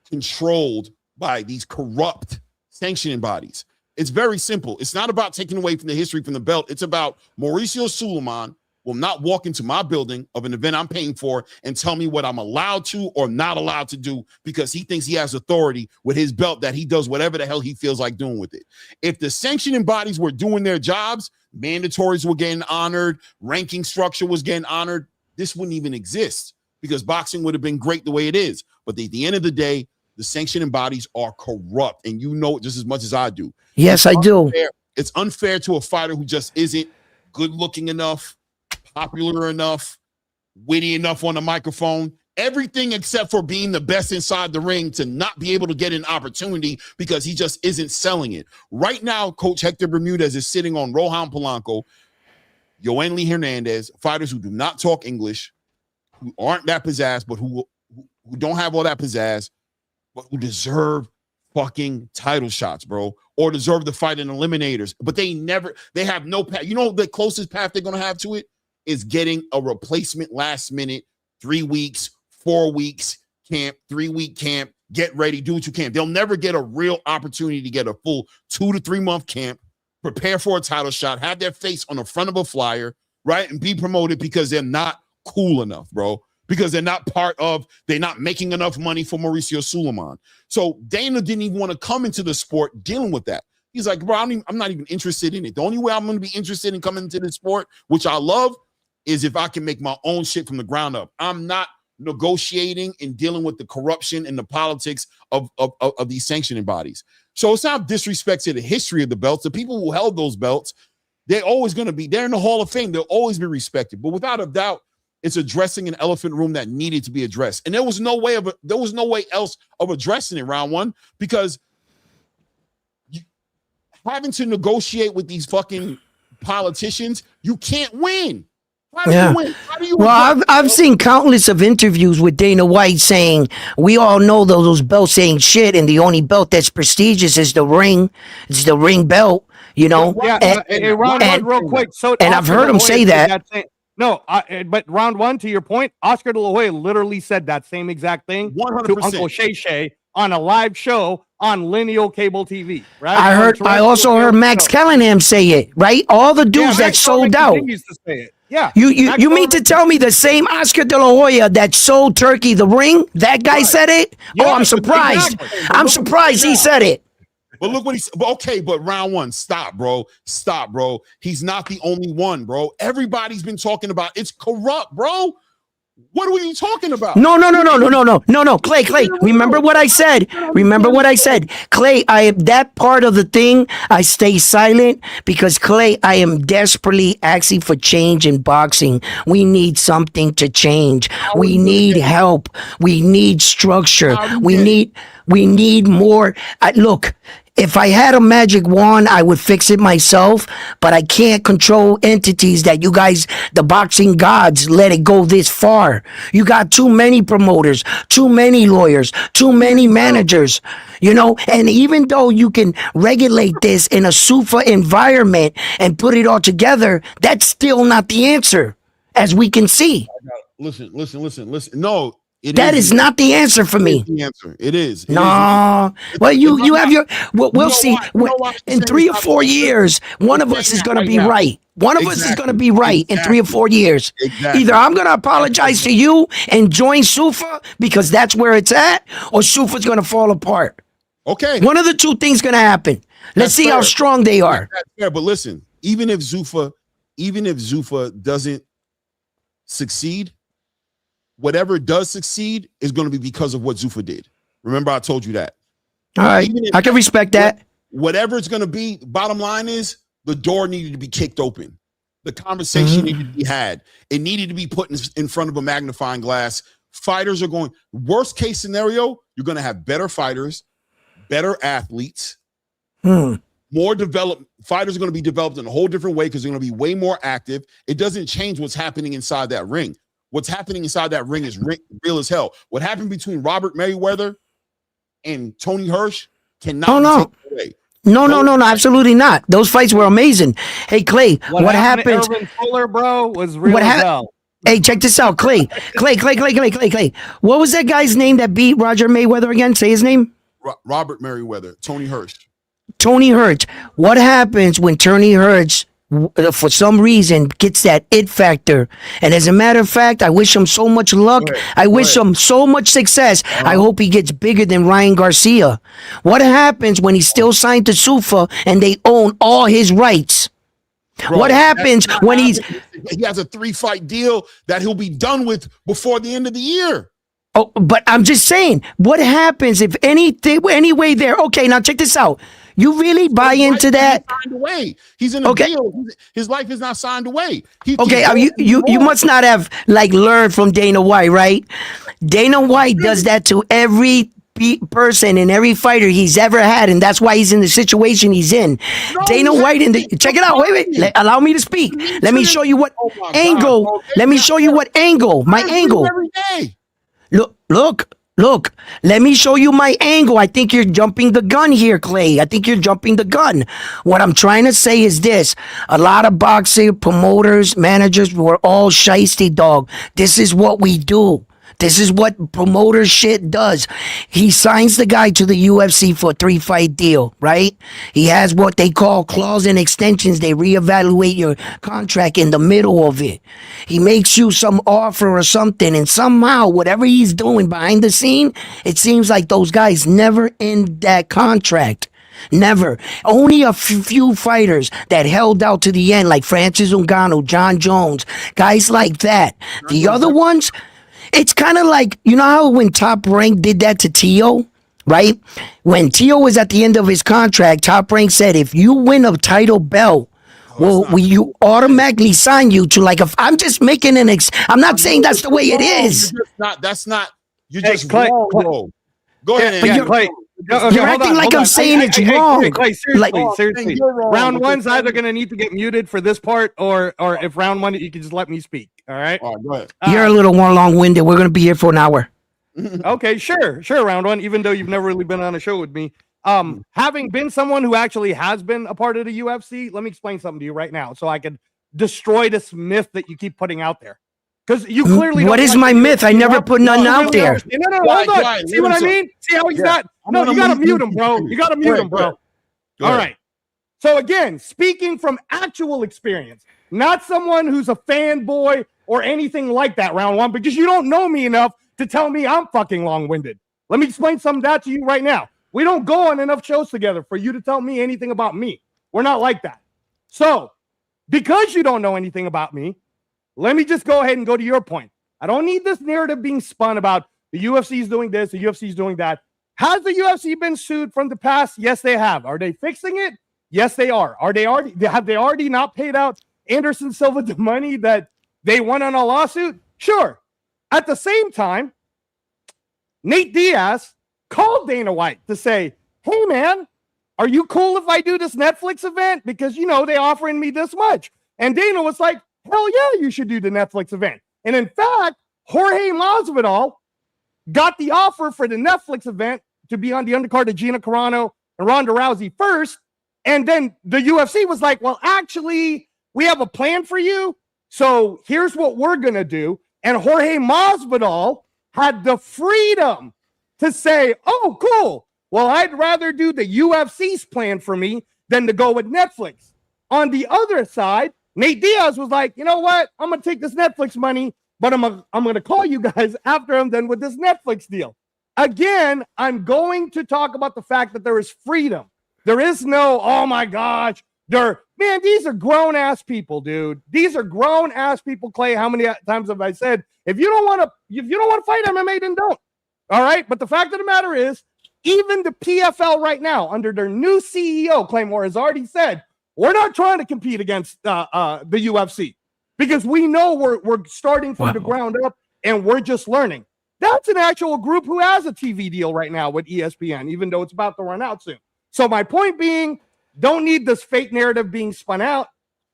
controlled by these corrupt sanctioning bodies. It's very simple. It's not about taking away from the history from the belt. It's about Mauricio Suleiman will not walk into my building of an event I'm paying for and tell me what I'm allowed to or not allowed to do because he thinks he has authority with his belt that he does whatever the hell he feels like doing with it. If the sanctioning bodies were doing their jobs, mandatories were getting honored, ranking structure was getting honored, this wouldn't even exist because boxing would have been great the way it is. But at the end of the day, the sanctioning bodies are corrupt, and you know it just as much as I do. Yes, I do. It's unfair to a fighter who just isn't good looking enough, popular enough, witty enough on the microphone, everything except for being the best inside the ring to not be able to get an opportunity because he just isn't selling it. Right now, Coach Hector Bermudez is sitting on Rohan Polanco, Yoeli Hernandez, fighters who do not talk English, who aren't that pizzazz, but who don't have all that pizzazz, but who deserve fucking title shots, bro, or deserve to fight in eliminators. But they have no path. You know the closest path they're going to have to it is getting a replacement last minute, 3 weeks, 4 weeks camp, 3-week camp, get ready, do what you can. They'll never get a real opportunity to get a full 2 to 3 month camp, prepare for a title shot, have their face on the front of a flyer, right? And be promoted because they're not cool enough, bro. Because they're not making enough money for Mauricio Suleiman. So Dana didn't even want to come into the sport dealing with that. He's like, bro, I'm not even interested in it. The only way I'm going to be interested in coming into this sport, which I love, is if I can make my own shit from the ground up. I'm not negotiating and dealing with the corruption and the politics of these sanctioning bodies. So it's not disrespect to the history of the belts. The people who held those belts, they're always going to be, they're in the Hall of Fame. They'll always be respected. But without a doubt, it's addressing an elephant room that needed to be addressed. And there was no way else of addressing it round one because having to negotiate with these fucking politicians, you can't win. How do you win? How do you win? Well, I've seen countless of interviews with Dana White saying, we all know those belts ain't shit, and the only belt that's prestigious is the ring. It's the ring belt, you know? Yeah, round one real quick. So and I've heard him say that. But round one, to your point, Oscar De La Hoya literally said that same exact thing 100%. to Uncle Shay Shay on a live show on lineal cable TV, right? I also heard Max Kellenham say it, right? All the dudes that sold out. Continues to say it. Yeah. You mean to tell me the same Oscar De La Hoya that sold Turkey the ring, that guy said it? Yeah, I'm surprised. exactly. I'm surprised he said it. But look what he said. Okay, but round one, stop, bro. Stop, bro. He's not the only one, bro. Everybody's been talking about it's corrupt, bro. What are you talking about? No. Clay. Remember what I said. Clay, I am that part of the thing. I stay silent because Clay, I am desperately asking for change in boxing. We need something to change. We need help. We need structure. We need more. Look. If I had a magic wand, I would fix it myself, but I can't control entities that you guys, the boxing gods, let it go this far. You got too many promoters, too many lawyers, too many managers, and even though you can regulate this in a Zuffa environment and put it all together, that's still not the answer, as we can see. Listen. No. That is not the answer for me. The answer. It is. No. Well, you have your. We'll see. In 3 or 4 years, one of us is going to be right. One of us is going to be right in 3 or 4 years. Exactly. Either I'm going to apologize to you and join Zuffa because that's where it's at, or Zuffa's going to fall apart. Okay. One of the two things going to happen. Let's see how strong they are. That's fair, but listen, even if Zuffa doesn't succeed, whatever does succeed is going to be because of what Zuffa did. Remember, I told you that. All right. I can respect that. Whatever it's going to be, bottom line is the door needed to be kicked open. The conversation needed to be had. It needed to be put in front of a magnifying glass. Fighters are going, worst case scenario, you're going to have better fighters, better athletes, more developed. Fighters are going to be developed in a whole different way because they're going to be way more active. It doesn't change what's happening inside that ring. What's happening inside that ring is real as hell. What happened between Robert Mayweather and Tony Hirsch cannot be taken away. No, absolutely not. Those fights were amazing. Hey, Clay, what happened? Erwin Fuller, bro, was real as hell. Hey, check this out, Clay. What was that guy's name that beat Roger Mayweather again? Say his name. Robert Mayweather, Tony Hirsch. Tony Hirsch. What happens when Tony Hirsch, for some reason, gets that it factor? And as a matter of fact, I wish him so much luck. I wish him so much success. I hope he gets bigger than Ryan Garcia. What happens when he's still signed to Zuffa and they own all his rights? Bro, what happens when he has a 3-fight deal that he'll be done with before the end of the year? Oh, but I'm just saying, what happens if anyway there? Okay, now check this out. You really buy into that? Signed away. He's in a deal. His life is not signed away. You must not have learned from Dana White, right? Dana White does that to every person and every fighter he's ever had, and that's why he's in the situation he's in. Dana White check it out. Wait. Allow me to speak. Let me show you what angle. Let me show you what angle. My angle. Look, let me show you my angle. I think you're jumping the gun here, Clay. I think you're jumping the gun. What I'm trying to say is this. A lot of boxing promoters, managers were all shiesty, dog. This is what we do. This is what promoter shit does. He signs the guy to the UFC for a 3-fight deal, right? He has what they call clause and extensions. They reevaluate your contract in the middle of it. He makes you some offer or something, and somehow, whatever he's doing behind the scene, it seems like those guys never end that contract. Never. Only a few fighters that held out to the end, like Francis Ngannou, John Jones, guys like that. The other ones, it's kind of like, you know how when Top Rank did that to Tio, right? When Tio was at the end of his contract, Top Rank said, if you win a title belt, you automatically sign you to I'm just making I'm not saying that's the way it is. You're just wrong, bro. Go ahead. Clay. You're acting like I'm saying it's wrong. Clay, seriously. Round one's either going to need to get muted for this part, or if round one, you can just let me speak. All right? All right, go ahead. You're a little more long-winded. We're going to be here for an hour. Okay, sure, round one, even though you've never really been on a show with me. Having been someone who actually has been a part of the UFC, let me explain something to you right now so I can destroy this myth that you keep putting out there. Because you clearly what is my myth? I never put none out there. No, hold on. See what I mean? See how he's not? No, you gotta mute him, bro. You gotta mute him, bro. All right. So again, speaking from actual experience, not someone who's a fanboy or anything like that, round one, because you don't know me enough to tell me I'm fucking long-winded. Let me explain some of that to you right now. We don't go on enough shows together for you to tell me anything about me. We're not like that. So, because you don't know anything about me, let me just go ahead and go to your point. I don't need this narrative being spun about the UFC is doing this, the UFC is doing that. Has the UFC been sued from the past? Yes, they have. Are they fixing it? Yes, they are. Have they already not paid out Anderson Silva the money that they won on a lawsuit? Sure. At the same time, Nate Diaz called Dana White to say, hey, man, are you cool if I do this Netflix event? Because, you know, they offering me this much. And Dana was like, hell yeah, you should do the Netflix event. And in fact, Jorge Masvidal got the offer for the Netflix event to be on the undercard of Gina Carano and Ronda Rousey first. And then the UFC was like, well, actually, we have a plan for you. So here's what we're going to do. And Jorge Masvidal had the freedom to say, oh, cool. Well, I'd rather do the UFC's plan for me than to go with Netflix. On the other side, Nate Diaz was like, you know what? I'm going to take this Netflix money, but I'm going to call you guys after I'm done with this Netflix deal. Again, I'm going to talk about the fact that there is freedom. There is no, oh my gosh, man, these are grown-ass people, dude. These are grown-ass people, Clay. How many times have I said, if you don't want to fight MMA, then don't. All right? But the fact of the matter is, even the PFL right now, under their new CEO, Claymore, has already said, we're not trying to compete against the UFC because we know we're starting from the ground up and we're just learning. That's an actual group who has a TV deal right now with ESPN, even though it's about to run out soon. So my point being, don't need this fake narrative being spun out.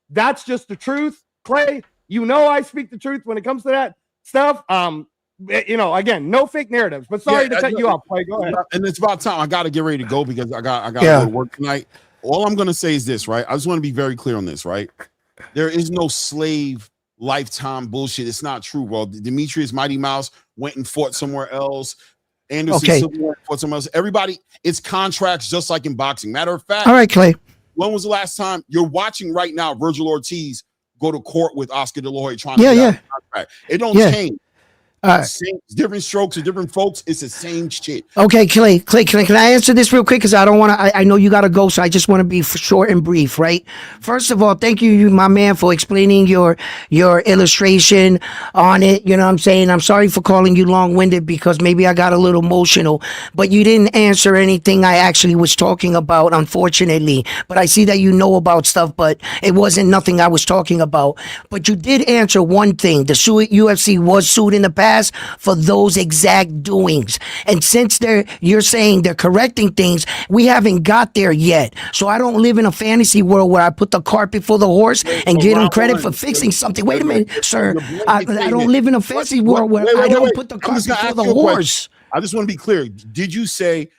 That's just the truth. Clay, you know I speak the truth when it comes to that stuff. You know, again, no fake narratives. But sorry to cut you off, Clay. Go ahead. And it's about time. I got to get ready to go because I got to go to work tonight. All I'm going to say is this, right? I just want to be very clear on this, right? There is no slave lifetime bullshit. It's not true, bro. Demetrius Mighty Mouse went and fought somewhere else. Anderson Silva fought somewhere else. Everybody, it's contracts just like in boxing. Matter of fact, all right, Clay. When was the last time you're watching right now Virgil Ortiz go to court with Oscar De La Hoya trying to get out of contract? It don't change. Same, different strokes or different folks. It's the same shit. Okay, Clay, can I answer this real quick? Because I don't want to. I know you got to go, so I just want to be short and brief, right? First of all, thank you, my man, for explaining your illustration on it. You know what I'm saying? I'm sorry for calling you long-winded because maybe I got a little emotional, but you didn't answer anything I actually was talking about, unfortunately. But I see that you know about stuff, but it wasn't nothing I was talking about. But you did answer one thing. The UFC was sued in the past for those exact doings, and since you're saying they're correcting things, we haven't got there yet. So I don't live in a fantasy world where I put the cart before the horse and give them credit for fixing something. Wait a minute, sir. I don't live in a fantasy world where I don't put the cart before the horse. I just want to be clear. Did you say,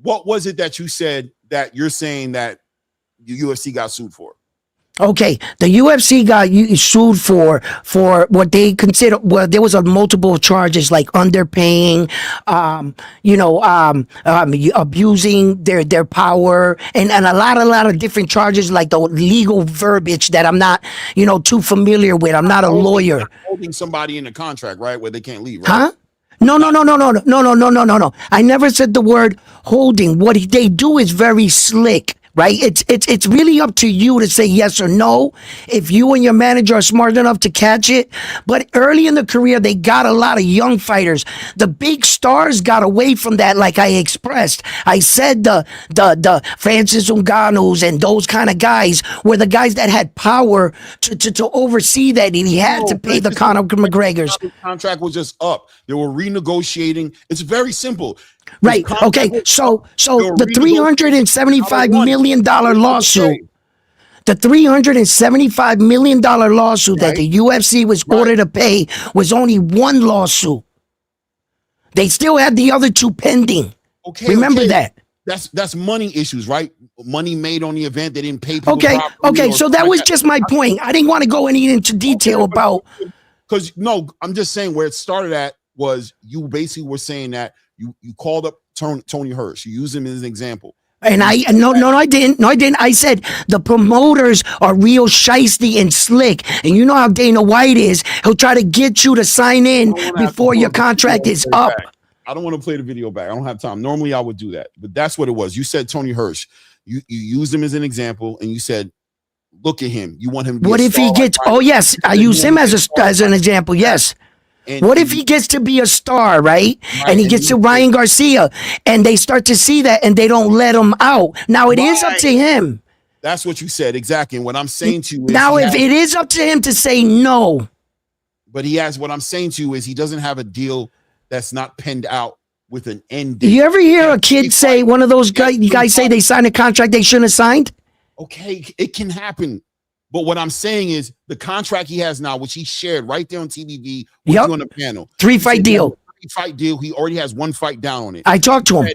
what was it that you said that you're saying that the UFC got sued for? Okay, the UFC got sued for what they consider, well, there was a multiple charges like underpaying, abusing their power, and a lot of different charges, like the legal verbiage that I'm not, too familiar with. I'm not a lawyer. Holding somebody in a contract, right, where they can't leave, right? Huh? No. I never said the word holding. What they do is very slick. Right? It's really up to you to say yes or no if you and your manager are smart enough to catch it. But early in the career, they got a lot of young fighters. The big stars got away from that, like I expressed. I said the Francis Ngannou's and those kind of guys were the guys that had power to oversee that, and he had to pay the Conor McGregor's. The contract was just up. They were renegotiating. It's very simple. Right. Okay. So the $375 million lawsuit, the $375 million lawsuit that the UFC was ordered to pay was only one lawsuit. They still had the other two pending. Okay. Remember that. That's money issues, right? Money made on the event. They didn't pay people. Okay. So that was just my point. I didn't want to go into detail about. Because I'm just saying where it started at was you basically were saying that you called up Tony Hirsch. You used him as an example. And I didn't. I said the promoters are real shiesty and slick. And you know how Dana White is. He'll try to get you to sign in before your contract is up. I don't want to play the video back. I don't have time. Normally I would do that. But that's what it was. You said Tony Hirsch. You used him as an example, and you said, look at him. You want him to be what if he gets, I use him as an example, yes. And What if he gets to be a star, right? And he gets to and Ryan Garcia, and they start to see that, and they don't let him out. Now it is up to him. That's what you said exactly. And what I'm saying to you is Now, if it is up to him to say no, but he has. What I'm saying to you is he doesn't have a deal that's not penned out with an end date. you ever hear a kid say, one of those guys say they signed a contract they shouldn't have signed? Okay, it can happen. But what I'm saying is the contract he has now, which he shared right there on TVV with you on the panel. 3-fight deal. 3-fight deal. He already has 1 fight down on it. I talked to him.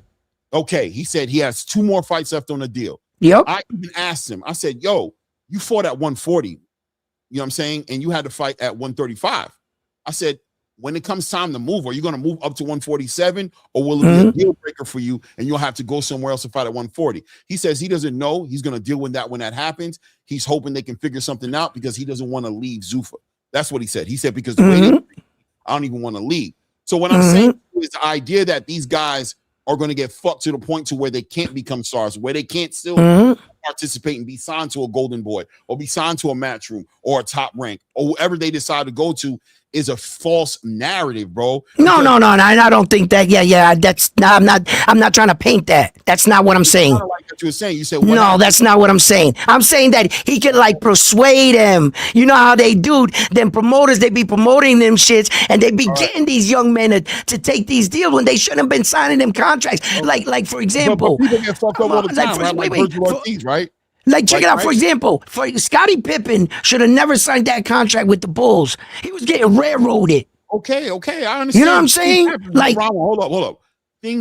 Okay, he said he has 2 more fights left on the deal. Yep. I even asked him, I said, yo, you fought at 140, you know what I'm saying? And you had to fight at 135. I said, when it comes time to move, are you going to move up to 147 or will it be a deal breaker for you and you'll have to go somewhere else to fight at 140? He says he doesn't know. He's going to deal with that when that happens. He's hoping they can figure something out because he doesn't want to leave Zuffa. That's what he said. He said, because the way I don't even want to leave. So what I'm saying is the idea that these guys are going to get fucked to the point to where they can't become stars, where they can't still participate and be signed to a Golden Boy or be signed to a Matchroom or a Top Rank or whoever they decide to go to is a false narrative, bro. No. I don't think that. Yeah. That's not. I'm not trying to paint that. That's not what I'm saying. Like what you were saying. You said no. That's not what I'm saying. I'm saying that he could like persuade him. You know how they do. Then promoters, they be promoting them shits, and they be getting these young men to take these deals when they shouldn't have been signing them contracts. Like for example, but people get fucked up all the time, right? Like Virgil Ortiz, right? Like, check it out, for example, Scottie Pippen should have never signed that contract with the Bulls. He was getting railroaded. Okay, I understand. You know what I'm saying? Like, hold up.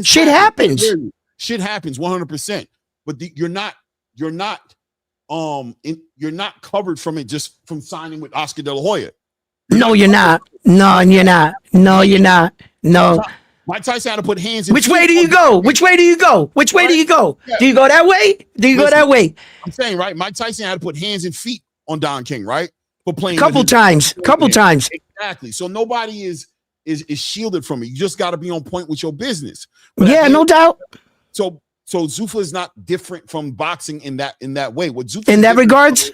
Shit happens. Shit happens 100%. But you're not covered from it just from signing with Oscar De La Hoya. No, you're not. No, you're not. No, you're not. No. Mike Tyson had to put hands in. Which way do you go? Which way do you go? Which way do you go? Yeah. Do you go that way? Do you go that way? I'm saying, right? Mike Tyson had to put hands and feet on Don King, right? For playing couple times. Exactly. So nobody is shielded from it. You just got to be on point with your business. But yeah, no doubt. So Zuffa is not different from boxing in that way. What Zuffa in that regards?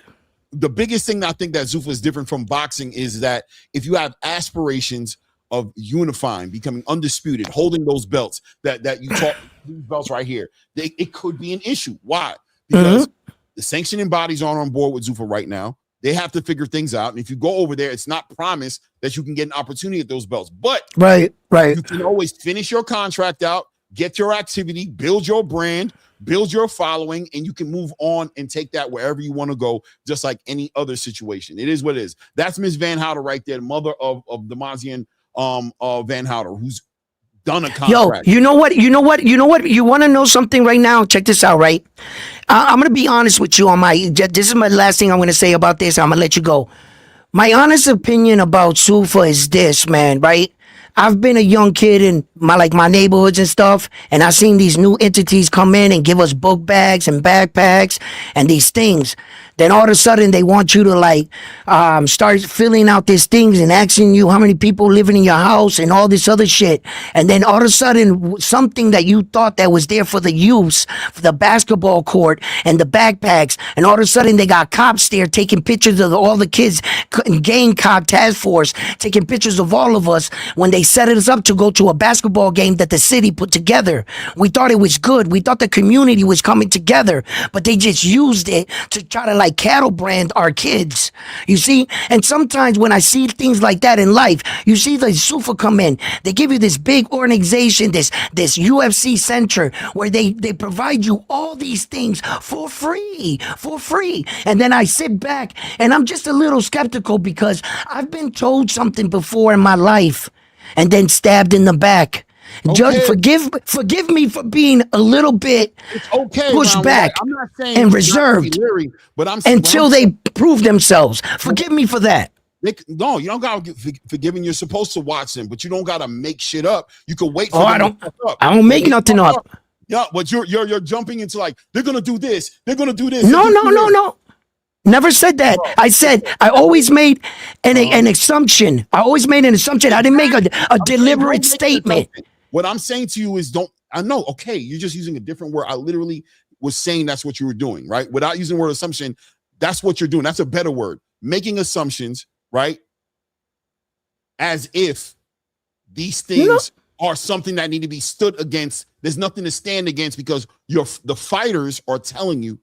The biggest thing I think that Zuffa is different from boxing is that if you have aspirations of unifying, becoming undisputed, holding those belts that you talk, these belts right here, it could be an issue. Why? Because the sanctioning bodies aren't on board with Zuffa right now. They have to figure things out. And if you go over there, it's not promised that you can get an opportunity at those belts. But right. You can always finish your contract out, get your activity, build your brand, build your following, and you can move on and take that wherever you want to go, just like any other situation. It is what it is. That's Miss Van Houter right there, the mother of Demazian Van Houter, who's done a contract. Yo, you know what? You want to know something right now? Check this out, right? I'm going to be honest with you on this is my last thing I'm going to say about this. I'm going to let you go. My honest opinion about Zuffa is this, man, right? I've been a young kid in my neighborhoods and stuff, and I've seen these new entities come in and give us book bags and backpacks and these things. Then all of a sudden they want you to start filling out these things and asking you how many people living in your house and all this other shit. And then all of a sudden something that you thought that was there for the use, for the basketball court and the backpacks, and all of a sudden they got cops there taking pictures of all the kids, gang cop task force, taking pictures of all of us when they set us up to go to a basketball game that the city put together. We thought it was good. We thought the community was coming together, but they just used it to try to cattle brand our kids, you see? And sometimes when I see things like that in life, you see the Zuffa come in, they give you this big organization, this UFC center where they provide you all these things for free. And then I sit back and I'm just a little skeptical because I've been told something before in my life and then stabbed in the back. Okay. Judge, forgive me for being a little bit pushed back and reserved, but I'm until they prove themselves. Forgive me for that. No, you don't got to get forgiven. You're supposed to watch them, but you don't got to make shit up. You can wait for them to fuck up. I don't make nothing up. Yeah, but you're jumping into they're gonna do this. They're gonna do this. No. Never said that. I said I always made an assumption. I didn't make a deliberate statement. What I'm saying to you is okay, you're just using a different word. I literally was saying that's what you were doing, right? Without using the word assumption, that's what you're doing. That's a better word. Making assumptions, right? As if these things are something that need to be stood against. There's nothing to stand against because the fighters are telling you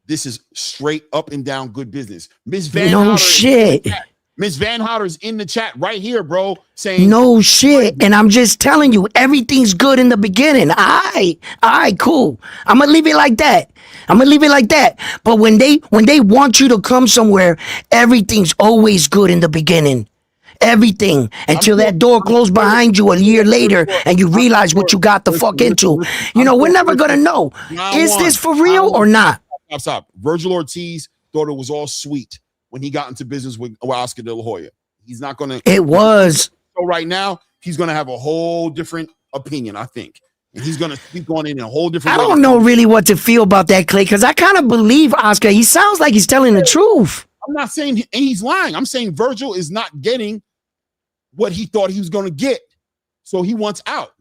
this is straight up and down good business. Miss Van No shit. Miss Van Hotter's in the chat right here, bro, saying no shit. And I'm just telling you, everything's good in the beginning. All right, cool. I'm gonna leave it like that. But when they want you to come somewhere, everything's always good in the beginning. Everything until that door closed behind you a year later and you realize what you got the fuck into. We're never gonna know. Is this for real or not? Stop. Virgil Ortiz thought it was all sweet when he got into business with Oscar De La Hoya. He's not gonna. It was. So right now he's gonna have a whole different opinion, I think. And he's gonna speak on it in a whole different. I don't know really what to feel about that, Clay, because I kind of believe Oscar. He sounds like he's telling the truth. I'm not saying he's lying. I'm saying Virgil is not getting what he thought he was going to get. So he wants out.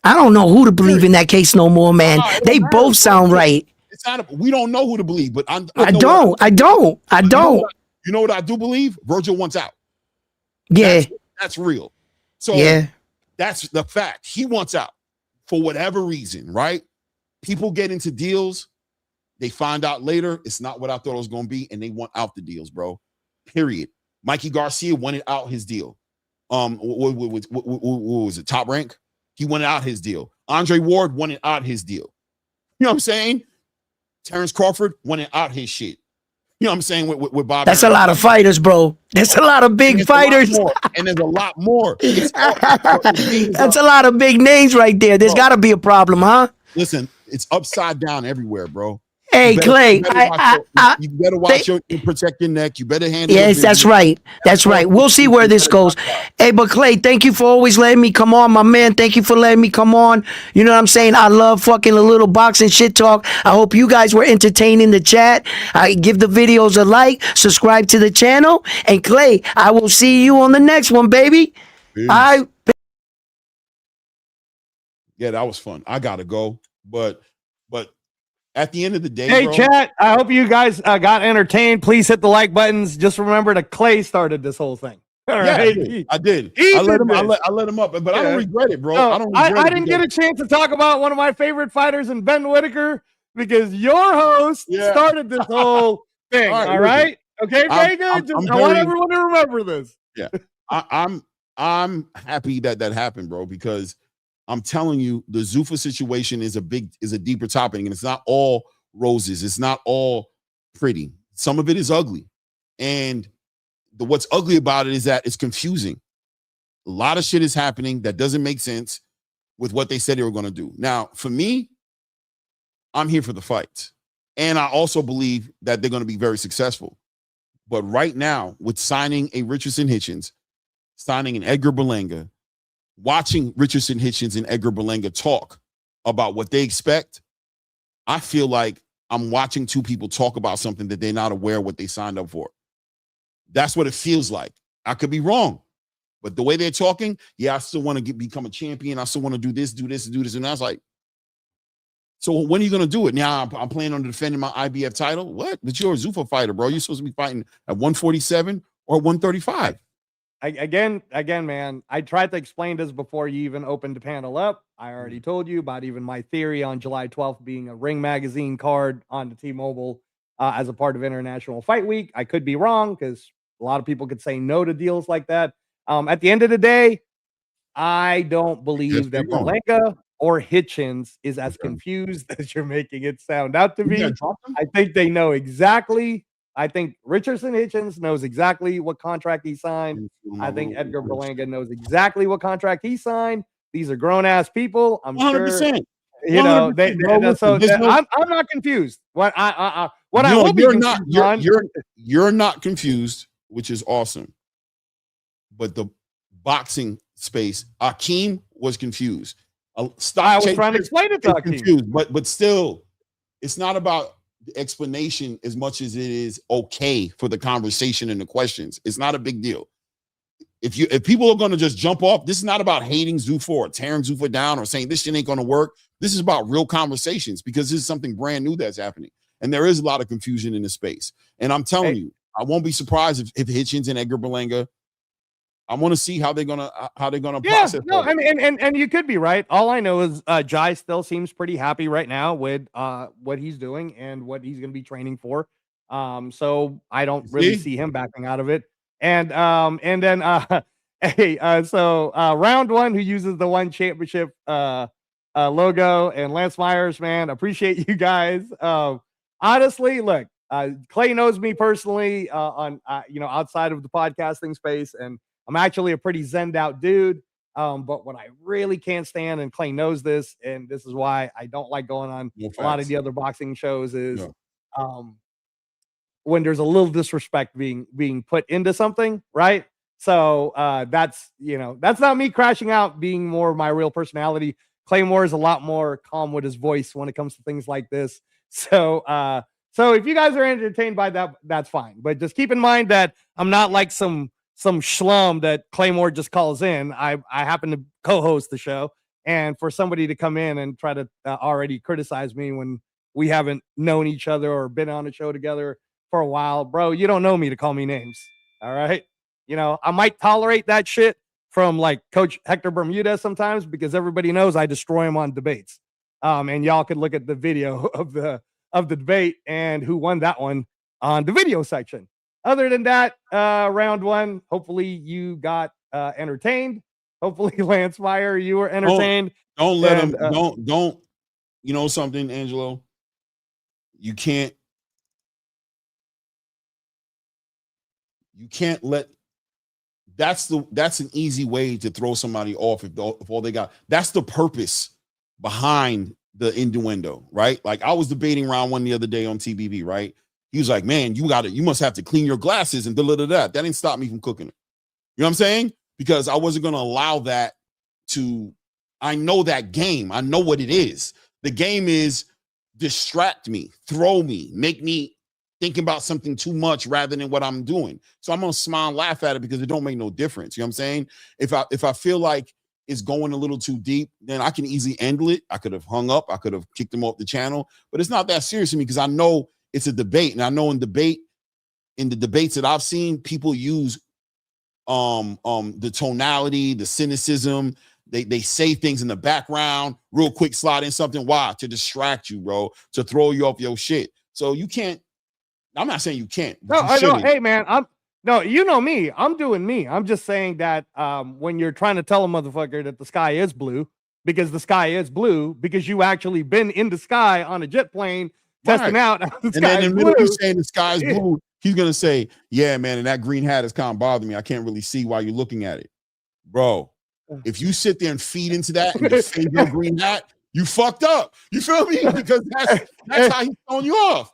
I don't know who to believe in that case no more, man. They both sound right. It's not. We don't know who to believe, but I don't. You know what I do believe? Virgil wants out. Yeah. That's real. So yeah, that's the fact. He wants out for whatever reason, right? People get into deals. They find out later it's not what I thought it was going to be, and they want out the deals, bro. Period. Mikey Garcia wanted out his deal. What was it? Top Rank? He wanted out his deal. Andre Ward wanted out his deal. You know what I'm saying? Terrence Crawford wanted out his shit. You know what I'm saying? With Bob. That's a lot of fighters, bro. There's a lot of big fighters. And there's a lot more. That's a lot of big names right there. There's got to be a problem, huh? Listen, it's upside down everywhere, bro. Hey, Clay, you better watch your protect your neck. You better handle it. Yes, that's right. That's right. We'll see where this goes. Hey, but Clay, thank you for always letting me come on, my man. Thank you for letting me come on. You know what I'm saying? I love fucking a little boxing shit talk. I hope you guys were entertained in the chat. I give the videos a like, subscribe to the channel, and Clay, I will see you on the next one, baby. Yeah, that was fun. I gotta go, but at the end of the day, hey, bro, chat, I hope you guys got entertained. Please hit the like buttons. Just remember that Clay started this whole thing. All right. I did. I let him up, but I don't regret it, bro. No, I didn't get a chance to talk about one of my favorite fighters in Benn Whittaker because your host started this whole thing. All right. Okay, very good. I want everyone to remember this. Yeah. I'm happy that happened, bro, because I'm telling you, the Zuffa situation is a deeper topic, and it's not all roses. It's not all pretty. Some of it is ugly. And what's ugly about it is that it's confusing. A lot of shit is happening that doesn't make sense with what they said they were going to do. Now, for me, I'm here for the fights. And I also believe that they're going to be very successful. But right now, with signing a Richardson Hitchens, signing an Edgar Berlanga, watching Richardson Hitchens and Edgar Berlanga talk about what they expect, I feel like I'm watching two people talk about something that they're not aware of what they signed up for. That's what it feels like. I could be wrong, but the way they're talking, I still want to become a champion. I still want to do this. And I was like, so when are you going to do it? Now I'm planning on defending my IBF title. What? But you're a Zuffa fighter, bro. You're supposed to be fighting at 147 or 135. Again, man, I tried to explain this before you even opened the panel up. I already told you about even my theory on July 12th being a Ring Magazine card on the T-Mobile as a part of International Fight Week. I could be wrong because a lot of people could say no to deals like that. At the end of the day, I don't believe that Berlanga or Hitchens is as confused as you're making it sound out to be. I think they know exactly. I think Richardson Hitchens knows exactly what contract he signed. I think Edgar Berlanga knows exactly what contract he signed. These are grown-ass people. I'm 100%. Sure. You know, I'm not confused. You're not confused, which is awesome. But the boxing space, Akeem was confused. I was trying to explain it to Akeem. Confused, but still, it's not about the explanation as much as it is okay for the conversation and the questions. It's not a big deal. If people are going to just jump off, this is not about hating Zuffa or tearing Zuffa down or saying this shit ain't going to work. This is about real conversations because this is something brand new that's happening. And there is a lot of confusion in the space. And I'm telling you, I won't be surprised if Hitchens and Edgar Berlanga I want to see how they're gonna Yeah, process. no, I mean, and you could be right. All I know is Jai still seems pretty happy right now with what he's doing and what he's going to be training for. So I don't really see him backing out of it. And then round one, who uses the one championship logo, and Lance Myers, man, appreciate you guys. Honestly, look, Clay knows me personally on outside of the podcasting space, and I'm actually a pretty zened out dude. But what I really can't stand, and Clay knows this, and this is why I don't like going on a lot of the other boxing shows, is when there's a little disrespect being put into something, right? So that's not me crashing out, being more my real personality. Claymore is a lot more calm with his voice when it comes to things like this. So if you guys are entertained by that, that's fine. But just keep in mind that I'm not like some schlum that Claymore just calls in. I happen to co-host the show, and for somebody to come in and try to already criticize me when we haven't known each other or been on a show together for a while, bro, you don't know me to call me names. All right. I might tolerate that shit from like Coach Hector Bermudez sometimes, because everybody knows I destroy him on debates. And y'all could look at the video of the debate and who won that one on the video section. Other than that, round one, hopefully you got entertained. Hopefully, Lance Meyer, you were entertained. Don't let him. Don't. You know something, Angelo? You can't let. That's an easy way to throw somebody off if all they got. That's the purpose behind the innuendo, right? Like I was debating round one the other day on TBV, right? He was like, man, you must have to clean your glasses and da-da-da-da. That didn't stop me from cooking it. You know what I'm saying? Because I wasn't going to allow that I know that game. I know what it is. The game is distract me, throw me, make me thinking about something too much rather than what I'm doing. So I'm going to smile and laugh at it because it don't make no difference. You know what I'm saying? If I feel like it's going a little too deep, then I can easily handle it. I could have hung up. I could have kicked them off the channel, but it's not that serious to me because I know it's a debate. And I know in the debates that I've seen, people use the tonality, the cynicism. They say things in the background, real quick, slide in something. Why? To distract you, bro, to throw you off your shit. So you can't. I'm not saying you can't. No, I know. Hey, man, you know me. I'm doing me. I'm just saying that when you're trying to tell a motherfucker that the sky is blue, because the sky is blue, because you actually been in the sky on a jet plane testing out. And then in the middle of saying the sky's blue, he's gonna say, "Yeah, man, and that green hat is kind of bothering me. I can't really see why you're looking at it, bro." If you sit there and feed into that and defend your green hat, you fucked up. You feel me? Because that's how he's throwing you off.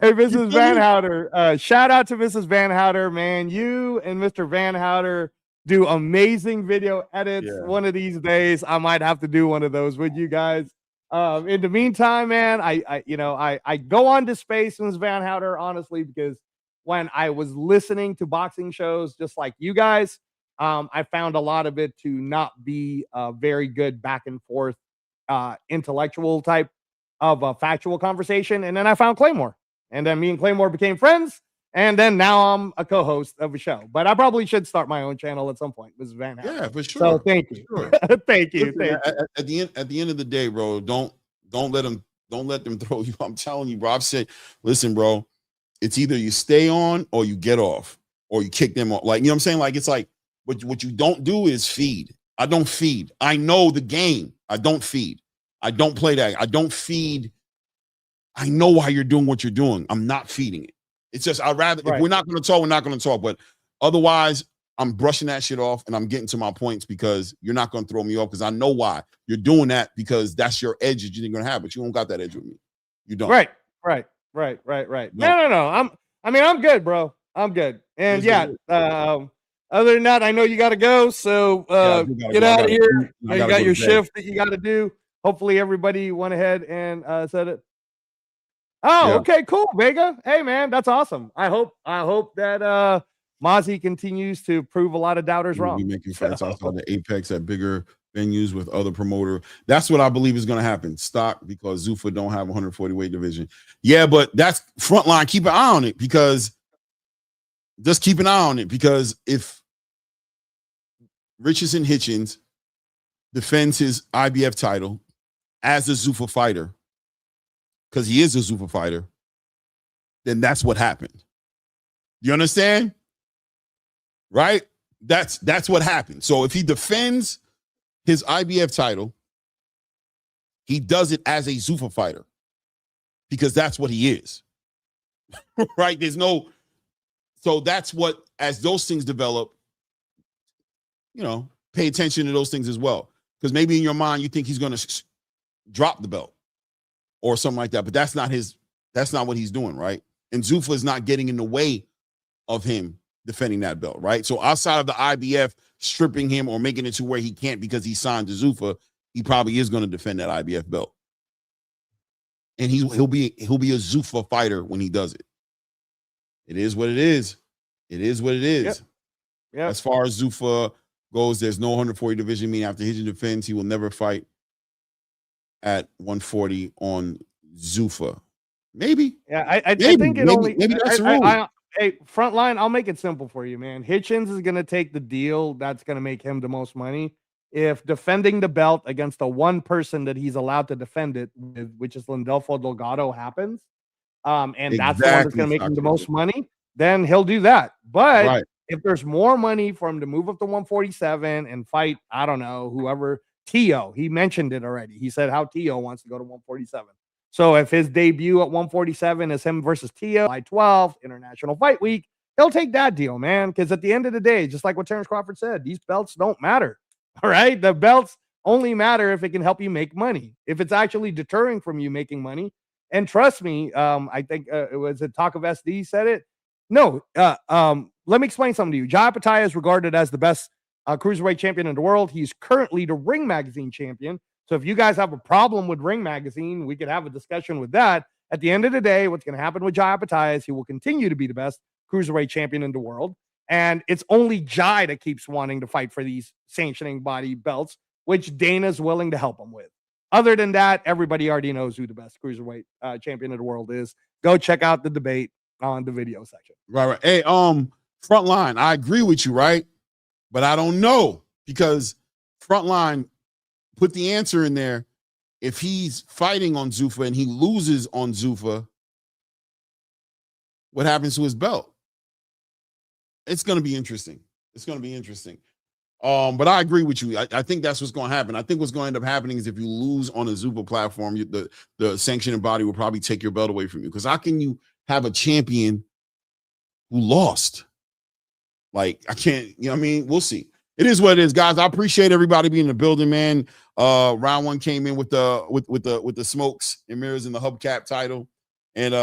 Hey, Mrs. Van Houter, shout out to Mrs. Van Houter, man. You and Mr. Van Houter do amazing video edits. Yeah. One of these days, I might have to do one of those with you guys. In the meantime, man, I go on to space, Mrs. Van Houter, honestly, because when I was listening to boxing shows just like you guys, I found a lot of it to not be a very good back and forth intellectual type of a factual conversation. And then I found Claymore. And then me and Claymore became friends. And then now I'm a co-host of a show. But I probably should start my own channel at some point, Mrs. Van Houter. Yeah, for sure. So thank you. Sure. Thank you. At the end of the day, bro, don't let them throw you. I'm telling you, bro. I've said, listen, bro, it's either you stay on or you get off or you kick them off. Like, you know what I'm saying? Like, it's like what you don't do is feed. I don't feed. I know the game. I don't feed. I don't play that. I don't feed. I know why you're doing what you're doing. I'm not feeding it. It's just, I'd rather, if we're not going to talk, we're not going to talk. But otherwise, I'm brushing that shit off and I'm getting to my points because you're not going to throw me off because I know why. You're doing that because that's your edge that you're going to have, but you don't got that edge with me. You don't. Right. No. I'm good, bro. I'm good. And other than that, I know you got to go. So get out of here. You got your shift that you got to do. Hopefully everybody went ahead and said it. Oh, okay, cool, Vega. Hey, man, that's awesome. I hope that Mozzie continues to prove a lot of doubters wrong. Be making fights outside the Apex at bigger venues with other promoter. That's what I believe is going to happen. Stock because Zuffa don't have 140 weight division. Yeah, but that's frontline. Keep an eye on it because if Richardson Hitchens defends his IBF title as a Zuffa fighter, because he is a Zuffa fighter, then that's what happened. You understand? Right? That's what happened. So if he defends his IBF title, he does it as a Zuffa fighter because that's what he is. Right? So that's what, as those things develop, pay attention to those things as well. Because maybe in your mind, you think he's going to drop the belt or something like that, but that's not what he's doing, right? And Zuffa is not getting in the way of him defending that belt, right? So outside of the IBF stripping him or making it to where he can't because he signed to Zuffa, he probably is going to defend that IBF belt. And he'll be a Zuffa fighter when he does it. It is what it is. It is what it is. Yep. As far as Zuffa goes, there's no 140 division. Meaning after Hitchens defends, he will never fight at 140 on Zuffa. Maybe. Yeah, I think maybe that's the rule. Hey, Frontline, I'll make it simple for you, man. Hitchens is going to take the deal that's going to make him the most money if defending the belt against the one person that he's allowed to defend it with, which is Lindelfo Delgado, happens. And that's the one that's going to make him the most money, then he'll do that. But if there's more money for him to move up to 147 and fight, I don't know, whoever, Tio, he mentioned it already. He said how Tio wants to go to 147. So if his debut at 147 is him versus Tio, July 12th, International Fight Week, he'll take that deal, man. Because at the end of the day, just like what Terrence Crawford said, these belts don't matter. All right? The belts only matter if it can help you make money. If it's actually deterring from you making money. And trust me, I think it was a Talk of SD said it. No, let me explain something to you. Jai Pacquiao is regarded as the best cruiserweight champion in the world. He's currently the Ring Magazine champion. So if you guys have a problem with Ring Magazine, we could have a discussion with that. At the end of the day, what's going to happen with Jai Pacquiao is he will continue to be the best cruiserweight champion in the world. And it's only Jai that keeps wanting to fight for these sanctioning body belts, which Dana's willing to help him with. Other than that, everybody already knows who the best cruiserweight champion of the world is. Go check out the debate on the video section. Right. Hey, Frontline, I agree with you, right? But I don't know, because Frontline put the answer in there. If he's fighting on Zuffa and he loses on Zuffa, what happens to his belt? It's going to be interesting. It's going to be interesting. But I agree with you. I think that's what's going to happen. I think what's going to end up happening is if you lose on a Zuffa platform, the sanctioning body will probably take your belt away from you. Because how can you have a champion who lost? Like, I can't, you know what I mean? We'll see. It is what it is, guys. I appreciate everybody being in the building, man. Round one came in with the smokes and mirrors in the hubcap title, and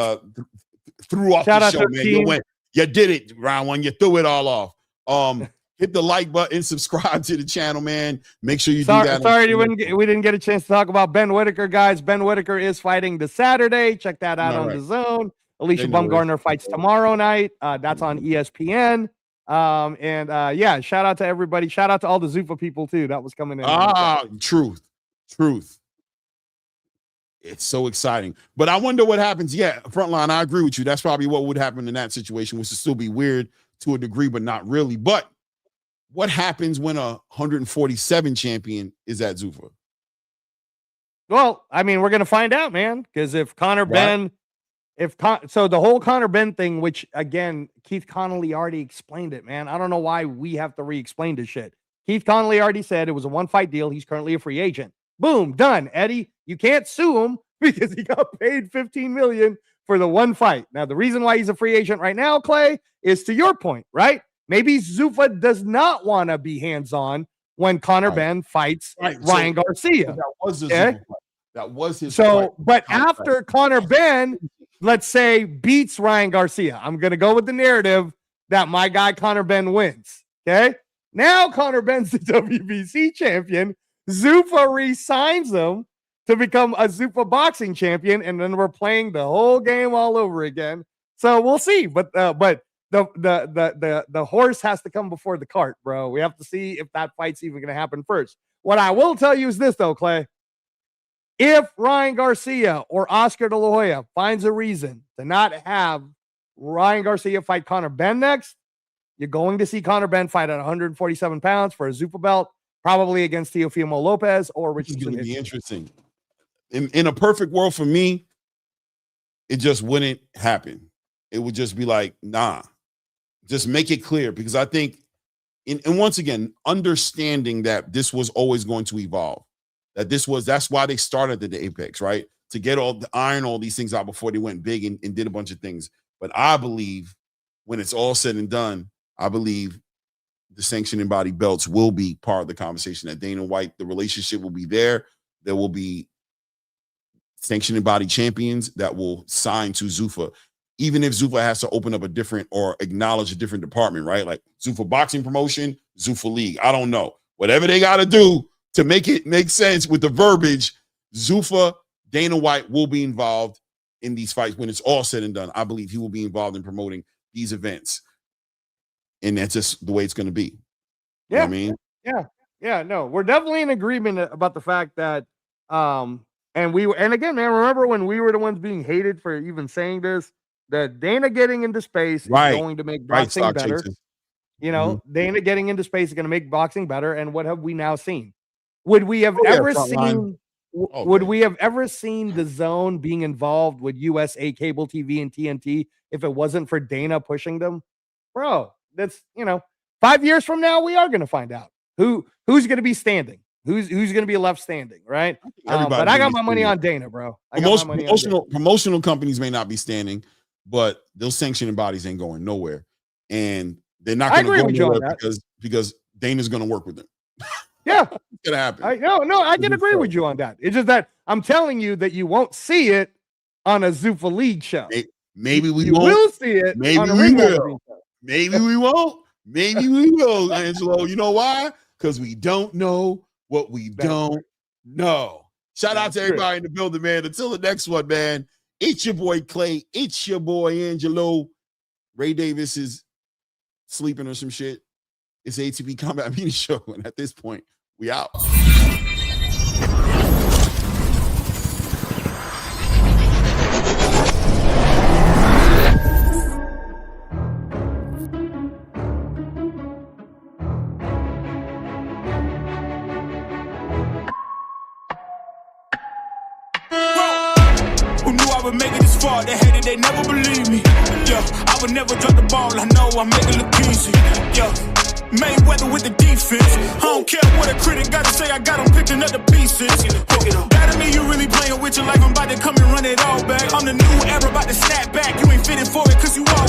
threw off the show, man. You did it, round one. You threw it all off. Hit the like button, subscribe to the channel, man. Make sure you do that. Sorry, we didn't get a chance to talk about Ben Whittaker, guys. Ben Whittaker is fighting this Saturday. Check that out on the Zone. Alicia Baumgartner fights tomorrow night. That's on ESPN. Yeah, shout out to everybody. Shout out to all the Zuffa people too. That was coming in. Truth. It's so exciting. But I wonder what happens. Yeah, Frontline, I agree with you. That's probably what would happen in that situation, which would still be weird to a degree, but not really. But what happens when a 147 champion is at Zuffa? Well, I mean, we're gonna find out, man. Because if Conor Benn, so the whole Conor Benn thing, which again, Keith Connolly already explained it, man. I don't know why we have to re-explain this shit. Keith Connolly already said it was a one-fight deal. He's currently a free agent. Boom, done. Eddie, you can't sue him because he got paid $15 million for the one fight. Now, the reason why he's a free agent right now, Clay, is to your point, right? Maybe Zuffa does not want to be hands-on when Conor Benn fights Ryan Garcia. That was his fight. That was his fight. But after Conor Benn, let's say, beats Ryan Garcia, I'm going to go with the narrative that my guy Conor Benn wins, okay? Now Conor Benn's the WBC champion. Zuffa re-signs him to become a Zuffa boxing champion, and then we're playing the whole game all over again. So we'll see. But the horse has to come before the cart, bro. We have to see if that fight's even going to happen first. What I will tell you is this, though, Clay. If Ryan Garcia or Oscar De La Hoya finds a reason to not have Ryan Garcia fight Conor Benn next, You're going to see Conor Benn fight at 147 pounds for a Zuffa belt, probably against Teofimo Lopez or Richardson. It's going to be interesting. In a perfect world for me, it just wouldn't happen. It would just be like, nah, just make it clear, because I think, and once again, understanding that this was always going to evolve, that's why they started at the Apex, right? To get all the iron, all these things out before they went big and did a bunch of things. But I believe when it's all said and done, I believe the sanctioning body belts will be part of the conversation. That Dana White, the relationship will be there. There will be sanctioning body champions that will sign to Zuffa, even if Zuffa has to open up a different or acknowledge a different department, right? Like Zuffa boxing promotion, Zuffa league. I don't know. Whatever they got to do to make it make sense with the verbiage, Zuffa, Dana White will be involved in these fights. When it's all said and done, I believe he will be involved in promoting these events. And that's just the way it's going to be. Yeah. You know what I mean? Yeah. No, we're definitely in agreement about the fact that, and again, man, remember when we were the ones being hated for even saying this, that Dana getting into space is going to make boxing better. Chasers. You know, Dana getting into space is going to make boxing better. And what have we now seen? Would we have ever seen? Would we have ever seen the Zone being involved with USA cable TV and TNT if it wasn't for Dana pushing them? Bro, that's, 5 years from now, we are going to find out who's going to be standing, who's going to be left standing, right? But I got my money on Dana, bro. Promotional companies may not be standing, but those sanctioning bodies ain't going nowhere, and they're not going to go nowhere because Dana's going to work with them. Yeah, it's gonna happen. I can agree with you on that. It's just that I'm telling you that you won't see it on a Zuffa League show. Maybe we won't. Will see it. Maybe on a we will. Maybe we won't. Maybe we will, Angelo. You know why? Because we don't know what we don't know. Shout out to everybody in the building, man. Until the next one, man. It's your boy Clay. It's your boy Angelo. Ray Davis is sleeping or some shit. It's ATP Combat Media Show, and at this point, we out. Who knew I would make it this far? They hated, they never believe me. Yeah, I would never drop the ball. I know I make it look easy. Yeah, Mayweather with the defense. I don't care what a critic gotta say. I got them picking up the pieces. That to me, you really playing with your life. I'm about to come and run it all back. I'm the new era, about to snap back. You ain't fitted for it, cause you all